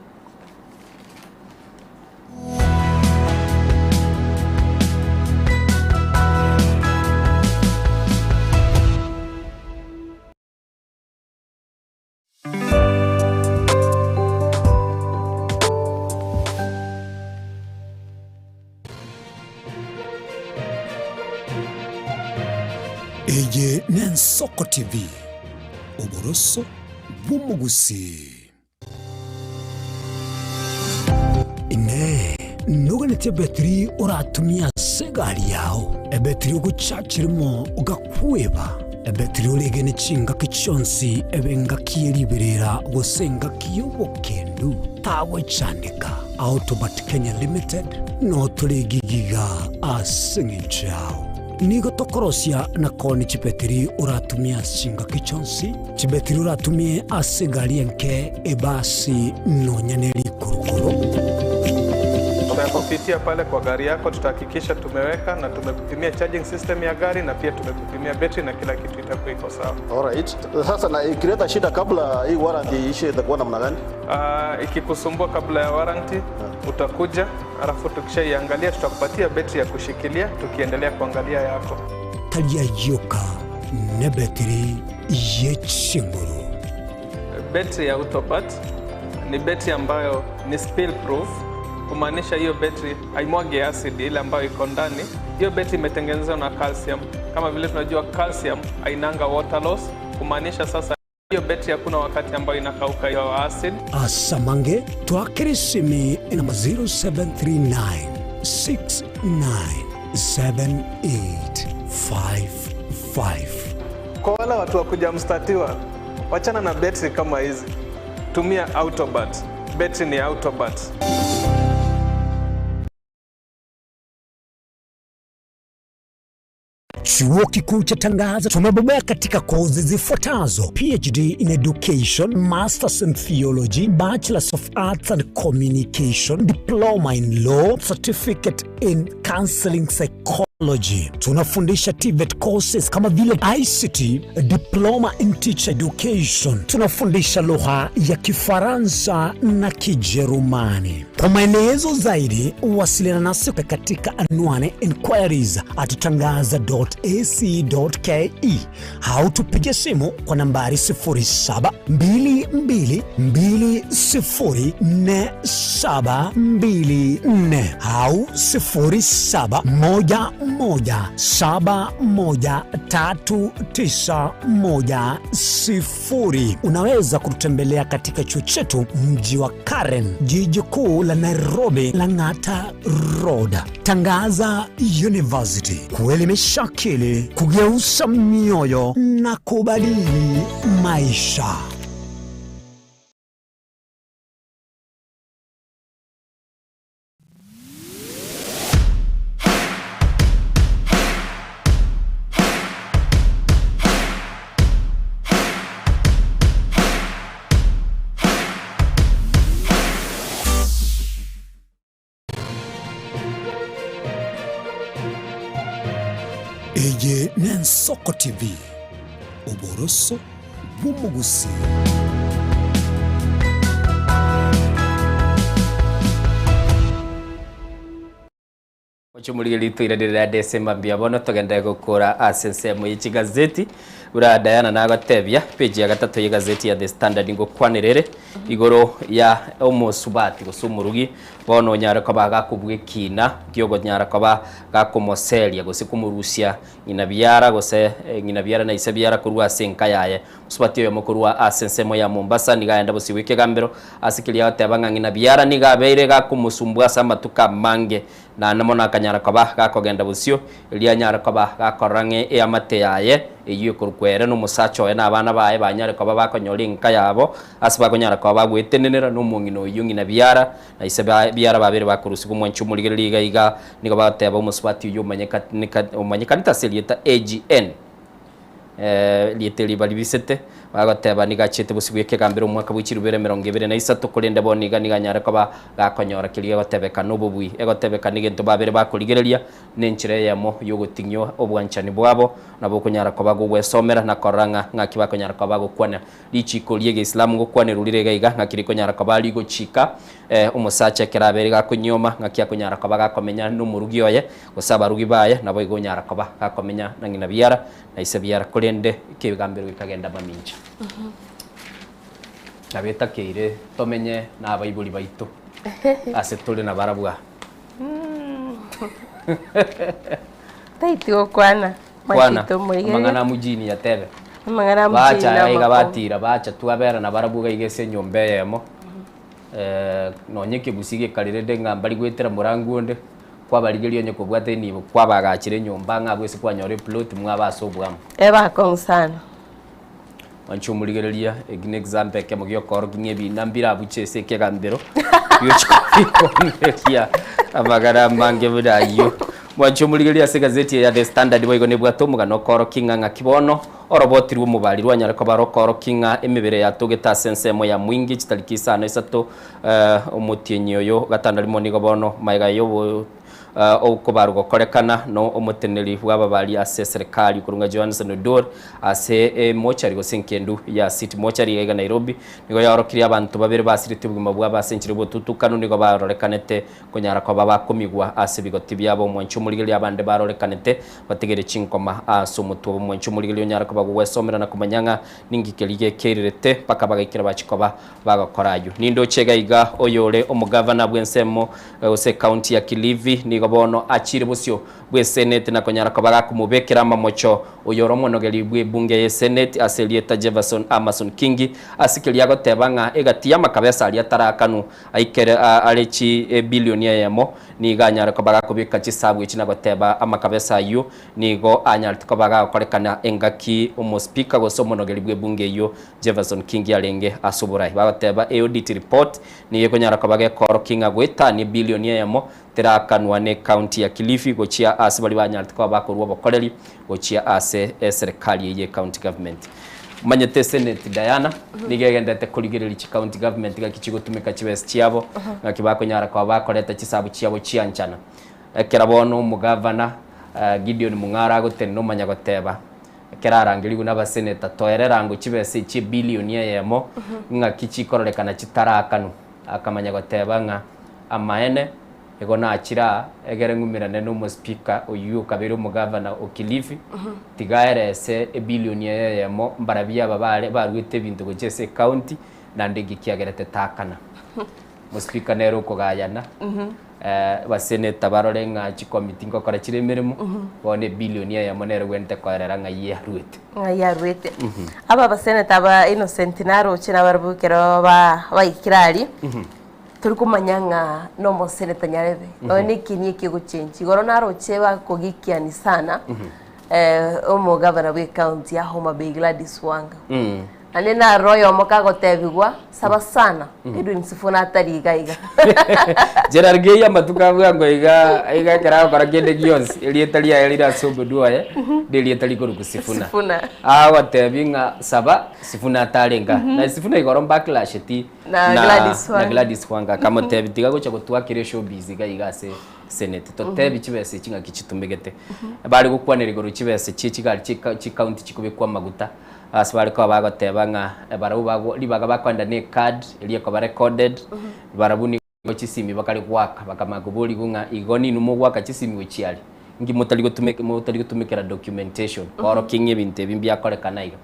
Eye Nensoko TV Oboroso Bumugusi Ine Nuganete betri uratumia segari yao Ebetri uguchachirimo ugakweba Ebetri ulegene chinga kichonsi ebenga kieliberera Gosenga kiyobo kendu Tawe chandika Autobot Kenya Limited no tuli gigiga asing'ichao nigo tokorosia na koni chipetiri uratumia singa kichonsi chipetiri uratumie asigari enke ebasi no nyaneri kurukuru.
Tunapopitia pale kwa gari yako tutahakikisha tumeweka na tumekupimia charging system ya gari na pia tumekupimia battery na kila kitu itakuwa iko sawa.
Alright. Sasa na ikileta shida kabla hii warranty ishe itakuwa namna gani?
Ikikusumbua kabla ya warranty utakuja, alafu tukishaiangalia tutakupatia battery ya kushikilia tukiendelea kuangalia yako.
Talia yoka ne battery yechinguru.
Battery ya Autobot ni battery ambayo ni spill proof. Kumaanisha hiyo battery haimwagi acid ile ambayo iko ndani. Hiyo battery imetengenezwa na calcium. Kama vile tunajua calcium hainanga water loss. Kumaanisha sasa hiyo battery hakuna wakati ambayo inakauka hiyo acid.
Asamange twakirisimi namba 0739 697855.
Kwa wale watu wakuja mstatiwa, wachana na battery kama hizi. Tumia Autobot. Battery ni Autobot.
Chuo Kikuu cha Tangaza tumebobea katika kozi zifuatazo: PhD in Education, Masters in Theology, Bachelors of Arts and Communication, Diploma in Law, Certificate in Counseling Psychology. Tunafundisha TVET courses kama vile ICT, Diploma in Teacher Education. Tunafundisha lugha ya Kifaransa na Kijerumani. Kwa maelezo zaidi, wasiliana nasi katika anwani inquiries@tangaza.ac.ke au tupige simu kwa nambari 0722204724 au 0711713910. Unaweza kututembelea katika chuo chetu mji wa Karen, jiji kuu la Nairobi, Lang'ata Road. Tangaza University, kuelimisha akili, kugeuza mioyo na kubadili maisha. Eye Nensoko TV, uboroso bw'umugusi.
Ochumulire litu irarira December biabono tugenda gukora asensemo y'ikigazeti ura Diana nagatebya page ya gatatu y'igazeti ya The Standard ngo kwanirere igoro ya omusubati gusumurugi bono nyara ko bagakubwe kina kyogo nyara ko bagakomoselia gosikumurusya inabyara gose inabyara na isabyara kurwa senka yaye usubati yo mukurwa asensemo ya Mombasa nigaenda bosiwike gambero asikilia tabanga inabyara nigabeire gakumusumbwa sama tukamange na namona kanyara ko bagakogenda busyo ilia nyara ko bagakorange e amate yaye iyo kurukwere no musacho na abana bae banyare ko bakonyori nka yabo asiba konyara ko bagwetenenera no mungino yungi na byara na isaba byara babere bakurusi kumwanchu muri liga iga niko bateba umuswati yo manyeka selieta AGN lieteli balibisete bagateba nigachete busibweke kambere umwaka w'ikirubere 2023 kurende boniga niganyara ko bagakonyora kiriye batebeka n'ububwi egotebeka nigento babere bakurigereria n'enchire yamo yo gutinyo obwanchani bwabo nabo kunyara ko bagugwesomera na koranga ngaki bakonyara ko bagukwana lichiko liege Islam gukwane rulire gaiga ngakiri konyara ko bali gochika umusacha kerabere gakunyoma ngaki akonyara ko bagakomenya n'umurugi oye gusaba rugi baye nabo igonyara ko bagakomenya nangina byara na isabyara kurende kibigambero bikagenda baminja Nabeta keire tomenye na abaibuli baitu ase tuli na barabwa
Taitio kwana
mangana mujini ya tebe
mangana mujini
bacha iga batira bacha tuabera na barabwa igese nyombe yemo nonye busige kalire ngambari gwetera muranguonde kwa baligerio nyeko bwate nibo kwa bagachire nyomba ngabwese kwa nyore plot mwabasobwamo
eba konsana
wanchumuligereria egine example ke mugyo korginye binambira buchese ke gambero yochikomekia amagara mange burayo mwancho muligeria se gazeti ya The Standard boigo ne bwato mugano koro kinga kibono orobotirwo mubarirwa nyarako barokoro kinga emibere yatugeta sensemo ya mwingi chitarikisa no isato omutienyo yo gatandari monigo bono maiga yobo okubaru gokorekana no omuteneri w'ababali ase serikali kurunga Johannes Nodor ase mochari gosenkendu ya City mochari ya Nairobi nigo yarokiri abantu babere basirite buguma bwa basenchire botutukano nigo barorekanete konyara kwa baba komigwa ase bigoti byabo mwancho muligeli abande barorekanete bategere chinkoma aso mutu mwancho muligeli nyara kwa bagwesomera na kumanyanga ningikelige kerirete paka bagikira bachikoba bagakorayo nindo chega iga oyole omugavana bwensemo ose county ya Kilifi nigo bono achire busyo bwe senate na konyara kwa bakumubekera mamocho oyoro monogeli bwe bunge ye senate aselieta Jefferson Amason Kingi asikeli yago tebanga egatia makabesa ali atarakanu aikere alechi bilionia yemo ni ganyara kwa bakubika chisabu ichina goteba amakabesa yo nigo anyara kwa bagakorekana engaki omo speaker go somonogeli bwe bunge yo Jefferson Kingi alenge asuburai bagoteba audit report ni yekonyara kwa bagekoro kinga gweta ni bilionia yemo terakanwa ne county ya Kilifi gochia ase bali banyara kwa bakorwa bokoreri gochia ase serikali ye county government manyete senate Diana nigegendete kuligirira chi county government gakichigo tumeka chibes chiabo ngakibako nyara kwa bakoreta chisabu chiabo chianchana kerabono mugavana Gideon Mungara gotene no manya goteba kerarangiri guna ba senator toererango chibes chi bilionia yemo ngakichikorekana chitarakanu akamanya goteba nga amaene egona achira egere ngumirane no mo speaker oyu kabero mugavana okilifi tigaerese bilionia yemo mbarabia babale barwite bintu gojese county nandegi kiagerete takana mo speaker nero kogayana ba senator barorenga chi committee ngokora chire mirimo bone bilionia yemo nero wente koerera ngaye ruete aba ba senator ba Innocent Naro china barbukero ba ikirali tulikumanyanga no seneta Nyarebe oni kinyi kiguchenji goro naro cheba kogikiani sana omo governor we county ya Homa Bay Gladys Wanga ane na royo mokago tebigwa saba sana Edwin Sifuna atari gaiga Gerard Geya matuka bwango iga kara kora kende gions elietali ya elira sobo duaye delietali ko Sifuna awa tebinga saba Sifuna atarenga na Sifuna igoro backlash ti na Gladys Wanga kama tebitiga go chako twakire showbiz gaiga se senate to tebi chibese chinga kichitumbegete bari gukwanira igoro chibese chichigali chi county chikubekwa maguta asbari ko bagoteba nga barabu libaga bakwanda ne card eliye ko recorded barabuni go chisimi bakali kwaka bakamagubuli gunga igoni numo gwaka chisimi wechiali ngi mutali gutumekera documentation koro kinye binte bimbya korekana iga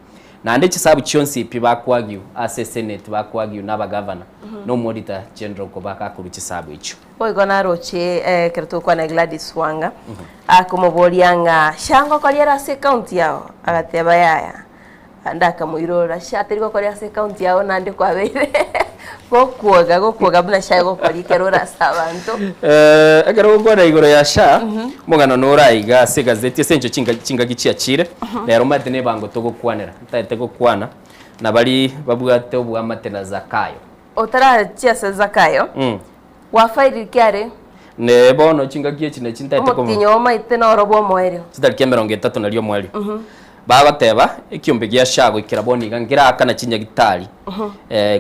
nande chisabu chionsi pibakwagyu ase senate bakwagyu naba governor no monitor general ko bakakuru chisabu icho oigona roche kerto kwa na Gladys Wanga akomobolianga shango koliera ase county yao agateba yaya andaka muirora shateriko kolia se county yao nande kwa beire gokuoga buna sha gokori kerora sabanto agero gukora igoro ya sha mugano noraiga se gazeti sencho chinga gichiachire rero matene bango togokwanira tate gokwana na bali babwate obwamatena zakayo otara chia se zakayo wafairi kyare ne bono chinga giechine chintate ko mutinyoma itena orobo moerio chitarike 30 na lyo mweli bagateba ikiombe gya shago ikiraboni gangira kana chinya gitari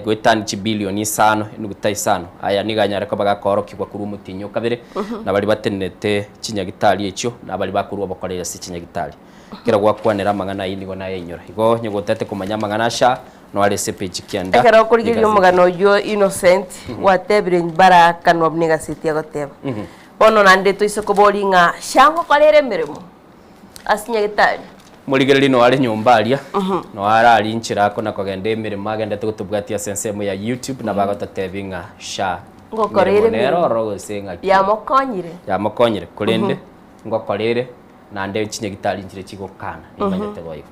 gwetani chi bilioni 5 nugutai 5 aya niganyara ko bagakorokirwa kuri umutinyo kabere nabali batenete chinya gitari echo nabali bakuru bakorera si chinya gitari kira gwakwanira mangana inigo na yenyora igo nyogotete kumanya mangana sha no ale sepeji kianda ekara kurigiryo mugano yo Innocent watebire bara kanwa bniga city agoteba ono nande to isoko bolinga shango kalere mirimo asinya gitari muligereri no ari nyumbaria no arari nchirako na kogenda emirimo agenda tugutubwatia sensemo ya YouTube na bagotatebinga sha ngokorere nero rogosenga ya mokonyire kurende ngokorere nande chinye gitari njire chigokana nimanyete boyo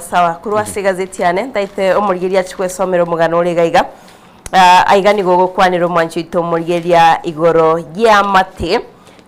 sawa kurwase gazeti yane ndaite omurigeria chikwesomero mugano regaiga aigani gogokwanira mwancho ito omurigeria igoro ya mate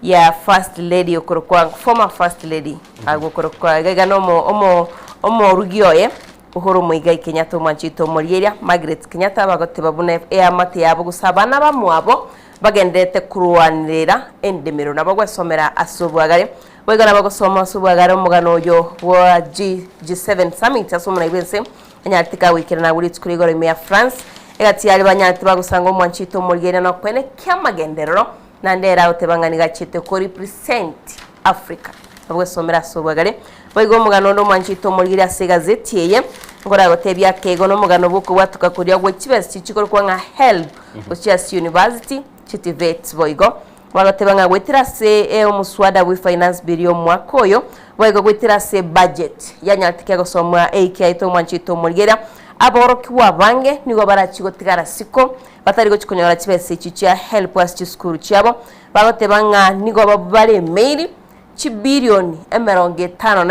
ya first lady okorokwa former first lady agokorokwa gaga no omo rugioye
Uhuru Muigai Kenyatta mwanchito Muriria Margaret Kenyatta bagoteba bune amate yabo gusabana bamwabo bagendete kurwanirira endemero nabo gwesomera asubwagare wegana bagosoma asubwagare mugano yo wa G7 summit asomuna ibense anyatika wikira na buri tkurigoro ime ya France egati yali banyati bagusanga mwanchito Muriria no kwene kyamagenderero na ndera utebangani gachite ko represent Africa nabo gwesomera asubwagare Boigo mugano ndo mwanchito Muriria asegazeti yeye ngora gotebya kego no mugano buko watuka kuria gwe chibesi chikoro kwa nga help Ochias University chitivet boigo bagotebanga gwetira se omuswada we finance bill mwakoyo boigo gwetira se budget yanyatike gosomwa AKI to mwanchito Muriria aboroki wabange nigo barachigotigara siko batari gochikonyora chibesi chicha help us to school chabo bagotebanga nigo babale mail chibirioni emeronge 5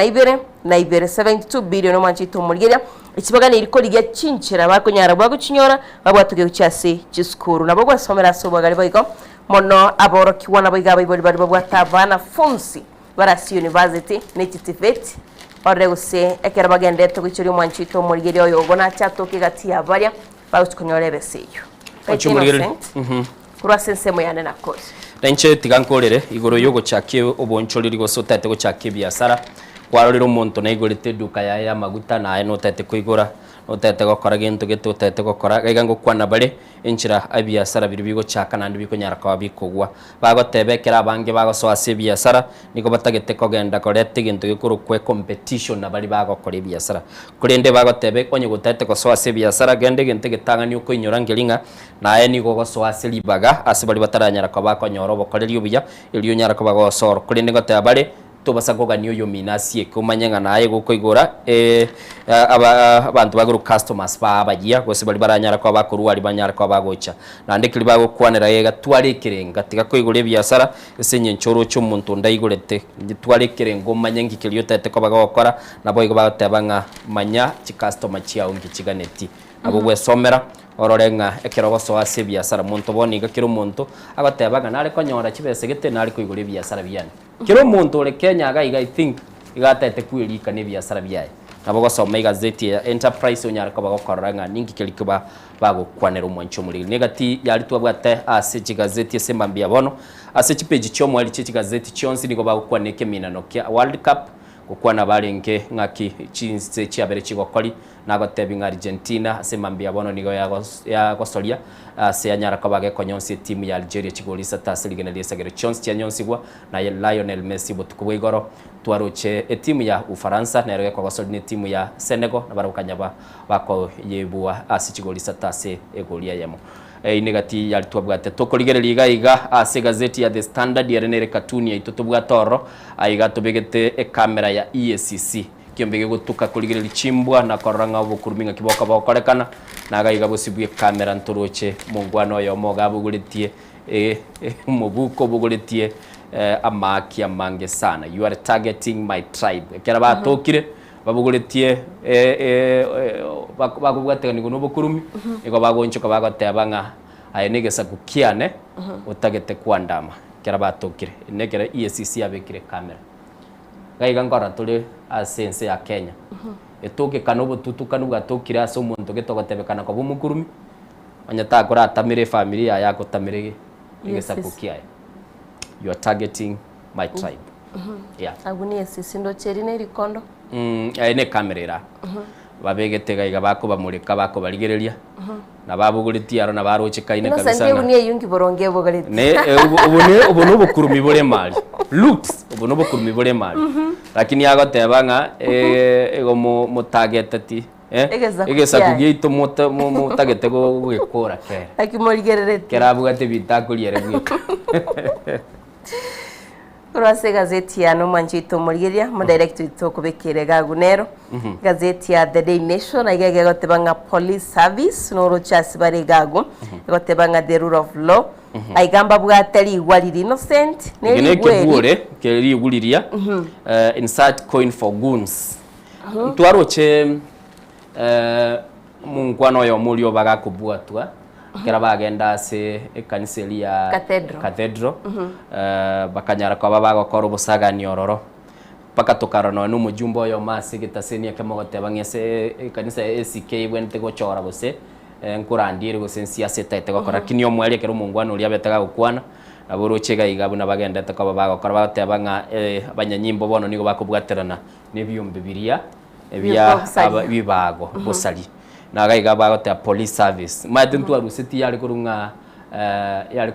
na ibere 72 billion mwanchito Muriria ikibaga ni iriko ligia cinchira bakonyara bwa chinyora babwatuge ucyase chiskuru nabo gwasomera sobagari bayiko mono aboroki wana bayiga bayiboli bari babwatabana funsi barasi university netitivate oreguse ekera bagende to giciri mwanchito Muriria oyo gona cyatoke gati yabarya bawuchikonyora beseyo
Muriria
kurwa sensemo yane nakoze
Renche tigankorere igoro yogo chakie obonchoriri gosotete go chakie biasara kwarorero umuntu na igorete duka ya maguta na no tete kuigora no tete gokora gintu gitu tete gokora gaiga ngokwana bare enchira abiasara biri bigo chaka nandi biko nyara kwa bikogwa bagotebekera bange bagosoase biasara niko batagete kogenda korete gintu gikuru kwe competition na bari bagokora biasara kurende bagotebe konye gutete gosoase biasara gende gintu gitangani uko inyora ngelinga naye niko gosoase libaga asibali bataranyara kwa bakonyoro bokorerio biya iliyo nyara kwa bagosoro kurende gotebe bare tobasagoga niyo yominasie kumanyanga naye gukoigora abantu baguru customers babagia gose bali baranyara kwa bakuru ali banyara kwa bagocha nandikiri bagokwanera yega twarikirenga tigakoigure biasara esenye nchoro cyo muntu ndaigurete twarikirengo manyangi kiliyo tete kwa bagokora nabo igo batabanga manya chi customer chia ungi chiganeti abo gwesomera ororenga ekerogo so ase biasara muntu boniga kiro muntu agotebaga nari konyora chibese gete nari kuigure biasara biyane kiro muntu ore Kenya I think igatete kwirika ne biasara biyaye nabo gosoma igazeti ya enterprise onyara ko bagokoranga ningi kelikuba bagokwanera umwancho muri negati yari twabwate ase chigazeti semambia bono ase chipeji cyo mwali chigazeti cyonsi niko bagokwaneke minano kya World Cup kukwana barenge ngaki chinse chiabere chigokori nagotebinga Argentina semambia bono nigo ya gosoria se anyara ko bage konyonse timu ya Algeria chigolisa tasirigena lesagere chonse cha nyonsigwa na Lionel Messi botukubwigoro twaroche timu ya Ufaransa na rege kwa gosori ni timu ya Senegal na barukanyaba bako yebua asichigolisa tase egolia yamo inegati yali twabwate tokorigere liga ase gazeti ya The Standard yarenere katuni itotobwa toro aiga tobegete kamera ya EACC kiyombege gutuka kurigere lichimbwa na koranga obukuruminga kiboka bakorekana nagaiga bosibwe kamera ntoroche mungwano yo moga bugulitie mubuko bugulitie amaki amange sana you are targeting my tribe kera batokire babugulitie bakubwate ni kuno bukurumi iko bagonchoka bagotebanga ayenegesa kukiane utagete kwandama kera batokire negera EACC abekire kamera gaiga ngora tuli asense ya Kenya etoke kanobo tutukanu gatokira aso muntu getogotebekana kwa bumukurumi anyata akora atamire familia yako tamire igesa kukiaye you are targeting my tribe yeah
aguni EACC ndo cherine rikondo
ene kamerera babegete gaiga bako bamurika bako barigereria na babugulitia aro na baroche kaine kabisa
na sanje uniye yungi boronge bogaleti
ne ubu no bukurumi bore mali looks ubu no bukurumi bore mali lakini agotebanga ego mo target ati egesa kugito mo target go gukora kera
akimorigererete
kera bugate bitakuriere bwi
Kurase gazeti ya no Mwanchito Muriria mo director to kubekere gagunero gazeti ya The Daily Nation agege gotebanga police service no rochas bare gago gotebanga the rule of law aigamba bwatari waliri innocent
neli gwere keri guliria insert coin for goons twaroche mungwano yo mulio bagakubwatwa kera bagenda se ekaniseli ya cathedral bakanyara kwa baba gakora busagani ororo paka tokarano no mujumbo yo mase gitaseni akamogote bangese kanisa ACK bwente gochora bose nkurandire go sensiasa tete gokora kinyo mwali kero mungwano uri abetega gukwana aburu chega igabu nabagendete ko bagakora bateba nga abanyanyimbo bono nigo bakubwaterana nebyumbe biriya ebya bibago bosali nagaiga bagote police service madentu aruseti yali kurunga yali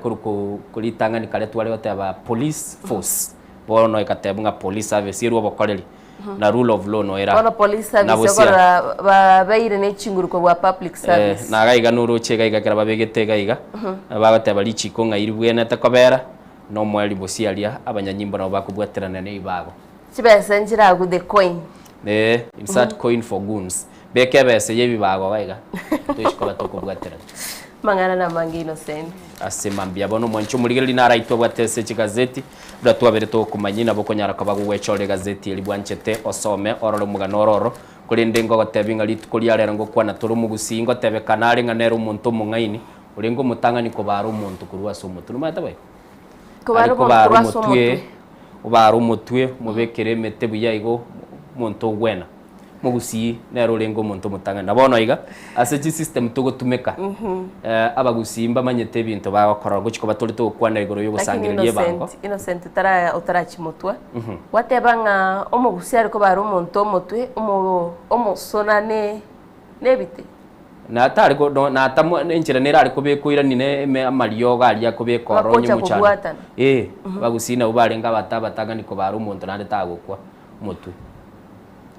kulitangani kale twali bateba police force bono ikatebunga police service iruo bokoreri na rule of law no era
bono police service gora baire ne chinguruko bwa public service
nagaiga nuru chega igakira babegete iga bagateba lichiko nga iribwene takobera no mwali bosialia abanyanyimbo nabo bakubwaterana ne ibago
chibese njira gu the coin
insert coin for goons bekebese yebibago baiga twishikoba tokubwaterana
mangana na mangi Innocent
asemambia bono mwancho murigeli na raitwa bwatese chigazeti bratwabere to kumanyina bokonyara kabagugwechore gazeti elibwanchete osome ororo muganororo kuri ndengo gotebinga litukuri arera ngo kwana turu mugusingo tebe kanari nganero umuntu mungaini urengo mutangani ko baro umuntu kurwa so mutu numata bayo
ko baro kurwa so mutu
ubaro mutwe mubekere mete buyayigo muntu gwena mugusi nero rengo muntu mutanga nabono iga asechi system tugo tumeka abagusimba manyete ibintu bakora guchiko batoli to kwana igoro yo gusangirira bango
Innocent tara utarachimutwa watebanga omugusi ariko baro muntu mutwe omusonane nebite
na tari ko na tamu enchira nera ariko bekoira nine amaliyo gali yakobeko ronye muchana bagusina ubarenga batabatanga niko baro muntu nande tagukwa mutwe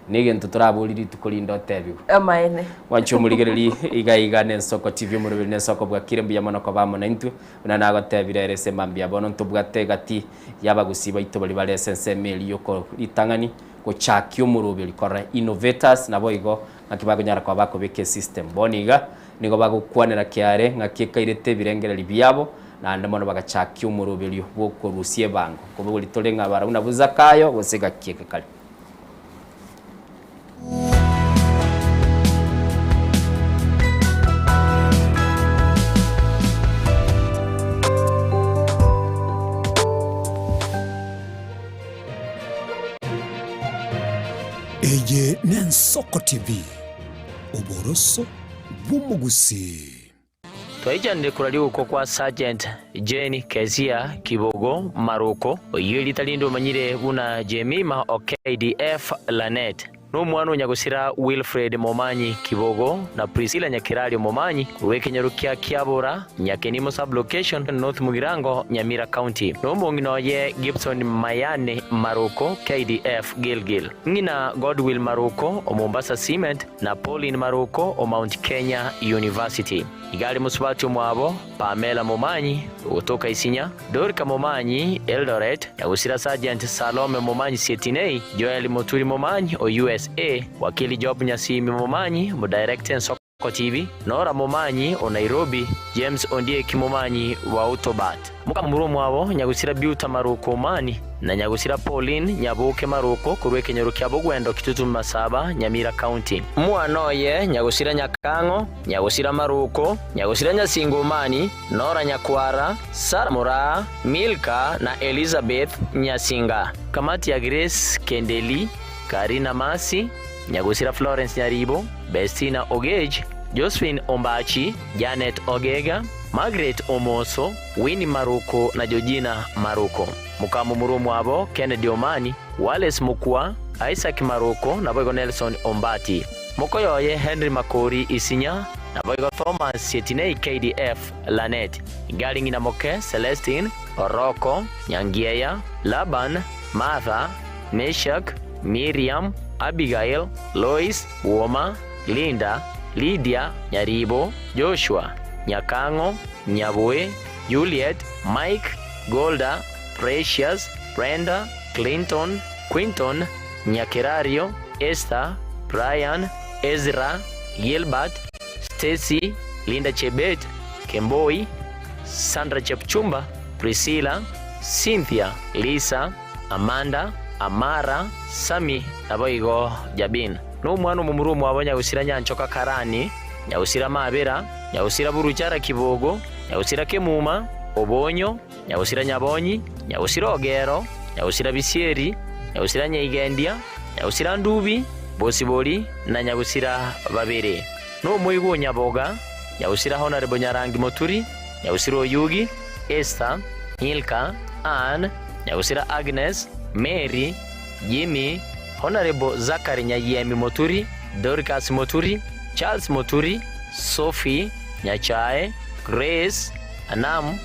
nige ntuturabuliri tukulinda otebiwe
amaene
wancho murigereri iga nensoko TV murubiri nensoko bwa kirembu yamana ko bamona intu unanaga tebirere semambia bono ntubwate gati yabagusiba itobali bale sense meli yoko litangani ko chakyo murubiri kora innovators nabo igo akibago nyara kwa bako beke system boniga nigo bagukwanira kyare ngakikairete birengereri byabo na ndamono bagachakyo murubiri bwo rusie bango ko buli tolenga bara unabuza kayo bosega kieke kali
Eye Nensoko TV uboroso bw'umugusi
Twaijande kurali uko kwa Sergeant Jane Kezia Kibogo Maroko oyiri talindo manyire buna Jemima OKDF Lanet n'umwana nyagusira Wilfred Momanyi Kibogo na Priscilla Nyakirali Momanyi kuweke nyarukia Kiabora Nyakenimo sublocation North Mugirango Nyamira County n'umungino ye Gibson Mayane Maroko KDF Gilgil ngina Godwill Maroko o Mombasa Cement na Pauline Maroko o Mount Kenya University igali musubatu mwabo Pamela Momanyi kutoka Isinya Dorika Momanyi Eldoret nyagusira Sergeant Salome Momanyi Sietinei Joel Moturi Momanyi o USA wakili Job Nyasimi Momanyi mu director Soko TV Nora Momanyi o Nairobi James Ondie Kimomanyi wa Autobat mukamuru mwabo nyagusira Biuta Maroko Mani na nyagusira Pauline Nyabuke Maroko kurweke nyarukia Bogwendo Kitutu Masaba Nyamira County muanoye nyagusira Nyakango nyagusira Maroko nyagusira Nyasingo Mani Nora Nyakwara Saramura Milka na Elizabeth Nyasinga kamati ya Grace Kendeli Karina Masi nyagusira Florence Nyaribo Bestina Ogej Josephine Ombachi Janet Ogega Margaret Omoso Winnie Maroko na Georgina Maroko mukamu murumu abo Kennedy Omani Wallace Mukwa Isaac Maroko na Boygo Nelson Ombati mukoyoye Henry Makori Isinya na Boygo Thomas Sietinei KDF Lanet Galingi na Moke Celestine Oroko Nyangiea Laban Martha Meshak Miriam Abigail Lois Woma Linda Lydia Nyaribo Joshua Nyakango Nyabwe Juliet Mike Golda Precious Brenda Clinton Quinton Nyakerario Esther Brian Ezra Gilbert Stacy Linda Chebet Kemboi Sandra Chepchumba Priscilla Cynthia Lisa Amanda Amara Sami Aboigo Jabin n'umwana mumurumu wabanya usira Nyanchoka Karani nyawusira Mabera nyawusira Buruchara Kibogo nyawusira Kemuma Obonyo nyawusira Nyabonyi nyawusira Ogero nyawusira Bisieri Nyagusira Nyaigendia, Nyagusira Ndubi, Bosibori na Nyagusira Babere. No Muigu Nyaboga, Nyagusira Honorable Nyarangi Moturi, Nyagusira Oyugi, Esther, Hilka, Anne, Nyagusira Agnes, Mary, Jimmy, Honorable Zakari Nyayemi Moturi, Dorcas Moturi, Charles Moturi, Sophie, Nyachae, Grace, Anam,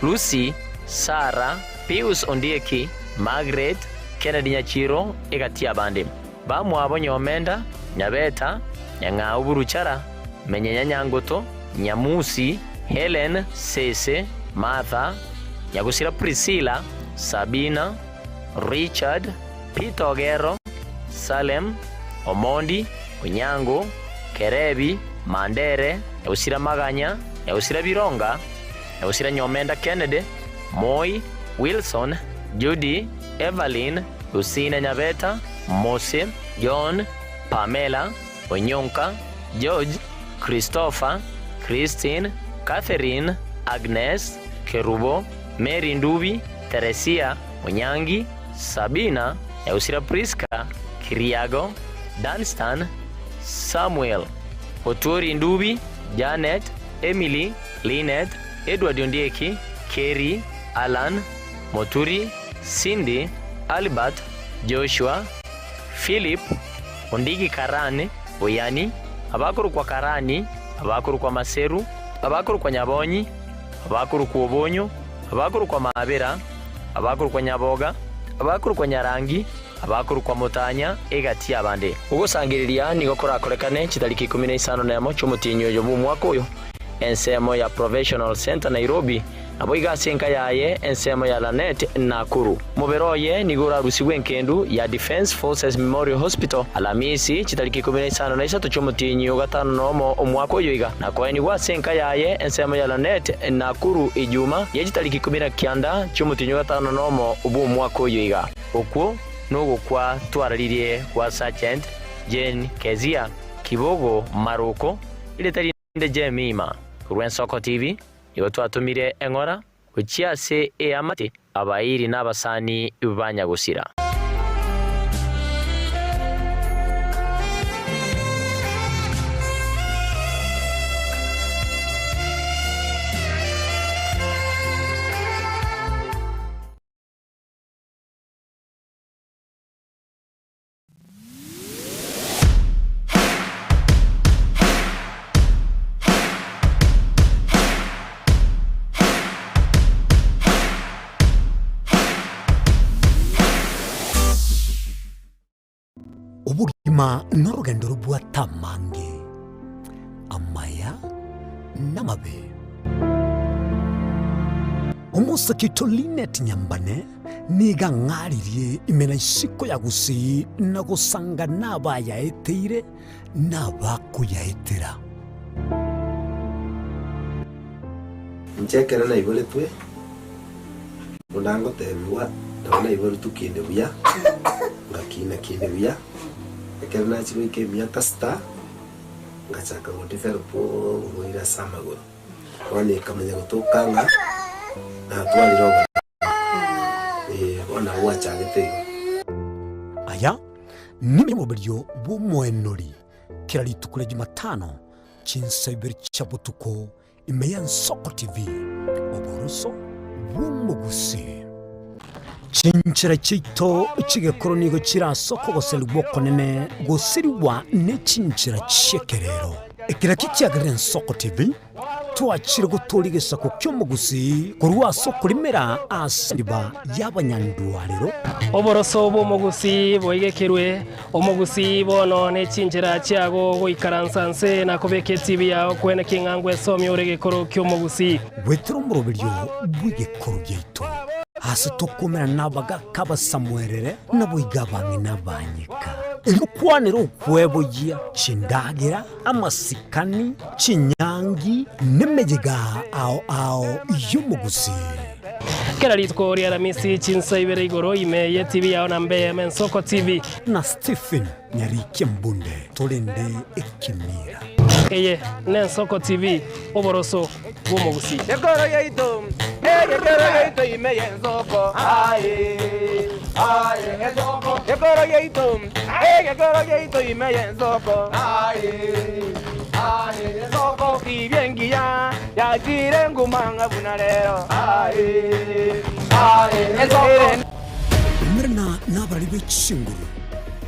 Lucy, Sarah, Pius Ondieki, Margaret, Kennedy Nyachiro, Egatia Bande. Bamu abo Nyomenda, Nyabeta, Nyang'au Buruchara, Menyenya Nyangoto, Nyamusi, Helen, Sese, Martha, Nyagusira Priscilla, Sabina, Richard, Peter Ogero, Salem, Omondi, Unyango, Kerebi, Mandere, Nyagusira Maganya, Nyagusira Bironga, Nyagusira Nyomenda Kennedy, Moi, Wilson, Judy, Evelyn, Lucina Nyabeta, Mose, John, Pamela, Onyonka, George, Christopher, Christine, Catherine, Agnes, Kerubo, Mary Ndubi, Teresia, Onyangi, Sabina, Nyagusira Priska, Kiriago, Danstan, Samuel, Otori Ndubi, Janet, Emily, Lynette, Edward Ondieki, Kerry, Alan, Moturi, Cindy, Albert, Joshua, Philip, Ondigi Karani, Oyani, abakuru kwa Karani, abakuru kwa Maseru, abakuru kwa Nyabonyi, abakuru kwa Obonyo, abakuru kwa Mabera, abakuru kwa Nyaboga, abakuru kwa Nyarangi, abakuru kwa Mutanya, Egatia Bande. Ugusangiriria nigo korakorekane kitariki 15 nemo cy'umutinyo yo mu mwaka uyu ensemo ya Professional Center Nairobi abo igasenka yaye ensemo ya Lanet Nakuru. Muberoye nigura rusigwe nkendu ya Defense Forces Memorial Hospital Alamisi kitariki 15 na isatu cy'umutinyo gatano nomo omwaka uyu iga nakoeni gwasenka yaye ensemo ya Lanet Nakuru ijuma ye kitariki 19 cy'umutinyo gatano nomo ubu mwaka uyu iga okwo nugo kwa twararirie kwa Sergeant Jane Kezia Kibogo Maroko ile tari Jemima Rwensoko TV igo twatumire engora kuchiase amate abairi n'abasani banyagusira.
Ubugima n'urugendo rw'atamange amaya n'amabe umusakito Lynette Nyambane niga ngaririye imena isiko yagusi nagusanga nabayaeteire nabakuyaetera
nchekera na ibole twe munango tebiwa tona ibole tukinde buya ngakina kinde buya ekera chiro ike miaka sta ngachaka ngotefero po ngoira samagoro wani kamenya gutokanga na twali roga ona wacha gete
aya nimi mubiryo bumwenori kirali tukule Jumatano chinsaiber chabutuko imeya Nsoko TV oboroso bumugusi Chinchira chito chigekoro nigo chirasoko goselwa konene gosiriwa ne chinchira chekerero ekira kikiagarira Nsoko TV twachire gutorigesa ko kyomugusi kurwa soko limera asiba y'abanyandwariro
oboroso bumugusi boigekerwe omugusi bono ne chinjira cyago goikaransanse nakobeke TV yawo kwene kingangwe somye uregekoro kyomugusi
wetro murobiryo bwigekoro gyeito hasi tukumera nabaga kabasamwerere nabuigabangi nabanyika ilukwanira ukwebogia chindagira amasikani chinyangi nemejiga ao yumugusi
kera litko ri Aramisi chinsaibere igoro imeye TV yawo nambe Nsoko TV
na Stephen Nyarike Mbunde tolende ekimira
eye Nsoko TV oboroso bumugusi
Ekoro yeito imeye Nsoko aye Aye, enzoko. Ekoro yeito. Ekoro yeito imeye enzoko. Aye. Aye, enzoko. Kibengi ya jire ngumanga bunalero. Aye. Aye, enzoko.
Mrna nabali bechinguru.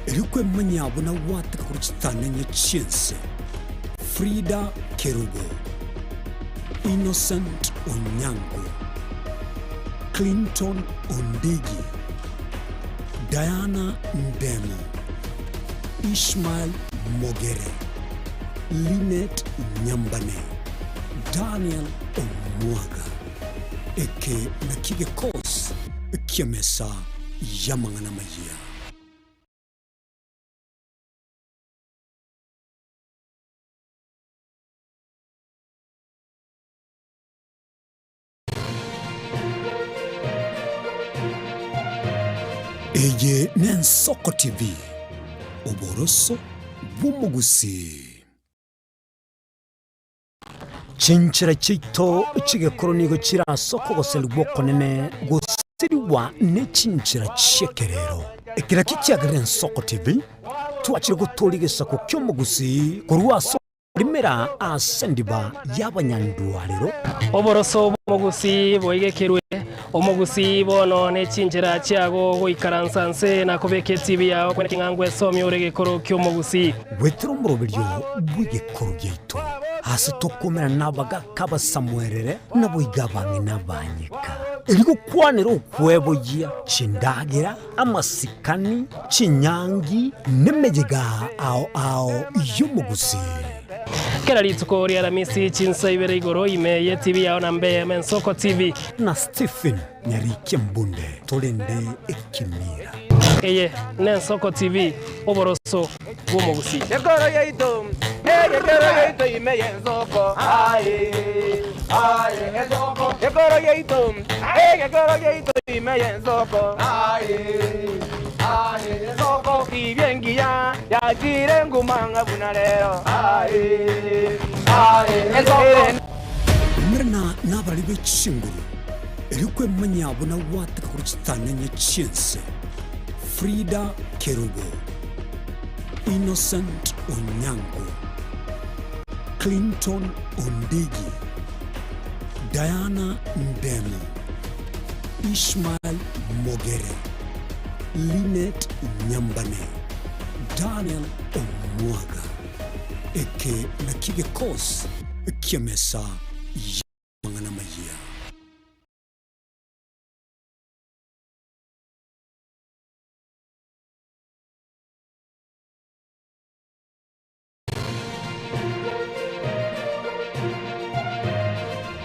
Erikwe manyabo na wata kuruchitana nye chiense. Frida Kerubo, Innocent Onyango, Clinton Ondigi, Diana Ndemo, Ishmael Mogere, Lynette Nyambane, Daniel Omwaga, eke nakige kos, kiamesa yamangana majia. Eye Nensoko TV, Oboroso Bumugusi. Chinchira chito chige koronigo chira soko goseli bokonene gosiriwa ne chinchira chekerero. Ekira kichagire Nensoko TV, tuachire gutoligesa ku kyomugusi kurwa so rimera asendiba y'abanyandwariro.
Oboroso bumugusi boigekerwe omugusi bono ne chinjira chiago goikaransanse na kubeke TV yawo kwene kingangwe somyo urege koro kyomugusi
wetro murobiryo bwige koro gyeito hasi tokomera nabaga kaba samwerere naboigabange nabanyika iligo kwanero kwebo ya chindagira amasikani chinyangi nemejega ao yomugusi
kera lituko ri aramisi chinsa ibere igoro imeye TV yawo na mbe Nensoko TV
na Stephen Nyarike Mbunde tolende ekimira
eye Nensoko TV oboroso bumugusi
ekoro yeito imeye enzoko aye enzoko ekoro yeito imeye enzoko aye enzoko kibengi ya jire ngumanga bunalero aye enzoko
mrna nabali bechinguru erikwe manyabo na wata kuruchitana nye chiense Frida Kerubo, Innocent Onyango, Clinton Ondigi, Diana Ndemo, Ishmael Mogere, Lynette Nyambane, Daniel Omwaga, eke nakige kos kiamesa yamangana majia.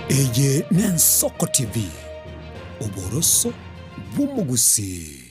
Eye Nensoko TV, Oboroso Bumugusi.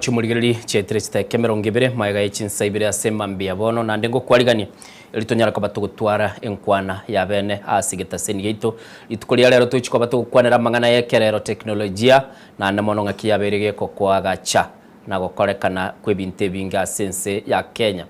Chumurigiri chetresta kemerongo ibere maiga ichinsa ibere asema mbia bono na ndengo kwaligania elitonyara ko batugutwara enkwana ya bene asigeta seni gito itukolia lero tuchiko batugukwanera mangana yekerero teknolojia na namono ngakiyaberege ko kwagacha na gokorekana kwebinte binga sense ya Kenya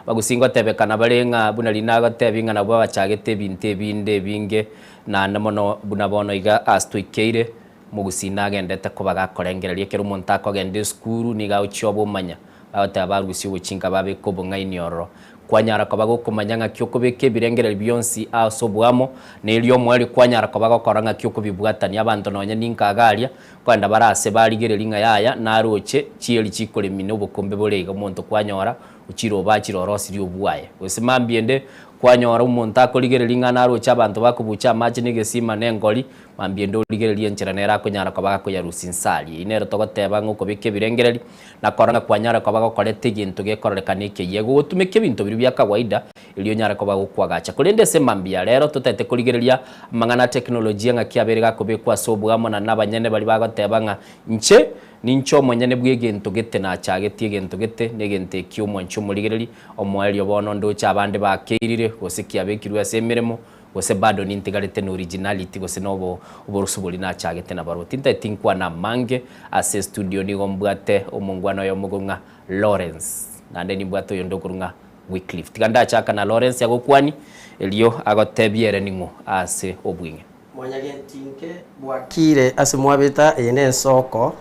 bagusingo tebekana barenga buna linaga tebinga na bwa chagete binte binde binge na namono buna bono iga astuikeire mugusina agendete ko bagakorengereria kero umuntu akogende skuru niga uchobo manya abatabarusi uchinga babe ko bongainioro kwanyara ko bagokumanya nga kyoko beke birengerera byonsi asobwamo nelyo mwali kwanyara ko bagokoranga kyoko bibwatani abantu nonya ninkagaria kwanda barase baligerera inga yaya naroche chieli chikole mino bukombe borega umuntu kwanyora uchiro bachirorosi ryobwaye wesemambiende kwanyora umuntu akoligerera inga naroche abantu bakubucha amaji negesima nengoli mambiende oligereria enchera nera kunyara ko bagakoyarusi nsali inero togoteba nguko bike birengereri nakoranga kwanyara ko bagokorete gintu gekororekanike yego gutumike bintu biri bya kawaida iliyo nyara ko bagokwagacha kulende semambia rero tutete kuligereria mangana teknolojia nga kiaberega ko bekwa sobwamo na nabanyene bali bagoteba nga nche nincho monyene bw'egintu gete na chagetie gintu gete negente kyumo ncho muligereri omwali obono ndo cha bande bakeirire gosikia bekirwa semiremo gose bado ni integrate no originality gose no oborusubuli na chagete na baro tinta tinkwa na mange ase studio ni gombwate omongwana yo mugunga Lawrence nande ni bwato yo ndokurunga Wycliffe tiganda chaka na Lawrence yagokwani elio agotebiere ningo ase obwinge
mwanyagentinke bwakire ase mwabeta ene soko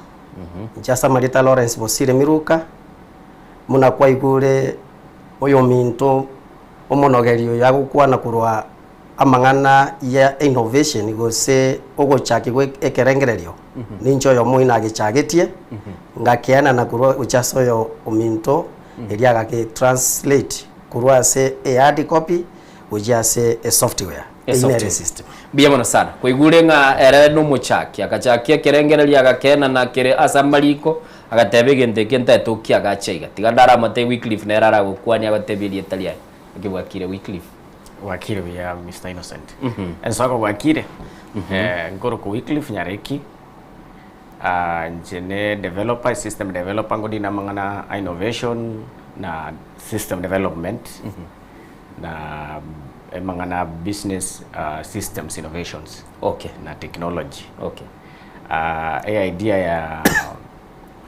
nchasa marita Lawrence Bosire Miruka muna kwa igure oyo minto omonogerio yagukwana kurwa amang'ana ya innovation gose ogochaki gwe ekerengererio nincho yo muina agichagetie ngakiana na kurwa uchaso yo ominto eliaga ke translate kurwa se a hard copy ujase a software system
biamono sana kuigure nga ere no muchaki akachakia kerengereria agakena na kire asamariko agatebe gente kenta tokia agachaiga tigandara mate Wycliffe na erara gukwani agatebirie talia akibwakire Wycliffe
wakire ya Mr Innocent ensoko wakire ngoro ku Wycliffe nyareki njene developer system developer ngodi na mangana innovation na system development na mangana business systems innovations na technology idea ya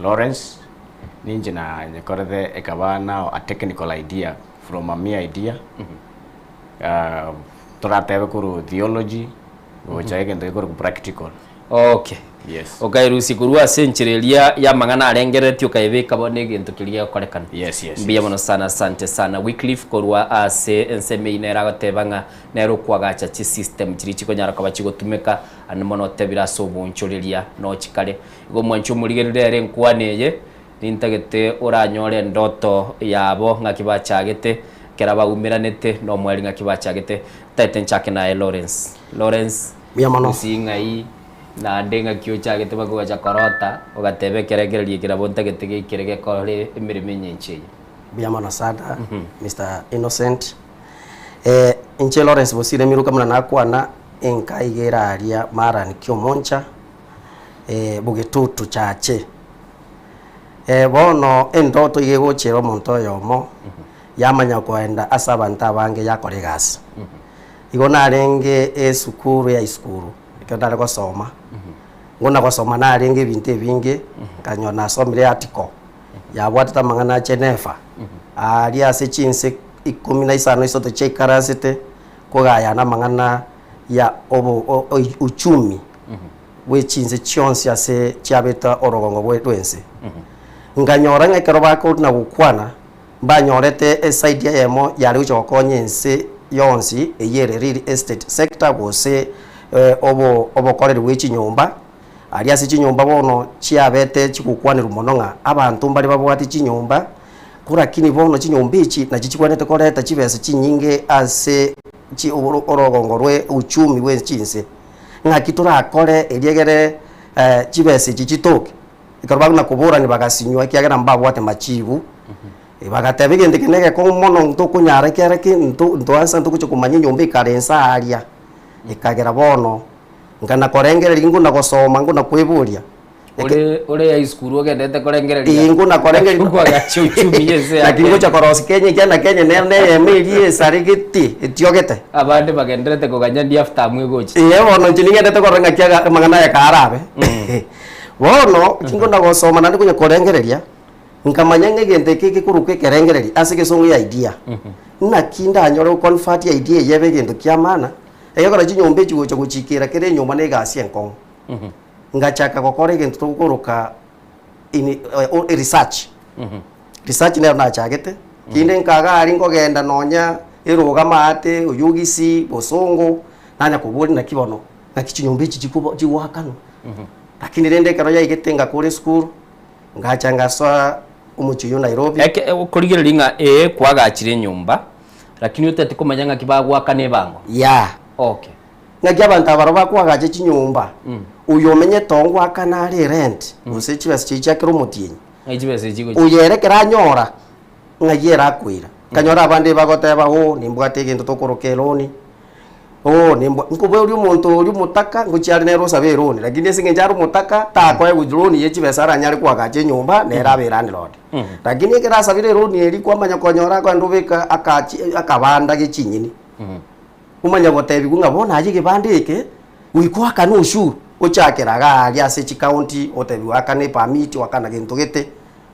Lawrence ninje na nyekorede ekabana a technical idea from a mere idea toratebe kuru theology gochaike ndo kuru practical yes
okairusi kurua senchirelia ya mangana arengeretio kaibeka bone gintu kiria korekana
yes
mbia mono sana asante sana Wycliffe kurua ase enseme inera gotebanga nero kwagacha chi system chiri chikonyara kwa chigotumeka anomono tebira so bonchorelia no chikale go mwancho murigerere nkwaneye nintagete oranyore ndoto yabo ngakibachagete keraba umiranete no mwali ngakibachagete taiten chake na Lawrence
biamano
singa hii na ndenga kyo chagete bakuga cha korota ugatebe keregererie kirabonta getege kirege kore emirime nyinchi
biamano sada Mr Innocent inche Lawrence Bosire Miruka muna nakwana enkaigera aria mara nikyo moncha bugetutu chache bono endoto igegochero monto yomo yamanya kwenda asabanta bange yakore gasi igona renge esukuru ya iskuru ikondare gosoma ngona gosoma na renge binte binge kanyona somire article yabwatata mangana Geneva ali ase chinse 15 isoto chekarasite kogaya na mangana ya obo uchumi wechinse chionsi ase chiabeta orogongo bwetwense nganyora ngekero bako na gukwana banyorete side yemo yari uchokonye nse yonsi eyere real estate sector gose obo korere wichi nyumba ali ase chinyumba bono chiabete chikukwanira mononga abantu mbali babwati chinyumba kurakini bono chinyumba ichi na chichikwanete koreta chibese chinyinge ase chi orogongo rwe uchumi we chinse ngakitura akore eliegere chibese chichitoke ikarbagu na kubura ni bagasinywa kiagera mbabwate machivu bagatebe gende kinege ko mono ntukunyara kereke ntuansa ntukucho kumanya nyumba ikarensa aria ikagera bono ngana korengereri nguna gosoma nguna kwiburia
ore ya iskuru ogendete korengereria
nguna korengereri
kwagacha uchumi yese
lakini cha koros Kenya ne emeri sarigiti etiogete
abande bagenderete kuganya ndi after mwegochi
bono nchiningendete korenga kiaga magana ya karabe bono nguna gosoma nandi kunya korengereria nkamanya ngegente keke kuruke kerengereri asike songo ya idea na kinda anyore convert ya idea yebe gento kiamana eyakora chinyombe chigo cyo guchikira kere nyoma ne gasi enkong ngachaka gokore gento tukuruka in research research ne na chagete kinde nkaga ari ngogenda nonya eruga mate uyugisi bosongo nanya kuburi na kibono na kichinyombe chichikubo chiwakano lakini rende karo ya igetenga kore school ngachanga swa umuchiyo Nairobi
kurigira linga kwagachire nyumba lakini utete kumanyanga kibagwa kane bango
ngaki abantu abaroba kwagache chinyumba uyomenye tongo akana ari rent usechi basichicha kiro mutinyi
ejibese jigo
uyerekera nyora ngayera akwira kanyora abande bagoteba nimbwate gento tokorokeloni nkube uri umuntu uri mutaka ngucyari nero saberoni lakini singenjaro mutaka takwa gudroni yechi besara nyari kwagache nyumba nera berani lord lakini kera sabire roni eri kwamanya konyora kwa ndubeka akabanda gichinyini umanya gotebi kunga bona aje gibandike uikwaka no ushuru ochakera gari ase chi county otebi wakane permit wakana gintu gite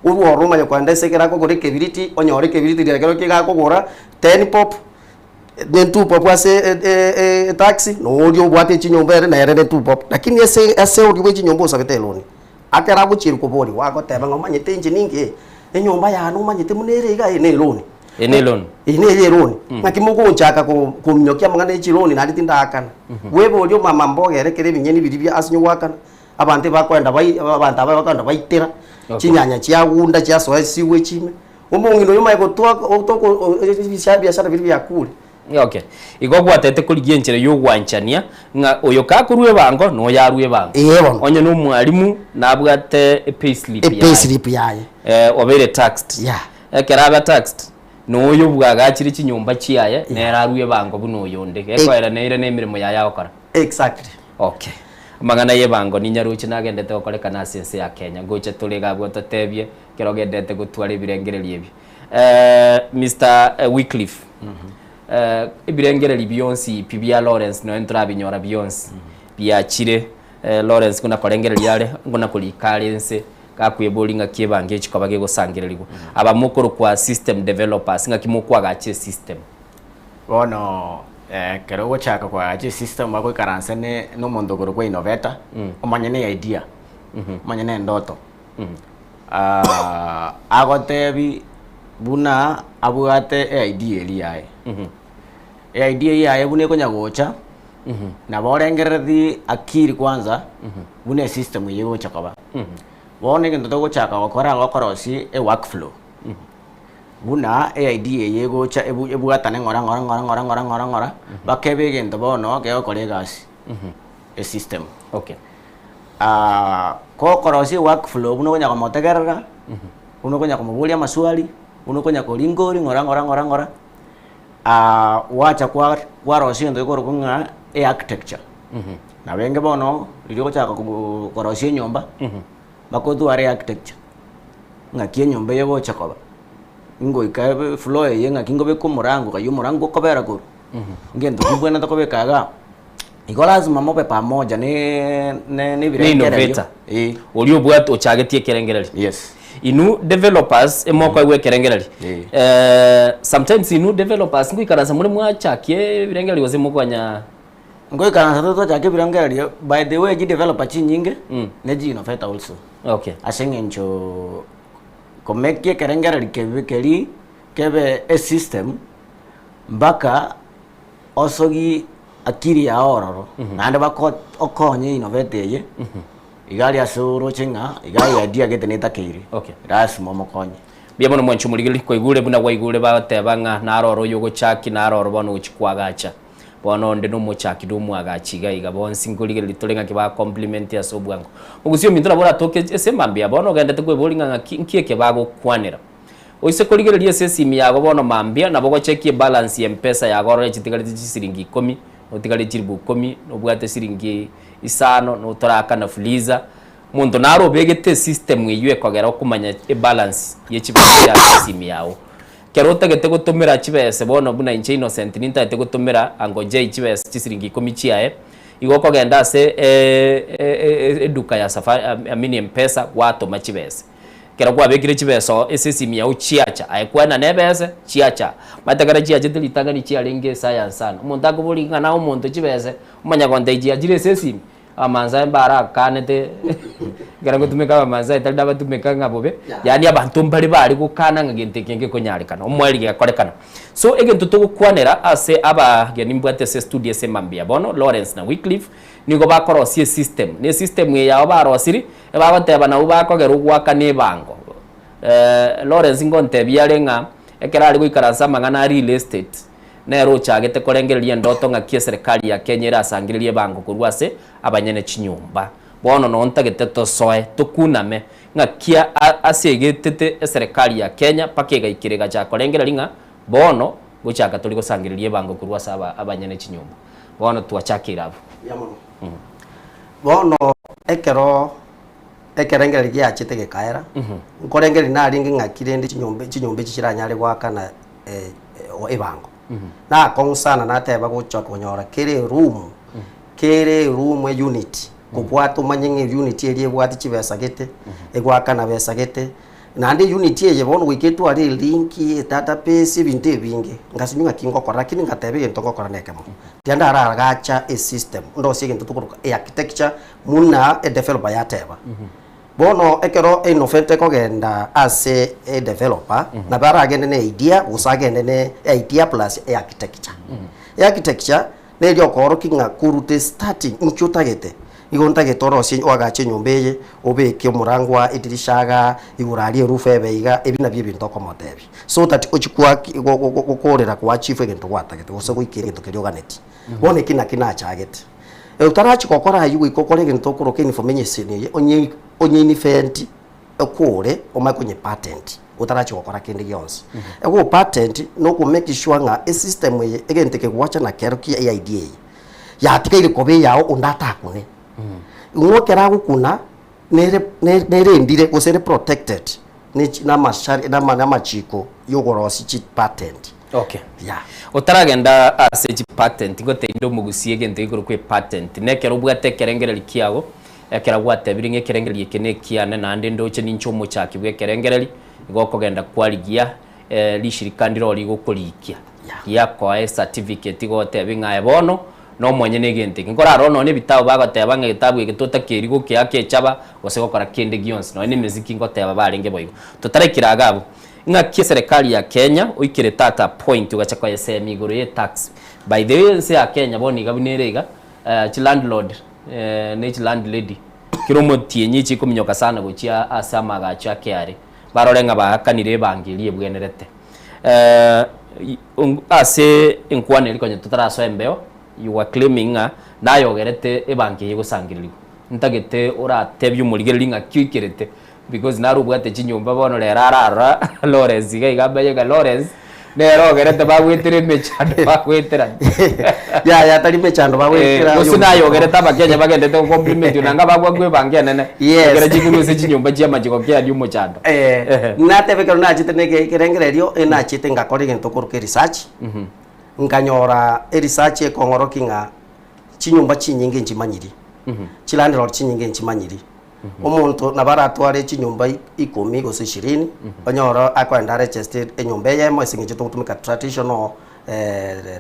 ubu orumanya kwanda sekera ko gore kebiriti onyore kebiriti rekero kigakogora 10 pop then 2 pop ase taxi no uri obwate chinyomba na ere 2 pop lakini ase uri bwe chinyomba usabete loni akera buchiru kubori wako teba ngomanyete injiningi enyomba ya no manyete munere ga ene loni ene loni ngakimugo nchaka kumnyokia mangana echironi nali tindakana webo lyo mama mbogere kere binyeni biribya asinyo wakana abante bakwenda abantu abakwenda bayitera chinyanya chiagunda chiasoa siwe chime umungino yoma igotwa otoko biashara biri byakule
okay igogwatete kurigie nchire yugwanchania nga oyo kakurwe bango no yarwe bango onye no mwalimu nabwate payslip
yaye
obere taxed keraba taxed no yo bwaga kiri kinyumba kiyaye nerarwe bango buno yonde ekwera neire nemirimo yaya okora
exactly
okay magana ye bango ni nyaruchi nagendete okoreka na sense ya Kenya goche tuliga gwototebye kirogendete gutwara ibirengereri ebi Mr Wycliffe ibirengereri byonsi pibia Lawrence no entra binyora byonsi bya chire Lawrence kuna korengereri yale ngona kulikalense kakuyebolinga kiebange chikobage gosangirerirwa abamukuru kwa system developers ngakimukwa gache system
bono kero gochaka kwa gache system bako karansene no mondogoro kwa innovator omanyene idea omanyene ndoto agotebi buna abugate idea eliae idea yae bune konya gocha na borengerethi akiri kwanza bune system yego chakaba bone kintu togochaka gokorosi workflow buna idea yego cha ebugatane ngora bakebe kintu bono ke okolegasi system
okay
kokorosi workflow buno konya komotegerera buno konya komubulia maswali buno konya kolingori ngora wacha kwa rosi ndo ikoro kunga architecture na wenge bono liriko chaka korosi nyomba bakodu are architecture ngakie nyomba yebo chakoba ngo ikabe flow yenga kingo be ko murango kayo murango kobera ko ngendo kubwana to kobekaga iko lazima mope pamoja ne
innovator olio bwato chagetie kerengereri
yes
inu developers emoko iwe kerengereri sometimes inu developers ngikaraza muri mwachakie birengereri wose mukwanya
ngikaraza to chake birengereri by the way ji developer chi nyinge ne ji innovator also
okay
asengencho komekie kerengereri kebekeri kebe a system mbaka osogi akiri ya ororo nande bako okonye innovate ye igari asuro chinga igari idea geteneta kiri
okay
ras momo konye
bia bono mwanchu muligili ko igule buna wa igule ba tebanga na roro yogo chaki na roro bono uchikwagacha bono ndi no mochaki do mwagachiga iga bon singuligili litolenga kiba compliment ya sobwango ugusio mintura bora toke esembambia bono gendete ko bolinga nkieke bago kwanera oise koligili sesimi yago bono mambia na bogo check balance ya mpesa yago ro chitigaliti siringi 10 otigale chiribu 10 nobwate siringi isano no toraka na fuliza muntu naro begete system yiwe kogera kumanya balance yechibya simi yawo kero tegete gutumira chibese bono buna inche innocent ninta te gutumira angoje chibese chisiringi 10 chiae igoko genda se eduka ya safari amini mpesa wato machibese kero kwa begire chibeso esesimi yawo chiacha aikwana nebese chiacha matagara chiacha tilitanga ni chialenge science sana umuntu akubulinga na umuntu chibese umanya konde chiacha esesimi amanza mbara kanete gara gutumeka amanza italda batumeka ngabobe yani abantu mbali bali gukana ngagente kenge konyarekana umwali gakorekana so egento tugukwanera ase aba geni mbwate se studio se mambia bono Lawrence na Wycliffe nigo bakorosie system ne system ya barosiri ebagoteba na ubakogera ugwaka ne bango Lawrence ngonte byarenga ekerali guikaransa mangana real estate nero chagete korengereria ndoto ngakie serikali ya Kenya irasangiririe bango kurwase abanyene chinyumba bono no ntagete tosoe tukuname ngakia asegetete serikali ya Kenya pakega ikirega cha korengereria bono gochaka tuli gusangiririe bango kurwase abanyene chinyumba bono tuachakira abo
bono ekerengereria achitege kaera nkorengeri na ringi ngakire ndi chinyumba chichiranyare gwakana ebango na kong sana na teba guchot kunyora kere room unit kubwatu manyenge unit eri bwati chibesa gete egwakana besa gete nandi unit ye bono wiketu ari link database binte binge ngasinywa kingo kora kini ngatebe gento gokora nekemo tianda ara gacha a system ndo sie gento tukuru architecture muna a developer yateba bono ekero innovate kogenda as a developer na bara agende ne idea usagende ne idea plus architecture architecture ne ryo koro kinga kurute starting nchutagete igonta getoro si wagache nyombeye obeke murangwa idirishaga igurari rufe beiga ebina bye bintu komotebi so that ochikwa gukorera kwa chief egento gwatagete gose guikire gento kiryoganeti bone kina chagete utarachi kokora yugo ikokore gento kuroke information onye ni fenti ekore omakonye patent utarachi kokora kende gyonse ego patent no ku make sure nga a system ye egente ke gwacha na keroki ya idea ya tikaire kobe yao undata kune ngokera gukuna nere ndire gusere protected na mashari na machiko yogorosi chi patent.
Okay. Yeah. Utaragenda ase patent gote indo mugusie gende iguru kwe patent nekero bwate kerengereri kiago ekera bwate biringe kerengereri kene kiane na ande ndoche ninchomo chaki bwe kerengereri igokogenda kwaligia lishirika ndiro ligokolikia yako certificate gote bingae bono no mwenye negente ngora rono ne bitabo bagoteba ngetabu igituta kirigo kyake chaba gose gokora kende gions no ne muziki ngoteba barenge boyo tutarekira agabo ngaki serikali ya Kenya uikire tata point ugachakwa yesemi iguru ye tax by the way se ya Kenya boni gabunerega chi landlord ne chi landlady kiromo tienyi chi kuminyoka sana gochia asama gacha kyare barorenga bahakanire bangilie bwenerete ase inkwane likonye tutaraso embeo you were claiming na yogerete ebanki yegusangiririgo ntagete uratebye umurigeri linga kwikirete because narubwate chinyumba bono lerarara Lawrence igabaye ga Lawrence nero gerete bagwitire mechando bagwitira
ya tari mechando bagwitira
usina yogerete abakenya bagendete compliment unanga bagwa gwe bangia nene gere chikuru se chinyumba chia majiko kya dio mochando
natebe na chitenege kerengererio ena chite ngakori gento kuruke research nganyora research ekongoroki nga chinyumba chinyinge nchimanyiri chilandlord chinyinge nchimanyiri omuntu nabaratware chinyumba 10 gose 20 banyora akwenda registered enyumba yemo esinge gutumika traditional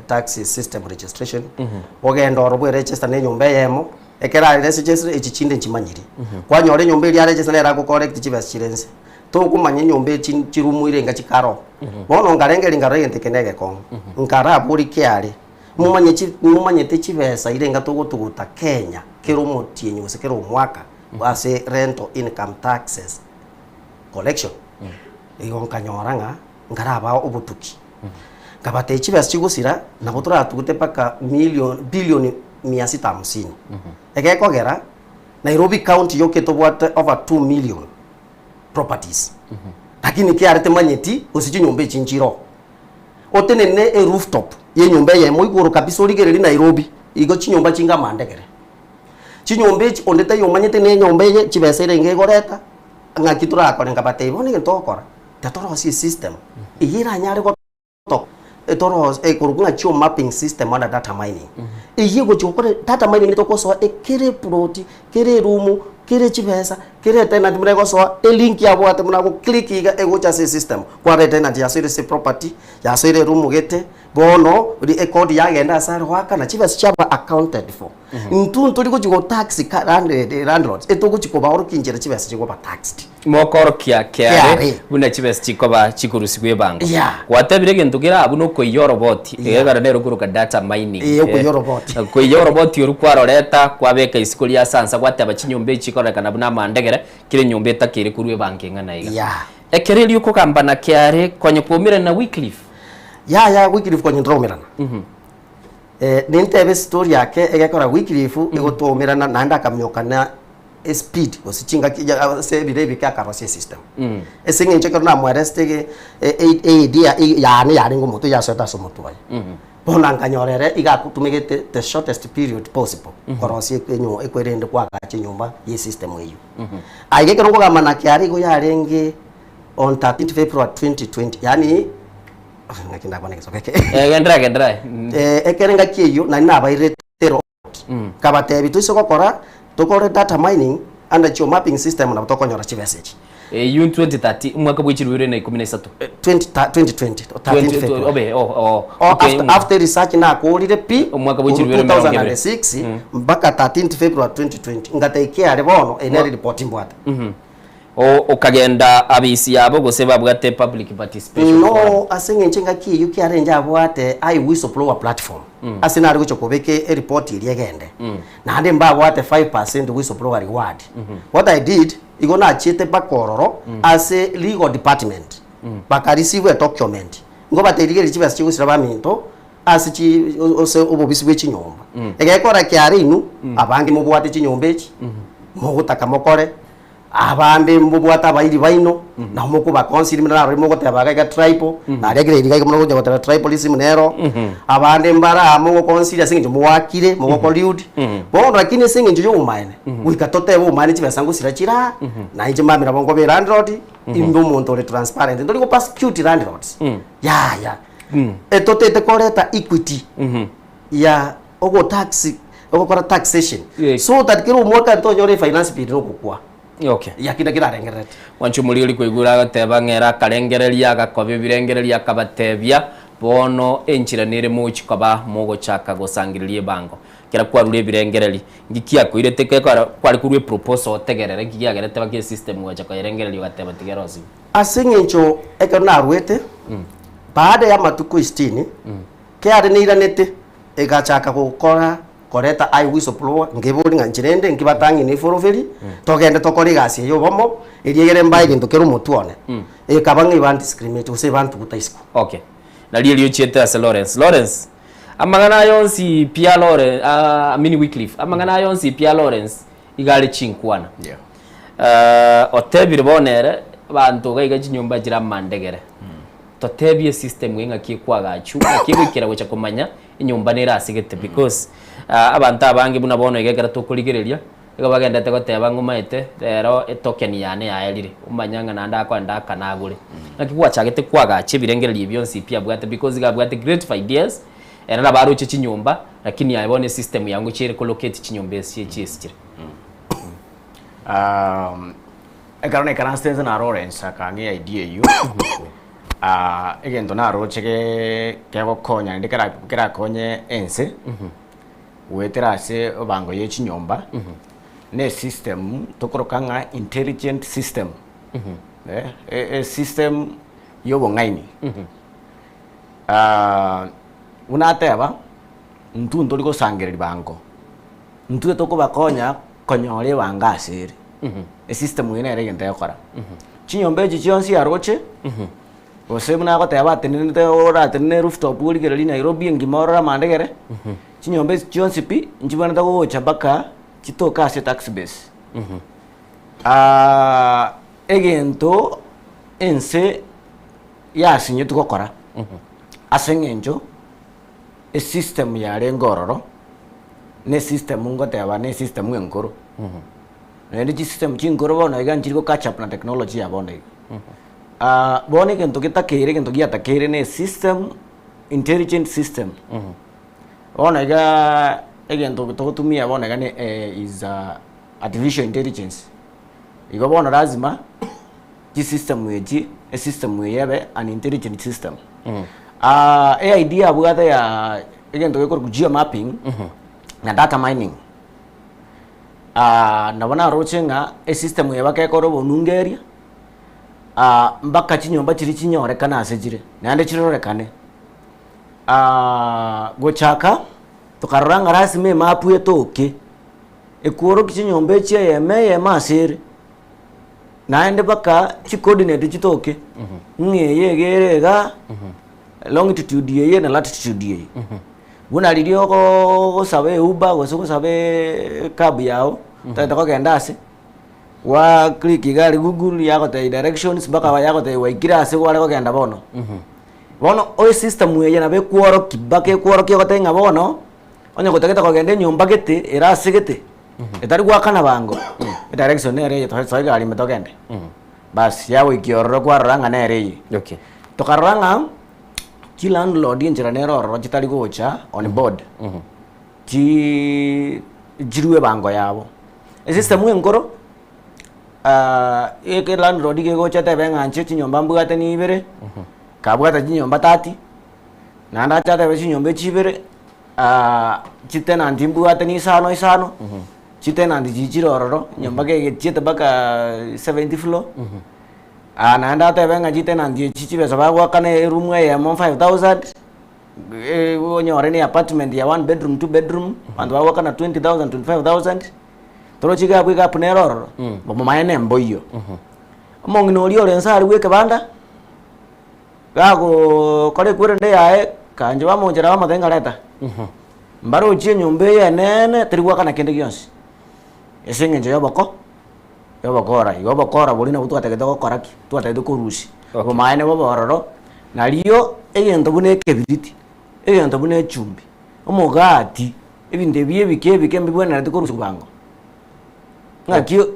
tax system registration ogenda orobwe register nenyumba yemo ekera register echichinde nchimanyiri kwanyora enyumba iri register era go correct chibas chirense tokumanya nyombe chirumuire nga chikaro bono ngarengeri ngarente kenege kon nkara buri kyari mumanye techibesa irenga togotuguta Kenya kiromo tienyu gose kero mwaka ase rental income taxes collection igo nkanyoranga ngaraba obutuki kabate chibesa chigusira nabo turatugute paka bilioni 650 ekekogera Nairobi County yoketo bwate over 2 million properties lakini kiarete manyeti usiji nyumba chinjiro otenene a rooftop ye nyumba ye moiguru kabisa origereri Nairobi igo chinyumba chinga mandegere chinyumba ondeta yo manyete ne nyumba ye chibesere ngegoreta ngakitura akore ngabate ibone gentokora tatoro si system igira nyare go to etoro kurugunga chio mapping system under data mining iyigo chokore data mining nitokoso ekere plot kere room kire chibesa kire tenant mrego so e link ya bwate mnago click iga ego cha system kwa tenant ya sire property ya sire room gete bono ri code ya genda sare waka na chibesa chaba accounted for ntuntu liko chigo tax landlords etoko chikoba oro kinjere chibesa chigo ba taxed
mokoro kyare buna chibesa chikoba chikurusigwe banga watabire gento kira abu no koyorobot egara nero kuruka data mining koyorobot yorukwaro leta kwabeka isikoli ya sansa kwataba chinyombe chikorekana buna mandegere kire nyombe takire kurwe banki ngana iga ekereli yuko kambana kyare konye pomira na Wycliffe
ya Wycliffe konye ndromirana nintebe story yake egekora Wycliffe egotomirana nanda kamyokana speed osichinga se birebi ka karose system esinge nchekero na mwarestege idea yani ngo moto ya sota so moto baye bona nkanyorere igakutumigete the shortest period possible korose enyo ekwerende kwa gache nyumba ye system eyo aigekero ngo gamana kyari go yarenge on 13 February 2020 yani ngakinda kwa nekiso keke
gendra
ekerenga kiyo na nabaire tero kabatebi tusokokora tokore data mining and geomapping system na tokonyora chivesage
you 2030 mwaka bw'ichirwire na 13
2020
obe
after research na akurire pi
mwaka bw'ichirwire
2006 mpaka 13 February 2020 ngataikia rebono eneri reporting bwata
ukagenda abisi yabo guseba bwate public participation
no asinge nchenga ki yuki arenja bwate ai whistleblower platform asina ari guchokobeke report iri egende na ande mba bwate 5% whistleblower reward what I did igona achete bakororo as a legal department baka receive a document ngo baterigere chibasi chigusira baminto asichi ose obobisi bw'ichinyomba egekora kyari inu abangi mu bwate chinyomba echi mu gutaka mokore abambe mbubwata bayiri baino na muko ba council mina rimo gotabaga ga triple na regre iriga muno gotabaga triple isi munero abande mbara amu council asinge muwakire mu ko liud bono lakini singe njo umaine wikatote bo umaine chibasangu sirachira na ije mamira bongo be landlord imbo muntu le transparent ndoli ko prosecute landlords ya etotete koreta equity ya ogo tax ogo kora taxation so that kiro mwaka ntonyore finance bill okukwa
okay
yakina kirarengerete
wanchu muri uri kwigura gateba ngera karengereria gakobe birengereria kabatebya bono enchiranire muchi kaba mugo chaka gosangiririe bango kira kwarure birengereri ngikia koirete kwari kurwe proposal otegerere ngiyagerete baki system wacha kairengererio gateba tigerosi
asingencho ekana rwete baada ya matuko 60 kiari niranete egachaka gukora koreta ai whistleblower ngiburi nganchirende ngibatangi ni foroferi togende tokori gasi yo bomo iriegere mbaye gintu kero mutuone kabangi ban discriminate use bantu kutaisku
okay na liyo chiete as Lawrence amangana yonsi Pia Lawrence mini Wycliffe amangana yonsi Pia Lawrence igale chinkwana otebire bonere bantu gaiga chinyumba jira mandegere totebie system wenga kikwaga chu kibikira gocha kumanya inyumba nera asigete because abantu abangi buna bono igekera tukurigereria ega bagenda tegoteba ngumaite rero token yane yaelire umanyanga nanda kwanda kanagure nakigwa chagete kwaga chibirengereria byonsi pia bwate because gabwate great ideas era nabaro chinyumba lakini yabone system yangu chire collocate chinyumba chire
ekarone karanstenza na Lawrence akangi idea yu egento na rochege kego konya ndikera konye ense weterase obango yechinyomba ne system tokorokanga intelligent system system yobongaini unateba ntu ntoliko sangere bango ntu toko bakonya konyore bangasiri system yene ere gente yakora chinyomba echi chionsi aroche osemuna goteba atenete ora atenene rooftop uligere Nairobi ngimora mandegere chinyombe chionsi pi njibana dago chabaka chitoka ase tax base egento ense ya sinye tukokora asengenjo e system ya rengororo ne system ngoteba ne system ngoro ne system chingoro bona iganjiriko catch up na technology ya bonde bone gento kitakere gento giatakere ne system intelligent system bona ga egento totumia bona gane is artificial intelligence igo bona lazima ji system yeji a system yebe an intelligent system idea bugata ya egento gekor geomapping na data mining na bona rochenga a system yeba ke koro bonungeria mbaka chinyomba chiri chinyorekana asejire nande chirorekane gochaka tukaranga rasime mapu yetoke ekuro kichinyombe chia yeme asere naende baka chi coordinate chitoke ngeye gerega longitude ye na latitude ye buna lirio go sabe uba go sabe cab yao tata ko gendase wa click gari Google yako ta directions baka wa yako ta waikira ase wale ko genda bono bono o system ye na be kuoro kibake kuoro kyo ta nga bono onye ko taketa ko gende nyomba gete era sigete etari gwa kana bango direction nere to sa gari meto gende bas yawo ikioro kwa ranga nere okay to karanga chi landlord injira neroro chitari gocha on board chi jirwe bango yabo system ngoro eke landlord ge gocha tebe nganche chinyomba mbugate ni ibere kabwata chinyomba 30 nanda chata be chinyomba chibere chitena ndimbuate ni isano chitena ndichirororo nyomba ge chite baka 70 floor nanda tebe nga chitena ndi chichibe sabagwa kane room ya 5000 wonyore ni apartment ya 1 bedroom 2 bedroom and wawaka na 20000 25000 toro chiga bwika puneroro bomo maene mboyo mongi no liore nsari weke banda gago kore kwere nde yae kanje bamonjera bamatenga leta mbaro chie nyombe ya nene tirigwa kana kende gyonsi esenge nje yobokora bolina butwate geto koraki twate do kurushi bomo maene bobororo naliyo egento bune kebiriti egento bune chumbi omogati ebinde biye bike mbibona ndiko kurushi bango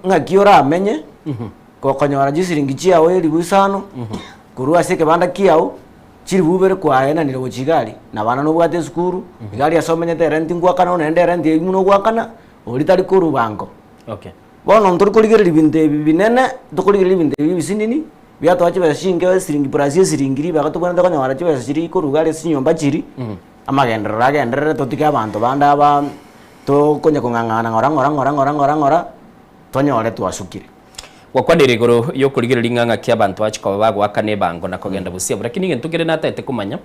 ngakiora amenye kokonyora jisiringi chiao eri busano kurua seke banda kiao chiri bubere kwa ena niro chigali na bana no bwate skuru igali asomenye te renti ngwakana onende renti imuno gwakana olitari kuru bango
okay
bono ntori kuligere libinde binene tokuligere libinde bisinini byato achiba shinge siringi brazil siringi bagatubona ndakonyora chiba siri kuru gali sinyomba chiri amagendera totika abantu banda aba to konya kungangana ngora tonyore twasukire
gwakwanire iguru yo kurigirira ing'ang'a kia bantu achiko bagwaka ne bango na kogenda busia lakini gento kire natete kumanya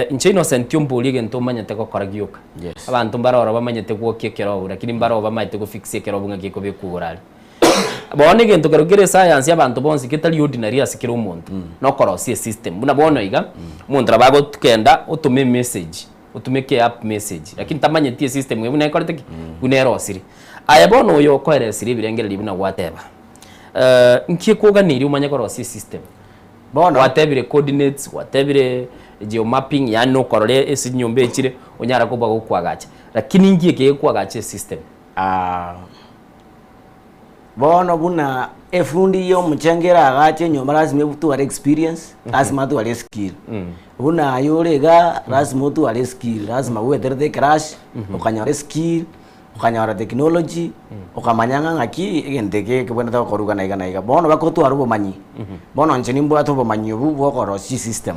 inche innocent yomburi gento manyete gukora giuka abantu mbaroro bamanyete gwokie kero lakini mbaro bamanyete gufixie kero bunga giko bekugurari bone gento karugire science y'abantu bonse kitari ordinary asikira umuntu no korosie system buna bono iga umuntu rabago tukenda utume message utumeke app message lakini tamanyetie system mwe buna ikorete bunero siri aya bono yo kwere siri birengere libuna wateba nkie kuganiri umanya korosie system
bono
watebire coordinates watebire geomapping yani no korore esi nyombe ekire onyara kuba gokwagacha lakini ngie ke kwagacha system
bono buna efundi yo muchengera agache nyomba lazima butu wale experience lazima tu wale skill buna yorega lazima tu wale skill lazima uwe terete crash ukanyore skill ukanyora technology ukamanyanga ngaki igenteke kibona ta koruga na iga bono bakotu arubo manyi bono nchini mbo atubo manyi bu korosi system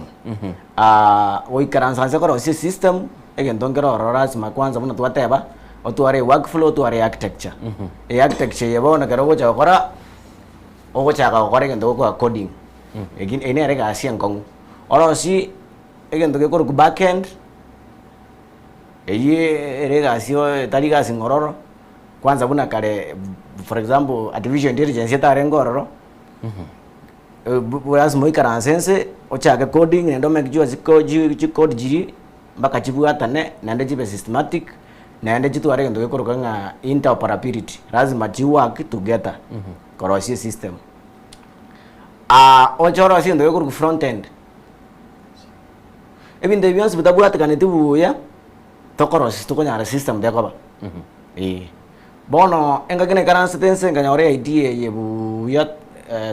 oikaransa se korosi system igentongero lazima kwanza buna twateba otuare workflow tuare architecture architecture yabona karo cha kora ogocha ka kore gento ko coding egin ene are ga asian kongu orosi egento ke koru backend erega sio taliga singororo kwanza buna kare for example artificial intelligence yata ngororo lazima ikaransense ochaka coding nendo mekijua code jiri mpaka chibuatane nende jibe systematic nende jitu are ndo ekoro kanga interoperability lazima ji work together korosie system ochoro si ndo ekoro front end ebinde biyonse butabuata kanetibu ya tokorosi tukonyara system dekoba bono engagene karanse tense nganyore idea yebu ya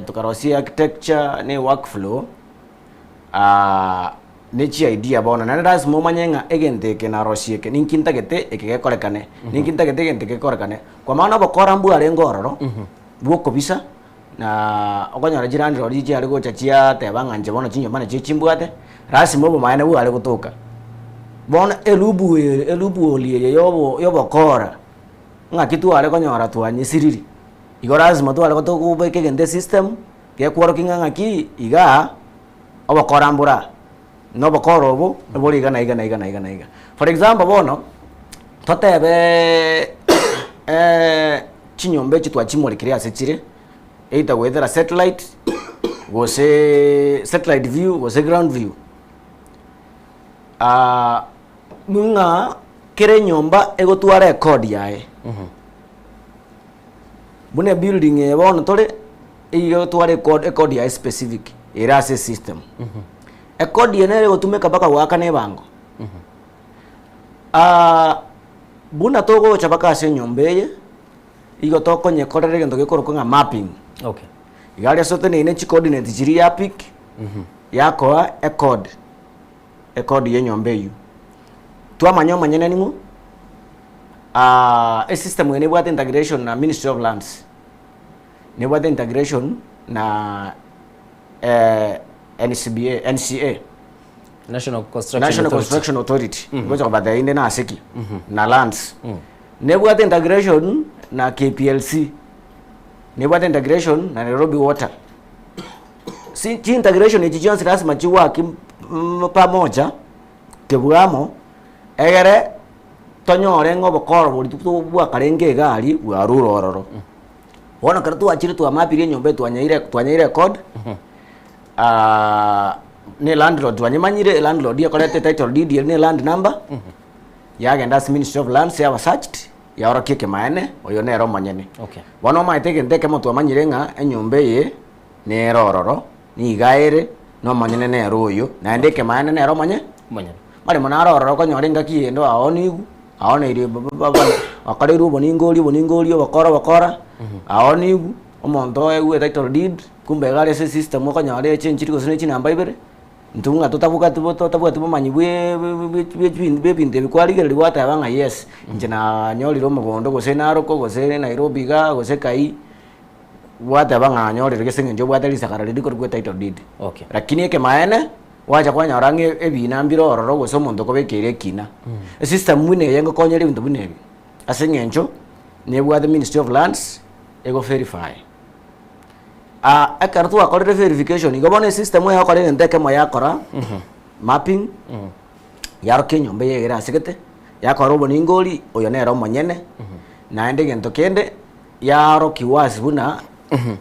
tukarosi architecture ne workflow ne chi idea bono na das mo manyenga egente ke na rosie ke ninkinta gete ekege korekane ninkinta gete gente ke korekane kwa maana bokora mbu are ngororo bwoko bisa na okonyara jirani rori ji ari gocha chia tebanga nje bono chinyo mana chimbwate rasi mo maana bu are gutuka bona elubu olie yobo kora ngakitu ale konyora twanyisiriri igo lazima tu ale gotoku beke gende system ke kwaro kinga ki iga obokora mbura no bokoro obo ebori iga for example bono totebe chinyombe chitwa chimorikire asechire eita whether satellite gose satellite view gose ground view munga kere nyomba ego tuare code yae bune building e bono tole ego tuare code yae specific erase system code yene ego tumeka baka waka ne bango buna togo chabaka ase nyombeye ego toko nye korere gendo gekoro nga mapping
okay
igali sote ne chi coordinate jiri ya pick yako code code ye nyomba eyu twamanya omanyene ning'o system ene bwate integration na Ministry of Lands ne bwate integration na NCA
National Construction
Authority ngoja kwa inde na aseki na lands ne bwate integration na KPLC ne bwate integration na Nairobi Water si integration ni jijonsi lazima chiwaki pamoja kebwamo egere tonyore ng'obokoro bori tubwa karenge gari warurororo wona karatu achire tu amapirie nyombe twanyaire code ne landlord wanyamanyire landlord yakorete title deed ne land number yagenda Ministry of Lands ya searched ya keke maene oyo ne ro manyene
okay
bono maiteke ndeke motu amanyire nga enyombe ye ne rororo ni gaire no manyene ne royo na ndeke maene ne ro manyene mari monarororo konyore ngaki endo aonigu aone iri akariru boningoli bakora aonigu omonto ewe title deed kumbe gare ese system okanyare chenchiri gosene chinamba ibere ntunga tutabuka tumanyi bebinde bikwarigere liwata banga yes nje na nyoliro mugondo gose naroko gose Nairobi ga gose kai wata banga nyoliro gesenge njo bwata lisakara lidiko rwe title deed
okay
lakini eke maene wacha kwanya orange ebina mbiro ororo gose omonto kobekere kina system mwine yengo konyere ibintu binebi asenge njo ne bwata Ministry of Lands ego verify akartu akorere verification igobone system ya akorere ndeke mo yakora mapping yaro kenyombe yegera sigete yakora oboningoli oyo nero monyene na ende gento kende yaro kiwasi buna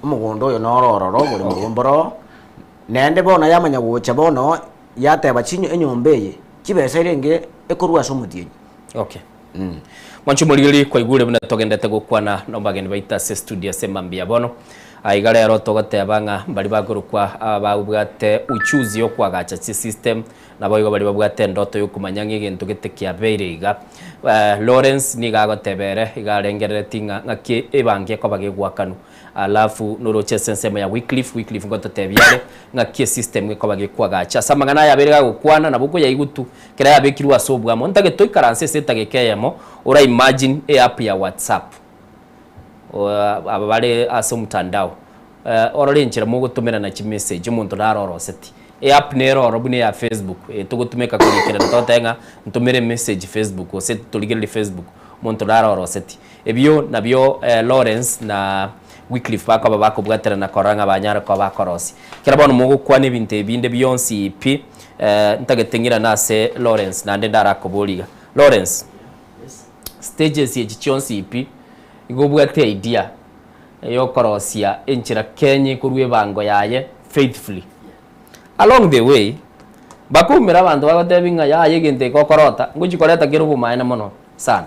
omugondo oyo norororo buri mugomboro nende bona yamanya gucha bono yateba chinyo enyombe kibese renge ekorwa somutiye
okay mwanchu muligiri kwa igure buna togendete gukwana no bageni baita se studio se mambia bono aigara yaro togoteba nga bali bagurukwa babwate uchuzi yo kwagacha system nabo bali babwate ndoto yo kumanya ng'egintu gitekia beiriga Lawrence ni gagotebere igarengereti ng'aki ebange ko bagegwakanu alafu noroche sensema ya Wycliffe ngototebiare ng'aki system ko bagekwagacha samangana ya berega gukwana nabuko ya igutu kira ya bekirwa sobwa mo ntage toikaranse setagekeyemo ora imagine app ya WhatsApp ababare ase mutandao ororenchera mu gutumira na message umuntu naroroseti app nero bune ya Facebook tugutumeka kurikira totenga ntumire message Facebook ose tuligirire Facebook umuntu naroroseti ebyo nabyo Lawrence na Wycliffe bakaba bakubwatera na koranga banyara ko bakorosi kira bono mu gukwana ibinte binde byonsi ipi ntagetengira nase Lawrence nande ndarakoboliga Lawrence stages ye chonsi ipi igobwate idea yo korosia enchira Kenya kurwe bango yaye faithfully along the way bakumira abantu bagotebinga yaye gente kokorota nguchikoreta kirubu maana mono sana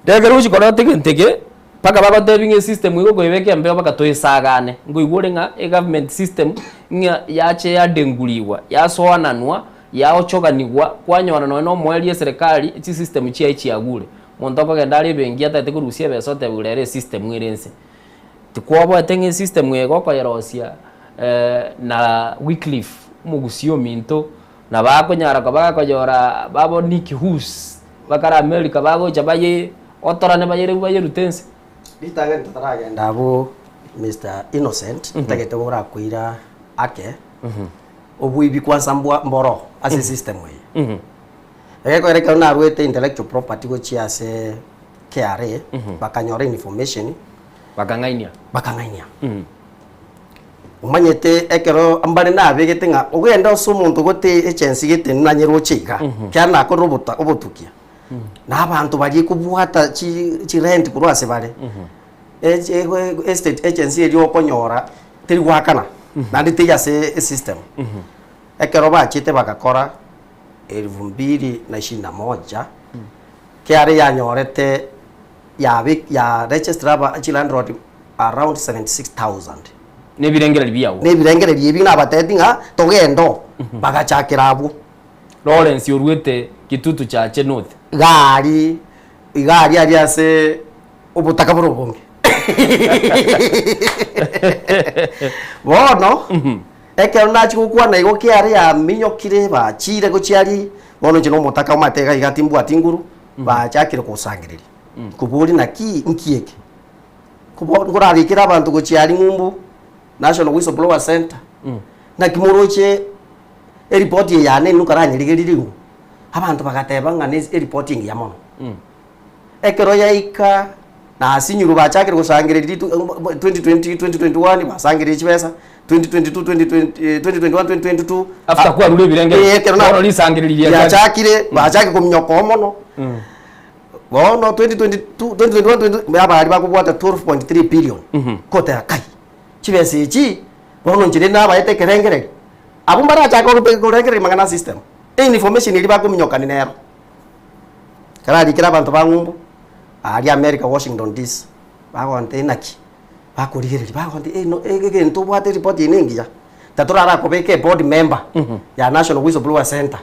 dege ruchikorota gentege paka bagotebinga system igo goibeke mbeo baka toisagane nguigure nga government system nga yache ya denguliwa ya soananwa ya ochoganigwa kwanyona no mweli serikali ichi system chi ichi agure montoko gendari bengi atate kurusia besote burere system mwirense tikwobo atenge system mwego koyerosia na Wycliffe mugusio minto na bako nyara ko baka kojora babo Nick Hus bakara America bago chabaye otorane bayere rutense
bitage tutaragenda abo Mr Innocent tagete ora kuira ake obuibi kwanza mboro as system we eko ereka na ruete intellectual property go chiase KRA bakanyora information
bakangainia
umanyete ekero ambare na begete nga ogenda osumuntu gote agency gete nanyero chiga kyana ko robota obotukia na abantu bari kubwata chi rent kurwase bare estate agency eri okonyora teri gwakana na ndite yase system ekero bachite bakakora 2021 kiari yanyorete ya register ba landlord around 76,000
nebirengere biyawo
nebirengere bibi nabatetinga togendo bagachakira abo
Lawrence yorwete kitutu chache north
gari ari ase obutaka burobonge bono ekero nachi gukwana igo kiari ya minyokire ba chire guchiari bono chino mutaka umatega igatimbu atinguru ba chakire kusangiriri kuburi na ki nkieke ngurarikira abantu guchiari ngumbu National Whistleblower Center na kimuroche report yane nukaranyirigiririru abantu bagateba ngane reporting ya mono ekero yaika na asinyuru bachakire kusangiriri 2020 2021 basangiriri chibesa 2022 2022
after kwa rule birenge bono lisangiriri
ya chakire bachake kumnyoko mono bono 2021 abari bakubwata 12.3 billion kote akai chibesa ichi bono njire na bayete kerengere abumbara chako kurengere mangana system information iri bakumnyoka ninero karari kira bantu bangumbu ari America Washington DC bagonte naki bakurigiriri bagonte no egento bwate report iningia taturara kubeke board member ya National Whistleblower Center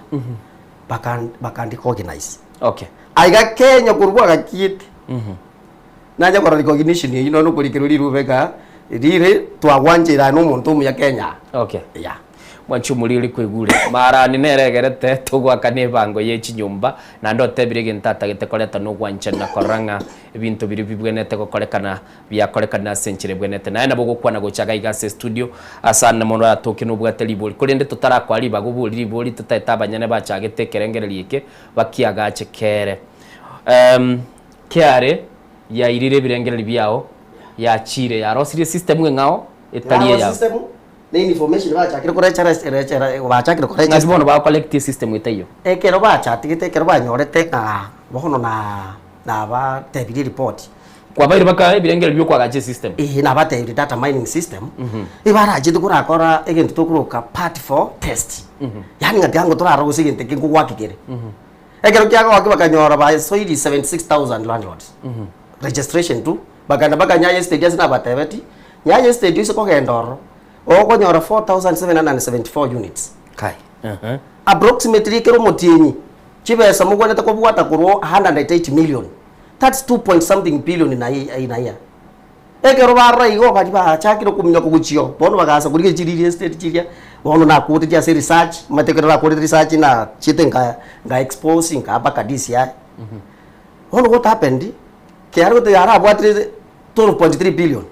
bakandi organize
okay
aiga Kenya kurwa gakite nanya kwa recognition ino no kurikiruri rubega rire twagwanjira no muntu ya Kenya
okay yeah mwanchumuri uri kwigure mara nineregerete tugwakane bango yechi nyumba na ndote birige ntata gitekoreta no gwancha na koranga ibintu biri bibwenete gukorekana byakorekana senchire bwenete na ena bugukwana guchaga igase studio asana mono atoke no bwate liboli kurinde tutarakwari bagubuli liboli tutatabanyane bachagete kerengererike bakiaga chekere kiare ya irire birengereri byao ya chire ya rosiri system ngao etaliye ya
the information bachakire kurechara bachakire kurechara
ngasibono ba collect system itayo
ekero bachatigite ekero banyorete bono na ba tebiri report
kwa bari baka birengera byo kwa gaje system
na ba tebiri data mining system ibara jidi kurakora egento tokuruka part 4 test yani ngatiango turara gusigente kingu gwakigere ekero kyago wakibakanyora ba soili 76000 landlords registration tu baganda baganya state na batebeti nya state iso kogendoro okonyora 4774 units
kai
approximately kero motinyi chibesa mugwete ko bwata kurwo 180 million that's 2 point something billion ina ya ekero barra igo bari bachakire kumnya kuguchio bono bagasa kurige chiriri estate chiria bono na kuti ya research matekero na kuti research na chitenga nga exposing abaka DCI bono what happened kiaro te ara bwatire 12.3 billion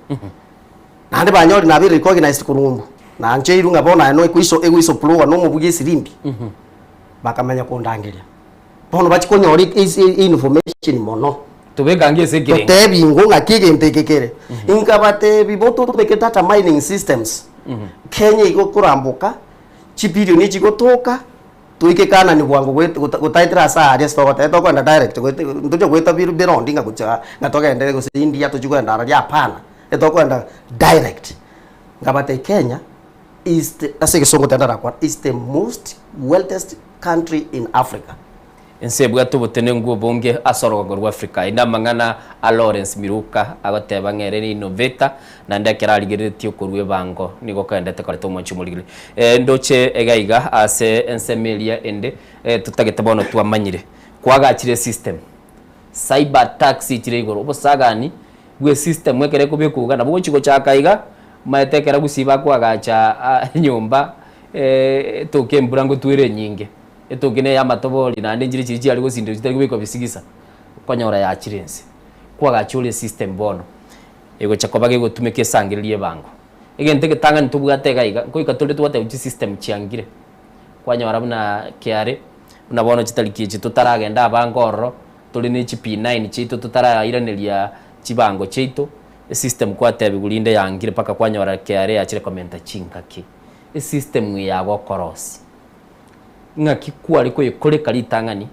nande banyori na bi recognized kurumbu na nche irunga bona no ekuiso pluwa no mubugi sirimbi bakamanya kundangiria bono bachikonyori information mono
tubegangie sekire
tebi ngonga kige ntekekere inkabate biboto tubeke data mining systems Kenya iko kurambuka chipiri ni chikotoka tuike kana ni bwangu gutaitira saa ya stock ta to kwenda direct ndojo gweta biru birondinga kucha ngatoka endele ku India tuchikwenda ara ya pana eto kwenda direct ngabate Kenya is the most wealthiest country in Africa.
Ensebwa tubutene ngo bonge asorogo rwa Africa ina mangana a Lawrence Miruka agateba ngere ni innovator na ndekera ligiriti okurwe bango nigo kandete kare tomonchi muligire ndoche egaiga ase ensemelia ende tutagete bono twamanyire kwagachire system cyber tax chire igoro obosagani gwe system mwekere kubikuga na bochiko chakaiga maetekera gusiba kwagacha nyumba tukembura ngo twire nyinge etogene ya matoboli na njiri chiri ari gusindira kitari kubiko bisigisa kwanyora ya chirense kwagachule system bono ego chakobage gutumike sangiririe bango egente getanga ntubwatega iga ko ikatole twate uchi system chiangire kwanyora buna kiare buna bono chitariki chitu taragenda bangoro tuli ni P9 chitu tutarairaneria chibango chitu system kwate bigulinde yangire paka kwanyora kiare ya chire komenta chinkaki system ya gokorosi ngaki kwari ko ikore karitangani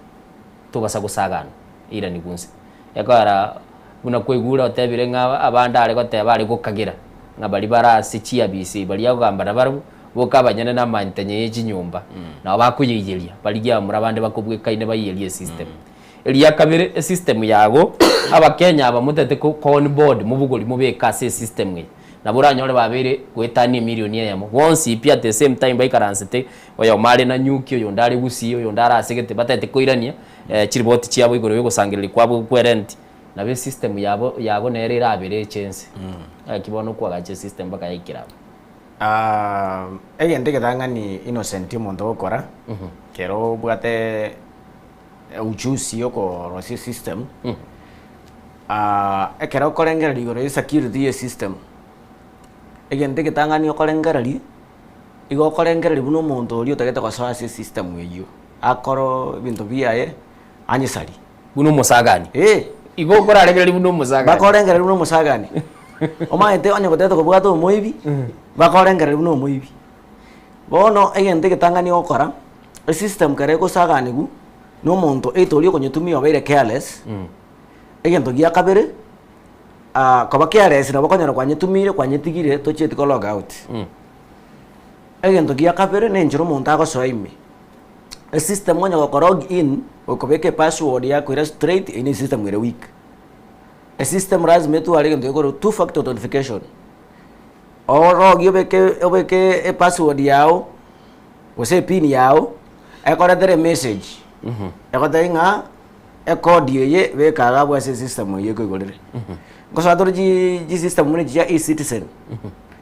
tugasa gusagana ira ni gunse yakara buna kwigura otebire nga abanda ari goteba ari gukagira ngabari bara sichia BC bari yagambara baru bokabanyane na mantenye y'inyumba na bakuyiyiria bari ya murabande bakubwikaine bayiyerie system eliya kabere system yago abakenya abamutete ko on board mubugori mubeka system we na buranyore babere gwetani milioni yamo once ipia at the same time by currency oyo mali na nyuki oyo ndari gusi oyo ndara asegete batete koirania chiriboti chiabo igoro yo gusangirira kwabo kwerent na be system yabo nere irabere chance kibono kwa gache system baka yikira
egente gethang'ani innocent omonto gokora kero bwate ujuzi okorosia system ekero okorengereri igoro ya security ya system egente getang'ani okorengereri igo okorengereri buna omonto oria otagete gosoasia system eywo akoro ebinto biaye anyesari
buna omosagani igo okorarengereri buna omosagani
bakorengereri buna omosagani omaete onye gotete kobwata omoibi bakorengereri buna omoibi bono egente getang'ani okora esystem kere egosaganigu na omonto eitoria okonyetumia obeire careless egento gia kabere koba careless nabo okonyora kwanyetumire kwanyetigire tochieti ko log out egento gia kabere na enchera omonto agosoa ime esystem onye goko log in okobeka password yako ira straight ine system ire weak esystem lazima etware egento gekoro two factor authentication orogi obeke password yao gose pin yao ekoretere message ekotari ng'a ekodi eye bekaga bwase system eye koigorere ngosatora ji system mune ya e-citizen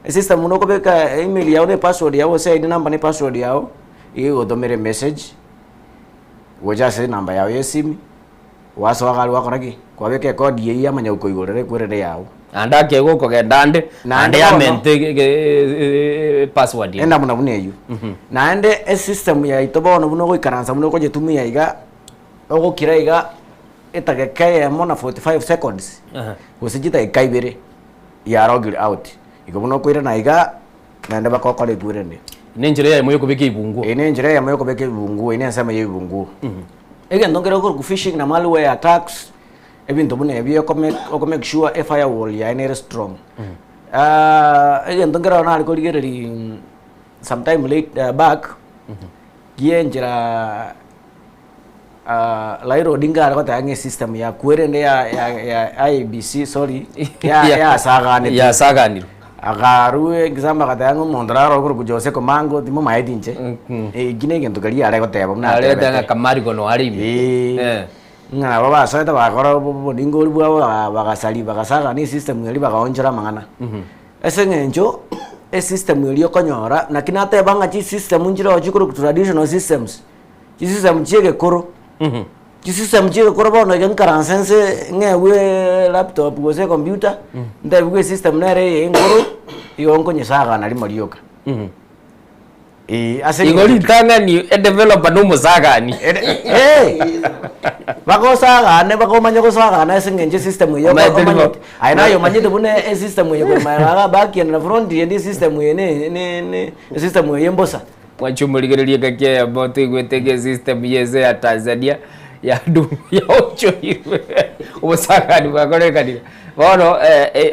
system muno kobeka email yao ne password yao gose ID number ne password yao igotomere message gojase number yao ya simu wasoaga wakoraki kwabeka ekodi eye amanya ukoigorere kwerere yao
anda kego kogenda ande amente password
enda muna bune eyu na ande system ya itobono buno goikaransa buno ko jetumia iga ogokira iga etageke mona 45 seconds gusijita ikaibere ya log out igo buno kwira na iga nande bakokore twirene
nenjere ya moyo kobeke ibungu
nenjere ya moyo kobeke ibungu ine nsema ye ibungu ege ndongera ko phishing na malware attacks ebinto bune ebyo make sure a firewall ya ine strong ege ndongera na aliko ligereri sometime late back gienjera Lairo Odinga alikuwa tange system ya kuerende ya IBC sorry ya sagani
ya sagani
agarue example katanga mondraro ko kujose ko mango timo maedinche gine gento kali ale ko tebo na
ale tanga kamari kono alimi
ngana baba saita bakora bodingo bwa bagasali bagasaga ni system yali bagaonjera mangana esengenjo system yali okonyora na kinate banga chi system njiro chikuru traditional systems chi system chege koro chi system chege koro bono gen karansense ngewe laptop gose computer ndabwe system nere engoro yonko nyesaga na limarioka
igori tangani developer no musagani
bakosaga ne bakomanya kosaga na sengenje system yo aina yo manyite bune system yo kumara back and front end system yo ne system yo mbosa
wachumuligereria gakia ya bote igwetege system yeze ya Tanzania ya du ya ocho iwe usagani bakorekanira bono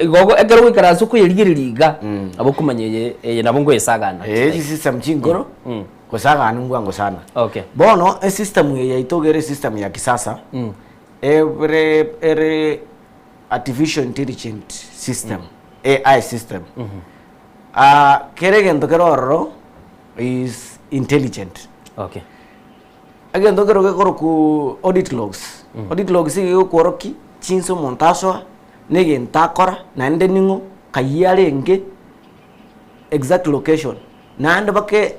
gogo ekero gwikara suku yerigiriga abokumanye nabongo esagana
system chingoro kusagana ngwango sana
okay
bono system ya itogere system ya kisasa every artificial intelligent system AI system keregen tokero is intelligent
okay
again tokero ku audit logs audit logs yo koroki chinso montaso nege ntakora na ende ningo kayare nge exact location na ande bake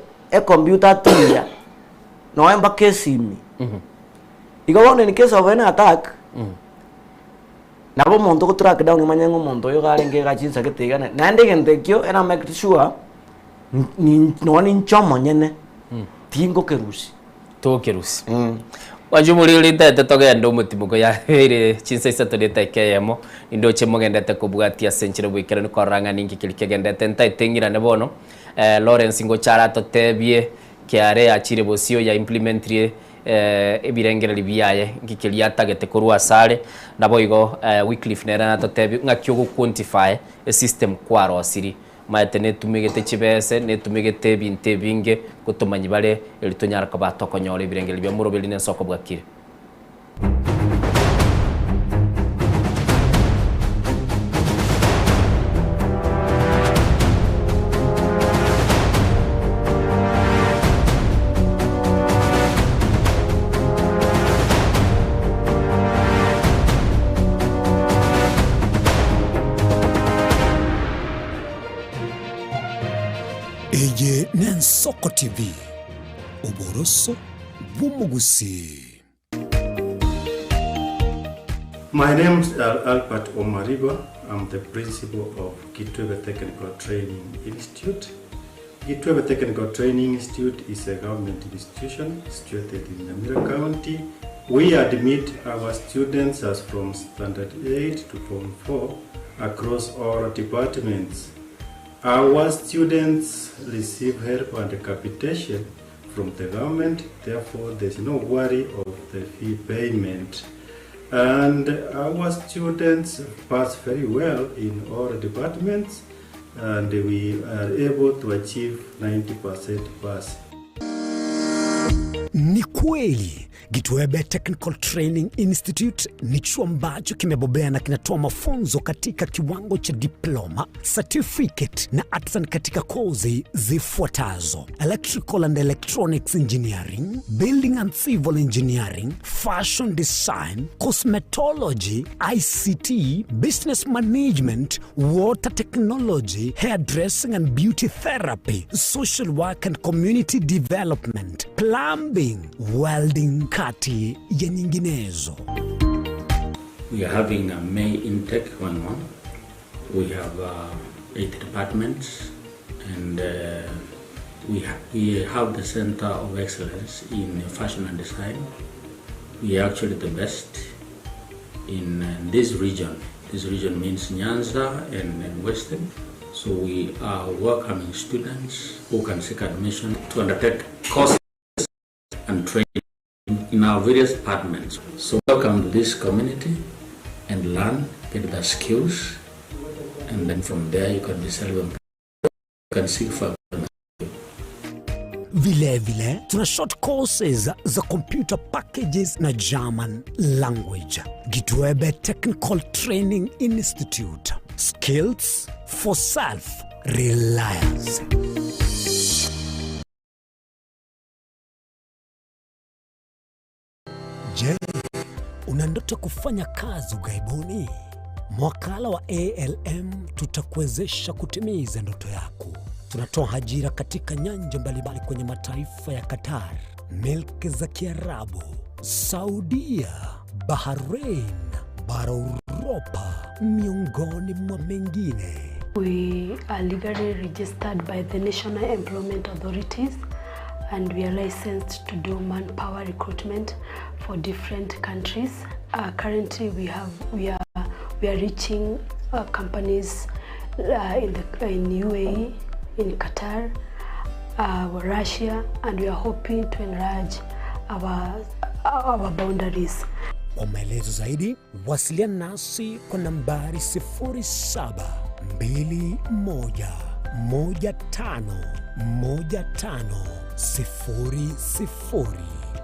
computer tuya no amba kesimi igawone in case of an attack nabo monto ko track down manyango monto yo gare nge gachinsa ketegana na ande gentekyo ena make sure ni nchomo nyene tingo kerusi
to kerusi wajumuri tete togenda omutimuko ya ire chinsa isatorete keyemo indo chemogendete kubwatia senchire bwikere ni koranga ningi kilikigendete ntaitengira ne bono Lawrence Ngochara totebie kiare achire bosio ya implementrie ebirengere biaye ngikilia tagete kurwa sare nabo igo Wycliffe nera na totebie ngakyo quantify a system kwaro asiri maete netumigete chibese netumigete binte binge kutumanyi bare elitonyara kabatokonyora ebirengere bya murobeli n'ensoko bwakire
Eye Nensoko TV. Uboroso bw'umugusi.
My name is Albert Omariba. I'm the principal of Kitwebe Technical Training Institute. Kitwebe Technical Training Institute is a government institution situated in Nyamira County. We admit our students as from Standard 8 to Form 4 across all departments. Our students receive help and capitation from the government, therefore there's no worry of the fee payment. And our students pass very well in all departments, and we are able to achieve 90% pass.
Ni kweli Kitwebe Technical Training Institute ni chuo ambacho kimebobea na kinatoa mafunzo katika kiwango cha diploma, certificate na artisan katika kozi zifuatazo: Electrical and Electronics Engineering, Building and Civil Engineering, Fashion Design, Cosmetology, ICT, Business Management, Water Technology, Hairdressing and Beauty Therapy, Social Work and Community Development, Plumbing, Welding, kati ya nyinginezo.
We are having a May intake 1-1. We have 8 departments, and we have the Center of Excellence in Fashion and Design. We are actually the best in this region. This region means Nyanza and Western. So we are welcoming students who can seek admission to undertake courses and training in our various departments. So welcome to this community and learn, get the skills, and then from there you can be self-employed. You can seek for.
Vile tuna short courses za computer packages na German language. Kitwebe Technical Training Institute. Skills for self-reliance. Je, una ndoto kufanya kazi ughaibuni? Mwakala wa ALM tutakuwezesha kutimiza ndoto yako. Tunatoa ajira katika nyanja mbalimbali kwenye mataifa ya Qatar, Milki za Kiarabu, Saudia, Bahrain, bara Europa, miongoni mwa mengine.
We are legally registered by the National Employment Authorities, and we are licensed to do manpower recruitment for different countries. Currently, we are reaching companies in UAE, in Qatar, Russia, and we are hoping to enlarge our boundaries.
Kwa maelezo zaidi, wasiliana nasi kwa nambari 0721511500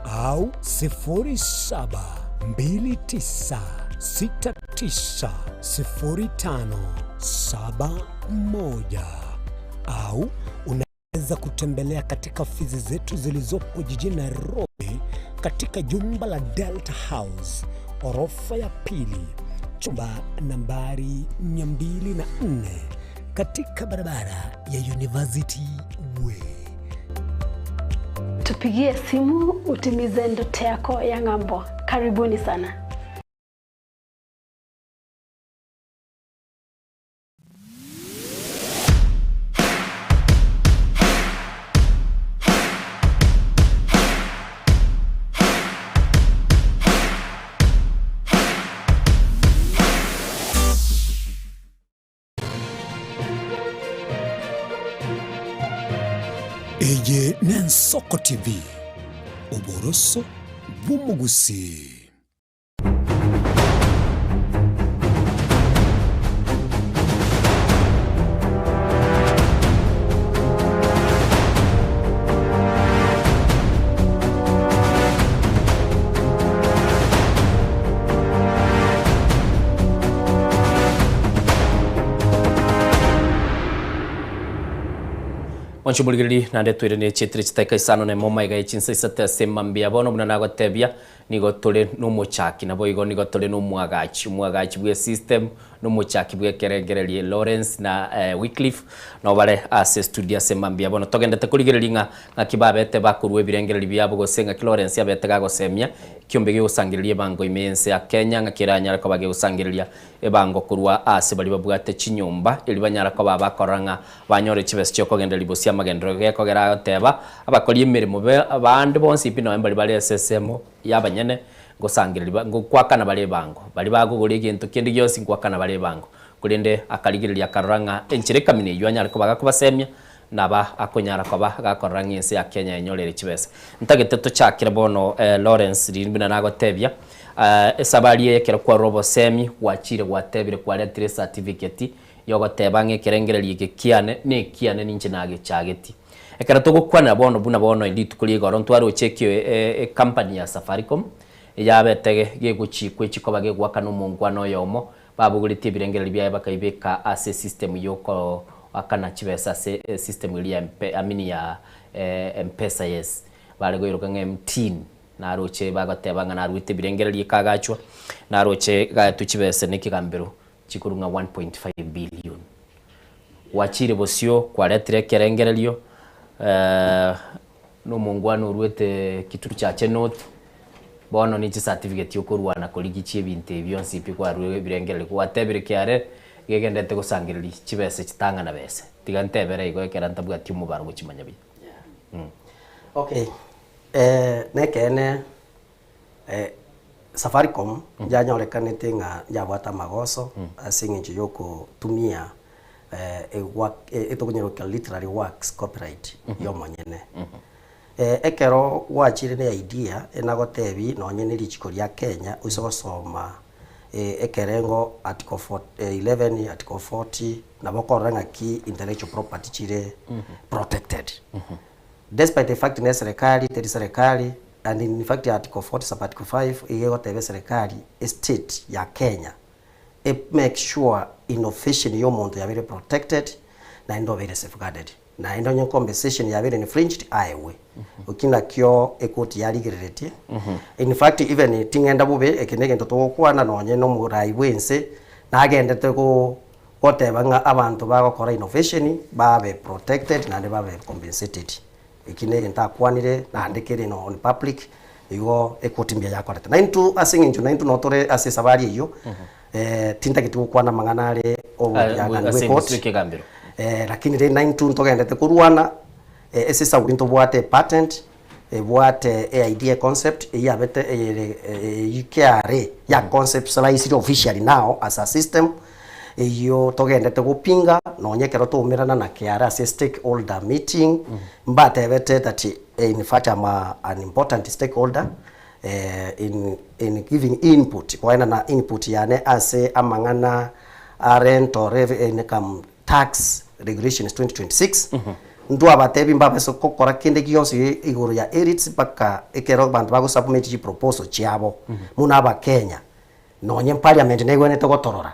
au 0729690571 au unaweza kutembelea katika ofisi zetu zilizopo jijini Nairobi katika jumba la Delta House, orofa ya pili, chumba nambari 204 katika barabara ya University Way.
Tupigie simu utimize ndoto yako ya ng'ambo. Karibuni sana.
Eye Nensoko TV. Uboroso bw'umugusi.
Wanchumbuligiri nande twire ne chitri chiteka isano ne moma iga ichinsa isate sema mbia bono muna nago tebia nigo tole no muchaki nabo igo nigo tole no mwagachi bwe system no muchaki bwe kerengererie Lawrence na Wycliffe no bale ase studio semambia bono togendete kurigereria ngakibabete bakurwe birengereri byabo gosenga Lawrence yabete gagosemia kiombe gusangiririe bango imense ya Kenya ngakiranya ko bage gusangiriria ebango kurwa ase bali babwate chinyumba ili banyara ko babakoranga banyore chibese cyo kogenda libosia magendero gekogera teba abakori emirimo abandi bonse ipino bali bali SSM yabanyene ngosangiriria ngokwakana bali bango bali bagugura igintu kindi gyose ngwakana bali bango kulinde akarigiriria karanga enchireka mine yanyara ko bagakubasemia naba akonyara ko bagakoranga inse ya Kenya enyorere chibese ntageteto cyakira bono Lawrence rimbina nagotebya esabari yekera kwa robo semi wachire watebire kwa lettre certificate yogotebange kerengererie gekiane ne kiane ninje nage chageti ekara tugukwana bono buna bono inditu kuli goro ntwaro chekio company ya Safaricom yabetege geguchikwe chikoba gegwaka no mungwano yomo babugurite birengererie bya bakaibeka ase system yoko akana chibesa system ili amini ya M-Pesa yes balego iroka MTN naroche bagatebanga narwite birengererie kagachwa naroche gatuchibese nikigambiro chikurunga 1.5 billion wachire bosio kwa letre kerengererio no mungwano urwete kitu chache note bono ni certificate yokurwana koligichie binte byonsi pikwa rwe birengereri kwatebire kyare gegendete gusangiriri chibese chitanga na bese tigantebere igo keranta bwati umubaro gukimanya bi
okay nekene Safaricom janyorekanite nga yabwata magoso asingi yoko tumia etokunyeroka literary works copyright yo monyene ekero wachire ne idea enagotebi nonyene lichiko lya Kenya usogosoma ekerengo article 11 article 40 nabokoranga ki intellectual property chire protected despite the fact ne serikali and in fact article 40 sub article 5 iyegotebi serikali state ya Kenya make sure innovation yo muntu yabire protected na ndo very safeguarded na ndo nyo compensation yabire infringed aiwe ukina kyo ekoti yarigerete in fact even tingenda bube ekenege ntoto kwana nonye no murai wense nagendete ko otebanga abantu bagokora innovation babe protected na babe compensated ikinege ntakwanire na andikire no on public igo ekoti mbia yakorete na into asing into na into notore ase sabari iyo tinta kitu kwana manganare obuyangani wekoti lakini re 92 ntogendete kurwana ese sawinto bwate patent bwate idea concept yabete yikare ya conceptualized officially now as a system iyo togendete gupinga nonyekero tumirana na kiara as stakeholder meeting mbate bete that in fact an important stakeholder in giving input kwaena na input yane ase amangana rent or income tax regulations 2026 ndo abatebi mbabe so kokora kinde gionse iguru ya edits baka ekero bantu bago submit ji proposal chiabo muna aba Kenya nonye parliament nego nete gotorora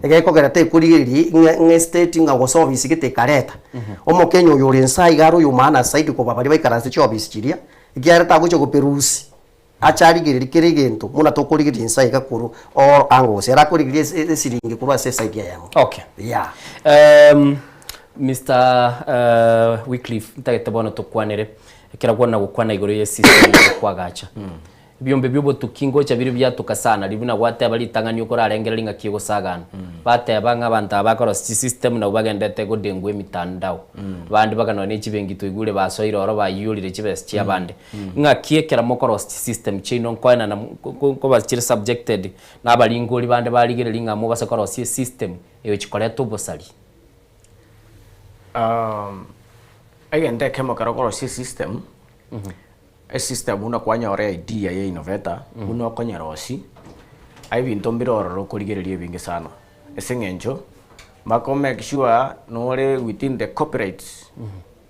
ege kogera te kurigiri nge state nga go service gite kareta omo Kenya yuri nsai garo yumana side ko babali baikaranse cho office chiria igiara tagucho go perusi achari giriri kirigento muna to kurigiri nsai gakuru or ango sera kurigiri siringi kurwa se side ya yamo
okay
yeah
Mr. Wycliffe ntagete bono tukwanire kira gwana gukwana igoro ye system kwagacha byombe byobo tukingo cha biri byatukasana libuna gwate abalitangani ukora arengera nga kigo sagana bate abanga abantu abakora system na ubagendete go dengwe mitandao bandi bagano ne kibengito igure basoira oro bayulire kibese kya bandi nga kiekera mokoro system chino nkwana na ko bakire subjected na abalingoli bandi baligire linga mu basakoro system eyo chikoleto bosali
again the chemical system a system una kwanya ore idea ya innovator una kwanya rosi ai binto mbiroro kurigererie binge sana esengenjo mako make sure no within the copyright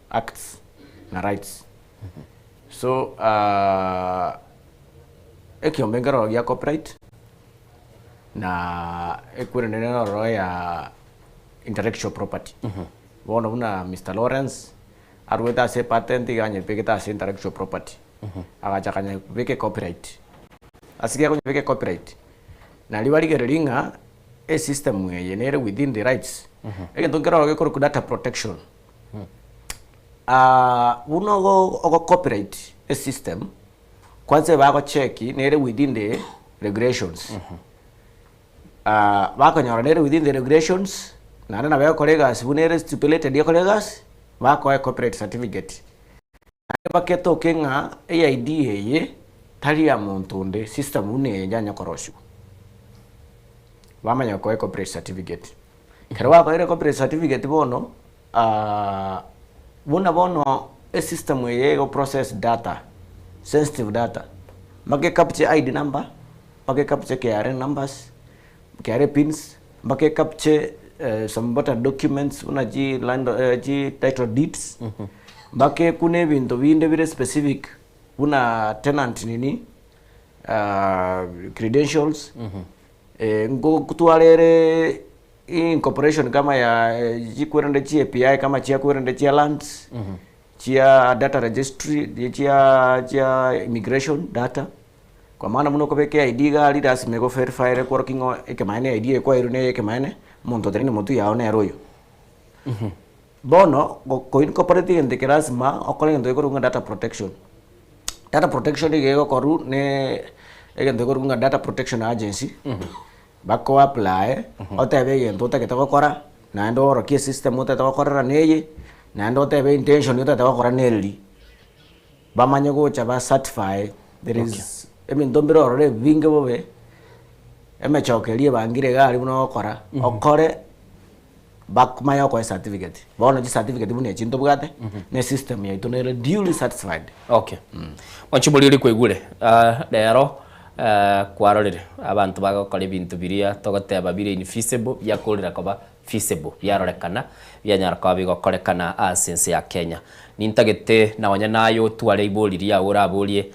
acts na rights so ekiombengero ya copyright na ekweneneno ro ya intellectual property bona una Mr. Lawrence arweta se patent iganye peketa se intellectual property agachakanya peke copyright asikia kunyabeke copyright na liwaligerelinga a system yenere within the rights egento ngero gekoro ku data protection uno go copyright a system kwanza bako check nere within the regulations bako nyora nere within the regulations na na bako colleagues bunere stipulated ya colleagues bako copyright certificate baketo kenga AID ye tari ya montonde system une njanya koroshu bamanya ko copyright certificate kerwa ko copyright certificate bono bono a system ye go process data sensitive data make capture ID number make capture KRA numbers KRA pins make capture some better documents unaji land ji title deeds make kune bintu binde bire specific una tenant nini credentials ngo kutwalere incorporation kama ya jikwenda chi API kama chia kwenda chia lands chia data registry chia immigration data kwa maana muno ko beke ID ga ali das mego verify ko kingo ekemaine ID ko irune ekemaine monto trini monto ya one royo bono ko incorporate ende kerasma okole ndo ko data protection igego koru ne egento ko data protection agency bako apply otebe yento taketako kora na ndo rokie system utatako kora neye na ndo tebe intention utatako kora nelli bamanye go chaba certify there is dombiro ore vinge bobe chokelie bangire gali buno kora okore bakmaya ko certificate bono ji certificate bune chinto bugate ne system ya itonere duly satisfied.
Okay. Wanchubuliri kwegure lero kwarorere abantu bagakora ibintu biria togoteba bire infeasible byakorera koba feasible byarorekana byanyaraka bigokorekana asense ya Kenya nintagete na wanya nayo tware iboliria urabulie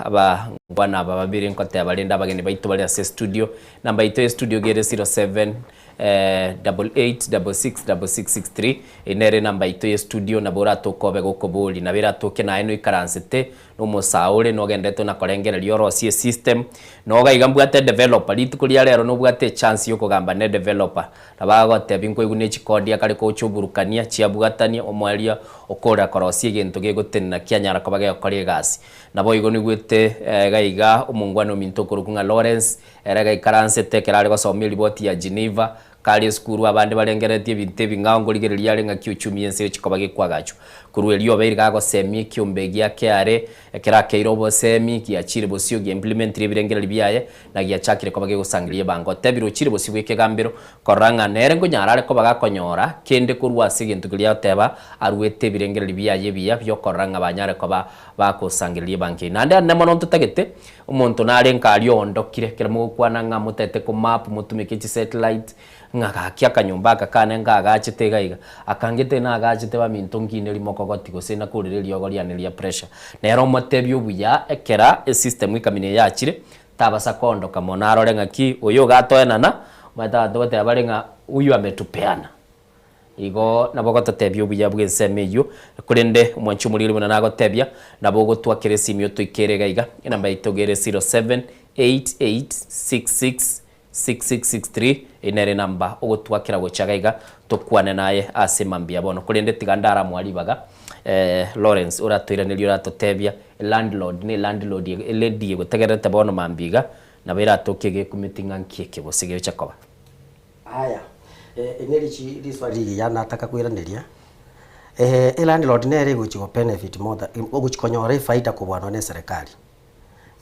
aba bwana bababire nkoteba balenda bagene baitu bali ase studio namba ito studio gere 07 88666663 inere namba ito ye studio na bora tokobe gokoboli na bera toke na eno ikaransete no mosaure no gendeto na korengera lioro sie system no ga igambwate developer litukulia lero no bwate chance yo kugamba ne developer nabagote binko igune chikodi akari ko chuburukania chiabwatania omwalia okora korosie gento gegotenna kianyara kobage okori gasi nabo igoni gwete gaiga omungwano mintokuru kunga Lawrence erega ikaransete kerare gosomia riboti ya Geneva kali skuru abande balengeretie binte bingangorigereria renga kiuchumi ense chikobage kwagacho kuru elio beiri gago semi kiumbegi yake are ekera keirobo semi kiachire bosio gi implement birengera biaye na giachakire kobage gusangirie bango tebiro chire bosi bweke gambiro koranga nere ngo nyarare kobaga konyora kende kurwa sigintu kulia teba arwete birengera biaye biya byo koranga banyare koba bakosangirie banki nande nemono tutagete umuntu narenka aliondokire keramo kwana nga mutete ku map mutumike chi satellite ngaka kya kanyumba kakane ngaga chitega akangete na agachite ba mintongine limoko gotiko sena kurirerio gorianeria pressure nero motebyo buya ekera e system ikamine yachire tabasa kondo kamonaro rengaki uyo gatoenana mata dote abarenga uyu ametupeana igo naboko totebyo buya bwensemeyo kurende mwanchu muri rimwe nago tebya naboko twakere simyo tuikerega iga namba itogere 0788666663 inere namba ogotwakira gochagaiga tokwane naye asemambia bono kurende tigandara mwalibaga Lawrence uratuiranelio ratotebia landlord eledi gotegerete bono mambiga na bera tokege kumitinga nkieke bosige chakoba
haya enerichi riswali yana nataka kuiranelia landlord nere guchigo benefit more than guchikonyore faida kubwana ne serikali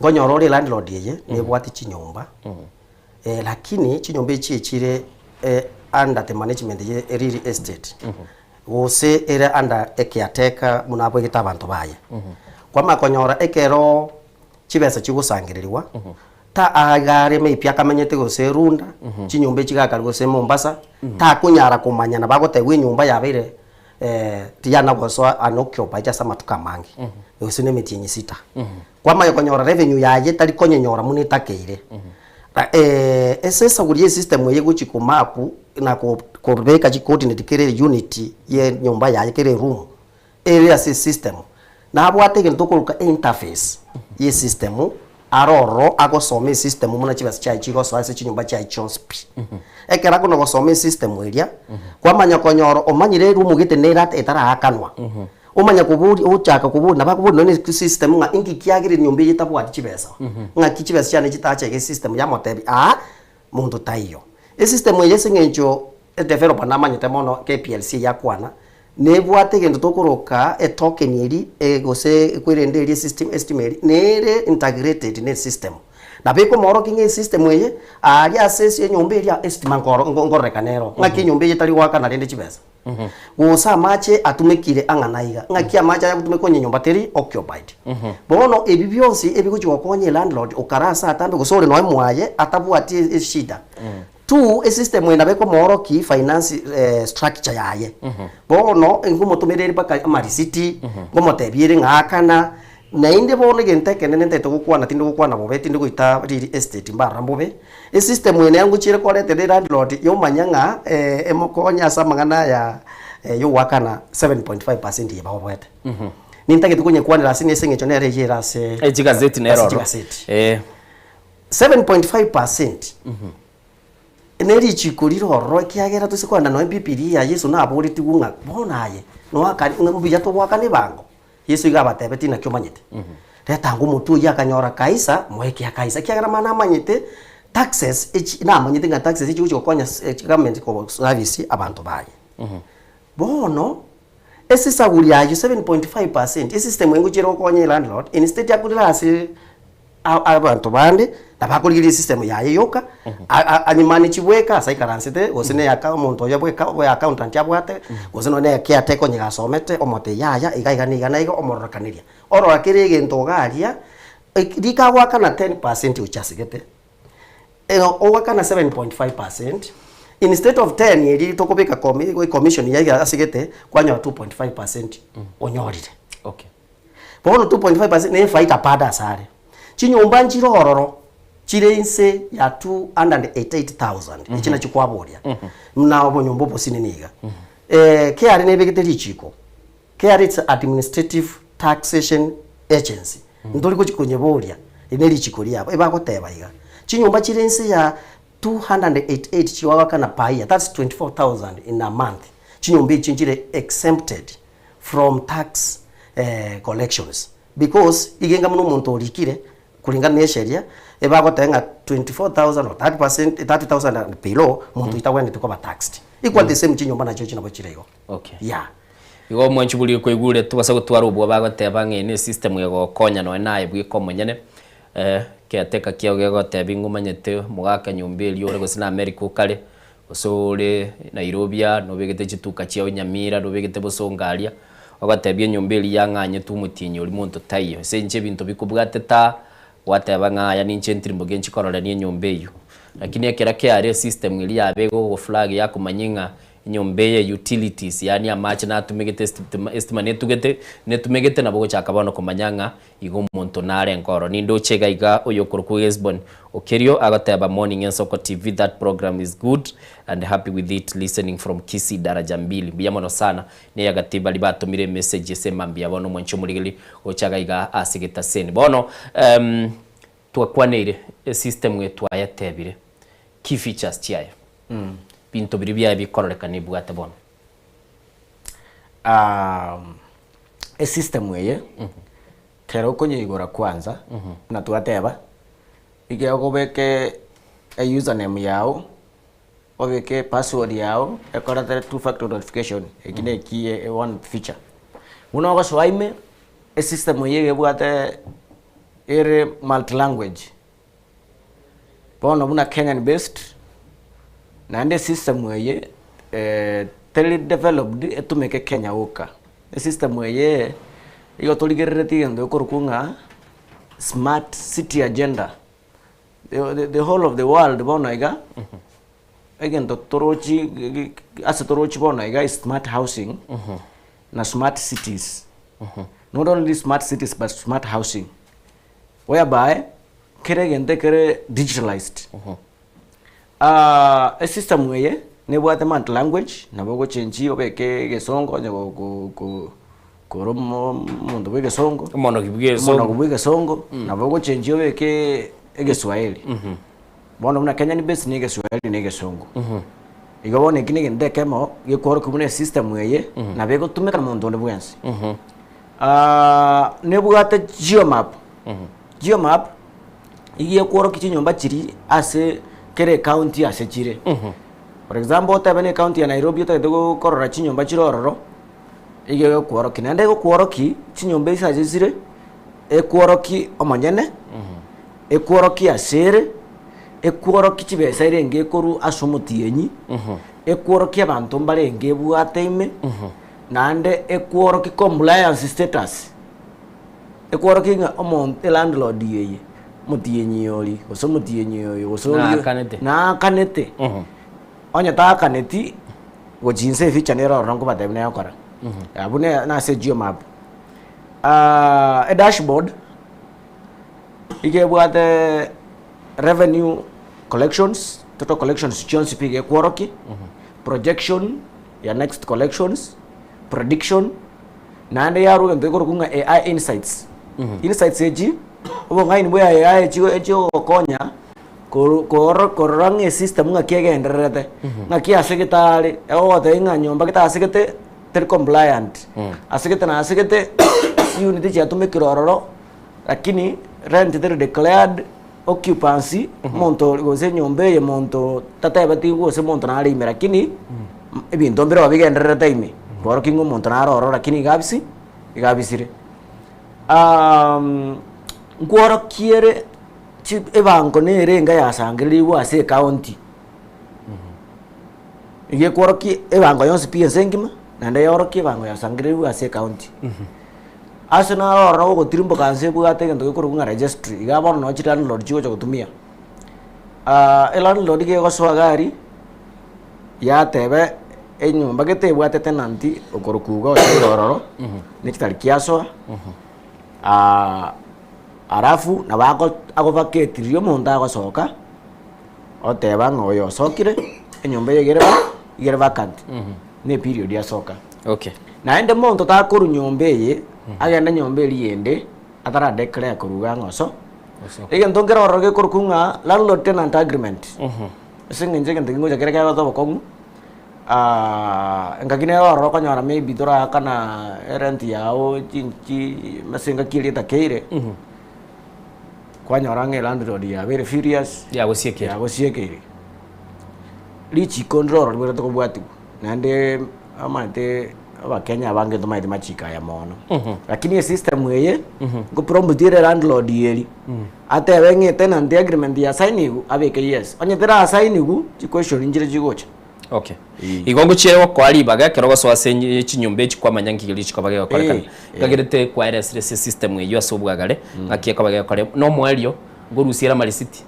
ngonyoro ri landlord yeye ni bwati chinyumba lakini chinyumba ichire under the management ye real estate wose era under ekiateka munabo gitabantu baye kwa makonyora ekero chibesa chigusangiririrwa ta agare meipia kamenyete gose runda chinyumba chigakari gose Mombasa ta kunyara kumanya na bagotegwe nyumba yabeire tiyana goso anokyo baja sama tukamangi yose ne mitinyi sita kwa makonyora revenue yaye tari konyenyora munitakeire esesa gulie system ye guchiko map na ko beka chi coordinate kere unity ye nyumba ya kere room area system na abwate ke ntokoluka interface ye system aroro agosome system muna chibas chai chigo so ase chinyumba chai chonspi ekera kuno gosome system eria kwamanya konyoro omanyire rumu gite nerat etara akanwa umanya kuburi uchaka kuburi na bakuburi none system nga ingi kiagire nyumba yitabwa chibesa nga kichibesa cyane kitache ke system ya motebi mundu taiyo e system yese ngencho developer namanyite mono KPLC yakwana nebwate gendo tokoroka e token eri gose kwirende eri system estimate nere integrated ne system na beko moro kinge system eye ari assess nyombe eri estimate ngorekanero ngaki nyombe yetari waka na rende chibesa gusa mache atumekire anganaiga ngaki amacha ya kutume konye nyomba teri occupied bono ebi byonsi ebikuchwa konye landlord okarasa atambe gusore no mwaye atabwati shida tu system wena beko moro ki finance structure yaye bono ngumo tumereri baka amarisiti ngomo tebiere ngakana na inde bono genteke nende tokukwana tinde gukwana bobe tinde guita real estate mbara mbobe system wena yangu chire korete de landlord yo manyanga emokonya samangana ya yo wakana 7.5% yeba obwete nintake tukunye kwana rasini sengecho nere yera se
gazeti nero
7.5% neri chikuriro ro kiagera tusikwanda no MPPD ya Yesu na aburi tigunga bonaye no akari ngumbi yato wakane bango Yesu igabatebe tina kyomanyete reta ngo mutu yakanyora kaisa mweke kaisa kiagera mana manyete taxes na manyete nga taxes ichi konya government ko service abantu baye bono ese saguri ya 7.5% system yengu chiro konya landlord instead ya kudirasi abantu bande nabakurigiri system yaye yoka animani chibweka saikaransite gosine yaka umuntu yabweka we accountant yabwate gosino ne kiate ko nyigasomete omote yaya igaiganigana igo omorokaniria orora kirige ntogaria dika waka na 10% uchasigete owaka na 7.5% instead of 10 yeri tokobeka commission yaga asigete kwanya 2.5% onyorire
okay
bono 2.5% ne faita pada sare chinyumba njirororo chirense ya 288,000 ichina chikwaboria mna obonyombo posininiga KRA nebegete chiko KRA it's administrative taxation agency ndoli ko chikonyeboria ineli chikoria ebagoteba iga chinyumba chirense ya 288 chiwaga kana paia that's 24,000 in a month chinyumba chinjire exempted from tax collections because igenga muno muntu olikire kulingana na sheria ebagotenga 24,000 or 30%, 30,000 and below muntu itawende tukoba taxed equal the same chinyomba na chochi na bochirego
okay
yeah
igo mwanchi buli ko igure tubasa gutwara ubwo bagoteba ngene system yego konya no naye bwiko munyene kiateka kiao gegoteba ngumanyete mugaka nyumbeli ore gosina America kale osore Nairobi no begete chituka chiao Nyamira no begete bosongalia ogatebye nyumbeli yanganye tumutinyo uri muntu tayo senje bintu bikubwateta wateba ngaya ninche ntirimbo genchi korora ni nyombeyo lakini ekera KRA system ili yabego go flag yakumanyinga nyombeye utilities yani amache na tumegete estimate netumegete nabo chakabano kumanyanga igo muntu nare nkoro nindo chega iga oyokuru ku Esbon okerio agateba morning Ensoko TV that program is good and happy with it listening from Kisii daraja 2 biyamono sana ne yagatiba libatumire message semambia bono mwancho muligeli ochaga iga asigeta seni bono twakwanire system yetu ayatebire key features chiayo bintu biri bya bikororeka ni bwate bono
a system weye kero konye igora kwanza na twateba igego beke a username yao obeke password yao ekorata two factor authentication egine kie one feature uno go swaime a system weye bwate ere multi language bono buna Kenyan based na nde system weye tele developed etumeke Kenya uka the system weye igo toligerereti ndo korukunga smart city agenda the whole of the world bona iga again to torochi as torochi bona iga smart housing na smart cities not only smart cities but smart housing whereby kere gente kere digitalized a system weye ne bwate man language na bogo chenji obeke gesongo nyo koro mundu bwege songo
mono kibwege
songo na bogo chenjio beke egeswahili bono muna Kenya ni base ni egeswahili ni egesongo igo bone kini gende kemo gekoro kumune system weye na bego tumeka mundu ne bwensi ne bugate geomap igiye kworo kichinyomba chiri ase kere county ase chire for example tabene county ya Nairobi tagego korora chinyomba chirororo igiye kworo kinende go kworo ki chinyomba isa jisire kworo ki omonyene kworo ki asere kworo ki chibesa irenge koru asomutienyi kworo ki abantu mbarenge bwateime nande kworo ki compliance status kworo ki omonte landlord yeye mutienyi yori oso mutienyi yoyo oso na kanete onya ta kaneti go jinse ficha nero rongo batemne yakora abune na se geomap a dashboard ige bwate revenue collections total collections chonsi pige kworoki projection ya next collections prediction nande yaru ngekoro kunga AI insights insights eji obo ngai nibo AI ejo konya kororang system nga kiegenderete nga kia sekretari ote nga nyomba kita sekete ter compliant asekete na asekete unit ya tumekirororo lakini rent ter declared occupancy monto gose nyombe ye monto tata bati gose monto na ali lakini ebinto mbere wabigenderete ime working monto na roro lakini igabisire ngworo kiere chi ebango nerenga yasangiriwa ase county iye kworo ki ebango yonse pia sengima nande yoro ki ebango yasangiriwa ase county asena oro go tirimbo kanse bwate ngento gikoro kunga registry igaboro no chitano lord chigo chokutumia elan lord ge goswa gari ya tebe enyumba gete bwate tenanti okoro kugo ochirororo nikitali kiaso arafu na bako agobaketirio mundu agosoka oteba ngoyo sokire enyomba yegere vacant ne period ya soka na ende mundu takuru nyomba ye agenda nyomba yende atara declare kuruga ngoso ege ntongera oroge kurukunga landlord tenant agreement singenje ngende ngoja kere kaya to bokongu ngakine oro kanyara maybe tora kana rent yao chinchi masenga kilita keire kwanyorange landlord ya very furious
ya gosiekere lichi
control rwera to bwatu nande amate abakenya bange to maite machika ya mono lakini system weye go promptire landlord yeri ate benge tenant agreement ya sign abeke yes onye tera sign gu question injire jigocha
igongo chero kwa libaga kerogo so asenye chinyombe chikwa manyangigiri chikabage korekana kagirete kwa RSS system eyo asobwagare akie kabage kore no mwelio ngorusiera ma receipt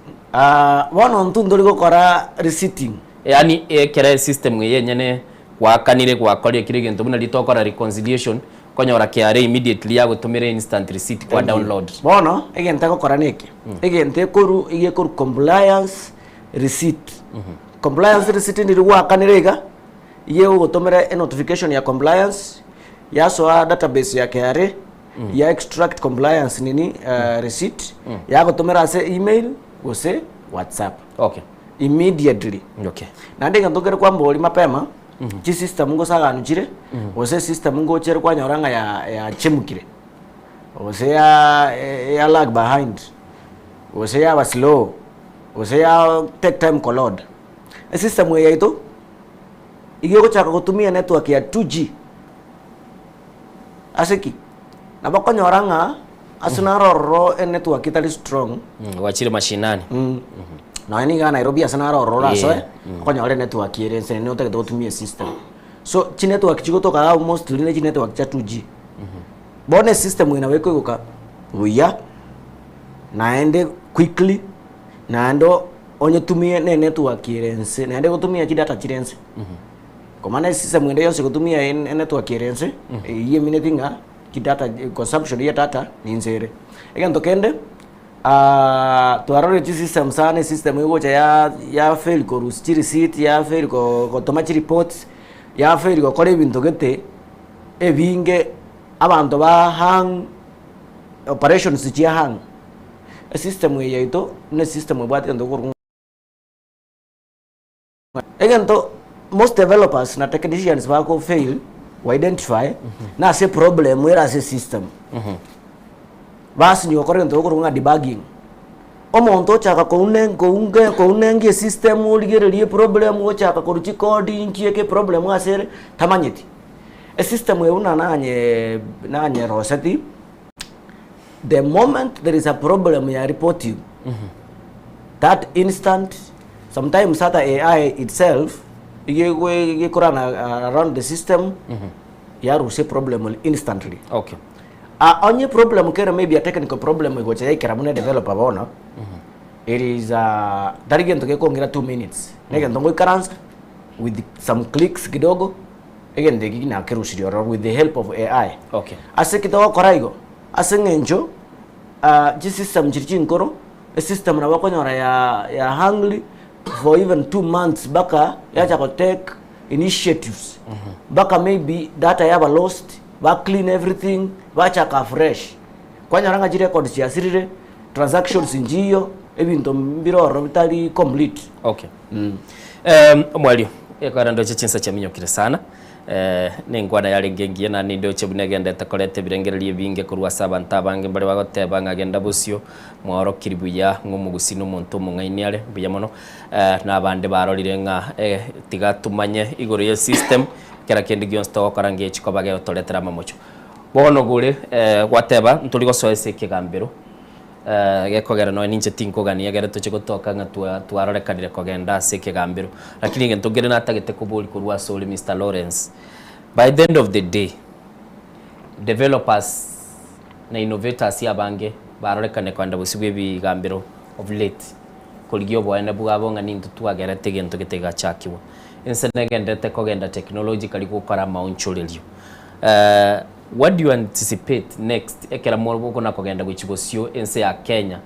bono ntunduri gukora receipting
yani kere system yenyene wakanire gwakoria kire gento buna litokora reconciliation konyora KRA immediately ya gutumire instant receipt kwa download
bono egente gukora niki egente koru iye koru compliance receipt compliance receipt ndi wakanirega iye ugotomera notification ya compliance ya so database ya KRA ya extract compliance nini receipt ya gotomera ase email gose WhatsApp immediately na ndinga ndogere kwa mboli mapema chi system ngo saganu chire gose system ngo chere kwa nyoranga ya chemukire gose ya lag behind gose ya slow gose ya take time to load system we yaito igiye gochaka gutumia network ya 2G aseki na bakonyoranga asinaroro network itali strong
wachire mashinani
na ni ga Nairobi asinaroro raso konyore network ire nse ne otake gutumia system so chi network chigotoka almost line chi network cha 2G bone system ina weko iguka uya naende quickly naendo onye tumie ne network irense nende gutumia data chirense komana system mwende yose gutumia network irense iye minetinga data consumption ya data ni nzere ega ndokende twarore system sana system yugo ya fail ko rusti receipt ya fail ko toma reports ya fail ko kore bintu gete ebinge abantu ba hang operations chia hang a system ye ito ne system ebwate ndo kurunga again to most developers na technicians bako fail we identify na se problem where as a system basi ni okore ndo kurunga debugging omonto chaka ko unenge system uligerelie problem wo chaka ko ruchi coding kieke problem asere tamanyiti a system we una nanye roseti the moment there is a problem you report you that instant sometimes that AI itself you run around the system you will see problem instantly.
Okay.
Only problem kera maybe a technical problem which I can develop about it is that again to get 2 minutes. Again don't go with some clicks kidogo again they gina kerushiro with the help of AI.
Okay.
Ase kitawa koraigo ase ngenjo this system chirichin koro a system na wako nyora ya hungry for even 2 months baka yacha ko take initiatives baka maybe data yaba lost ba clean everything bacha ka fresh kwanya ranga ji records ya sirire transactions njiyo ebinto mbiroro bitali complete.
Okay. Mwali ekara ndo chinsa cha minyokire sana ningwana yali ngengie na nindo chebunegende takolete birengerelie binge kurwa saba ntabange mbale bagoteba ngagenda busyo mworo kiribuya ngumugusino muntu mungainiale buyamono nabande barorire nga tiga tumanye igoro ye system kera kendi gionsto okarange chikobage otoletera mamocho bono gure wateba ntuligo soese kigambiro gekogera no ninje tinkogania gere tuchikotoka nga twarorekanire kogenda sekigambiro lakini ngentogere natagete kubuli kurwa soli Mr. Lawrence. By the end of the day developers na innovators yabange barorekane kwanda busibwe bigambiro of late kuligyo bwana bwabonga nintu twagera tegento gitega chakiwa insenegendete kogenda technology kali gukora maunchulelyo. What do you anticipate next ekera morbo kona kogenda guchibosyo ense ya Kenya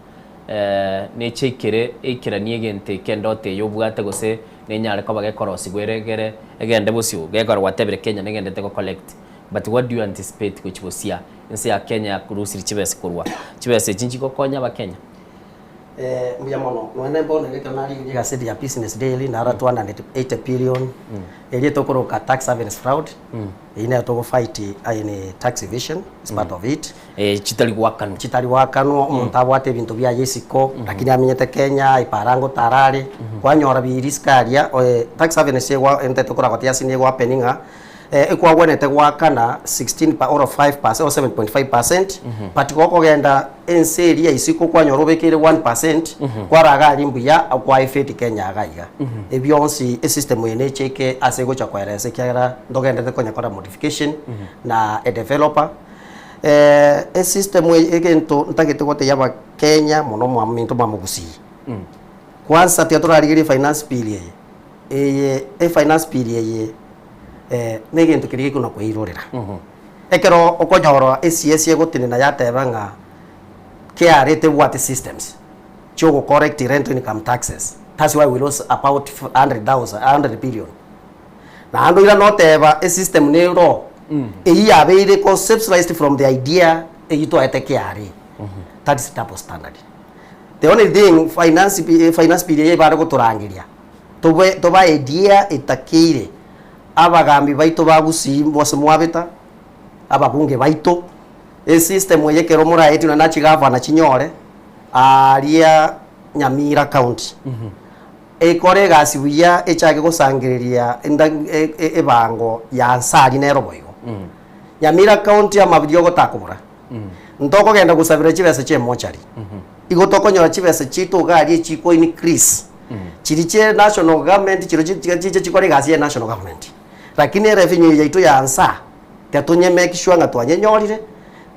ne chekere ekera niegente kendote yobwate gose nenyare ko bagekorosi gweregere egende bosyo gekoro watebere Kenya negendete ko collect, but what do you anticipate guchibosya ense ya Kenya kurusiri chibese kurwa chibese chinchi ko konya ba Kenya
mbiamono mwene mbone gekanari gigacedi ya Business Daily na ara 280 billion eli tokoroka tax havens fraud ine to fight in tax evasion is part of it chitali wakano umuntu abwate bintu bya yesiko lakini amenyete Kenya iparango tarare kwanyora biriskaria tax havens yewa ente tokora kwatia sini yewa peninga ekwa wenete wakana 16 or 5% or 7.5% but koko genda enseri ya isiko kwanyora bekere 1% kwaraga limbuya kwa ifeti Kenya agaiga ebyonsi system yene cheke asego cha kwaerese kyara ndogenda te konya kora modification na a developer system egento ntagete gote yaba Kenya mono mwaminto mamugusi kwanza tiatorarigiri finance bill finance bill negento kirige kuna kwirorera ekero okonyoro SCS yegotinina yatebanga kiarete what systems chogo correct rent income taxes. That's why we lost about 100 billion na ando ira noteba a system neuro eya beire conceptualized from the idea eyito atekiari that is double standard. The only thing finance bill bara goturangiria toba idea itakire abagambi baito bagusi bose mwabeta ababunge baito system yekero muraeti na nachigava na chinyore aria Nyamira county ekore gasibuya echage gusangiriria ebango ya nsari nerobo igo Nyamira county amabidio gotakubura ntoko genda gusabira chibese che mochari igo tokonyora chibese chito gari chiko increase chiriche national government chiro chikore gasi ya national government lakini revenue yaitu ya ansa tatunye make sure nga twanyenyorire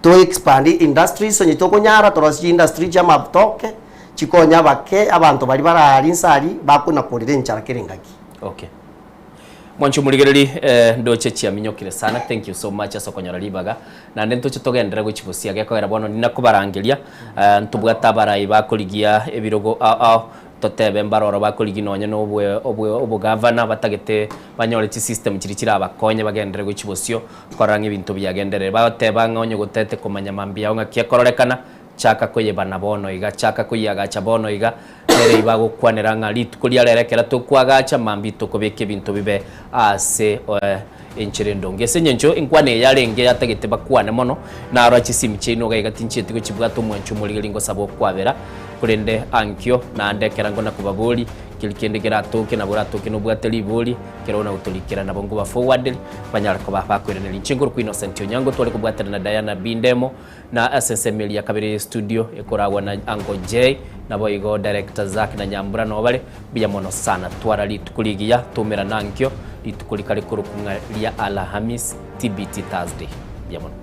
to expand industries so nyitoko nyara torosi industry jama toke chikonya bake abantu bari barari nsari bakuna kurire nchara kirengaki.
Okay. Mwanchu muligereri ndoche chia minyokire sana. Thank you so much asokonyora libaga na ndento chitogendera guchibusia gekogera bono ninakubarangiria ntubwata barayi bakoligia ebirogo totebe mbaroro bakuriginonya no obwe governor batagete banyore ti system kirikira abakonye bagendere gw'ikibosyo koranga ibintu byagendere bateba ngonye gutete kumanya mambia nga kyekorolekana chaka kuyebana bono iga chaka kuyagacha bono iga ere ibago kwanera nga litukuli lerekera tukwagacha mambito kubeke bintu bibe ase enchirendo ngese nyencho inkwane yarenge yatagete bakwane mono na arachisimu chino ga igatinchi tiko chibwato mwanchu mulilingo sabo kwabera kurende ankyo na ndekera ngona kubabuli kilikende geratoke na buratoke no bwateli buli kerona utulikira na bongo ba forward banyara ko bakwirana linchingo ku Innocent Onyango tole kubwatana na Diana Bindemo na SSML ya kabiri studio ekorawa na Ango J na boigo director Zaki na Nyambura no bale biya mono sana twara litukuligia tumera nankyo litukulikale kurukunga lia Alhamis TBT Thursday biya mono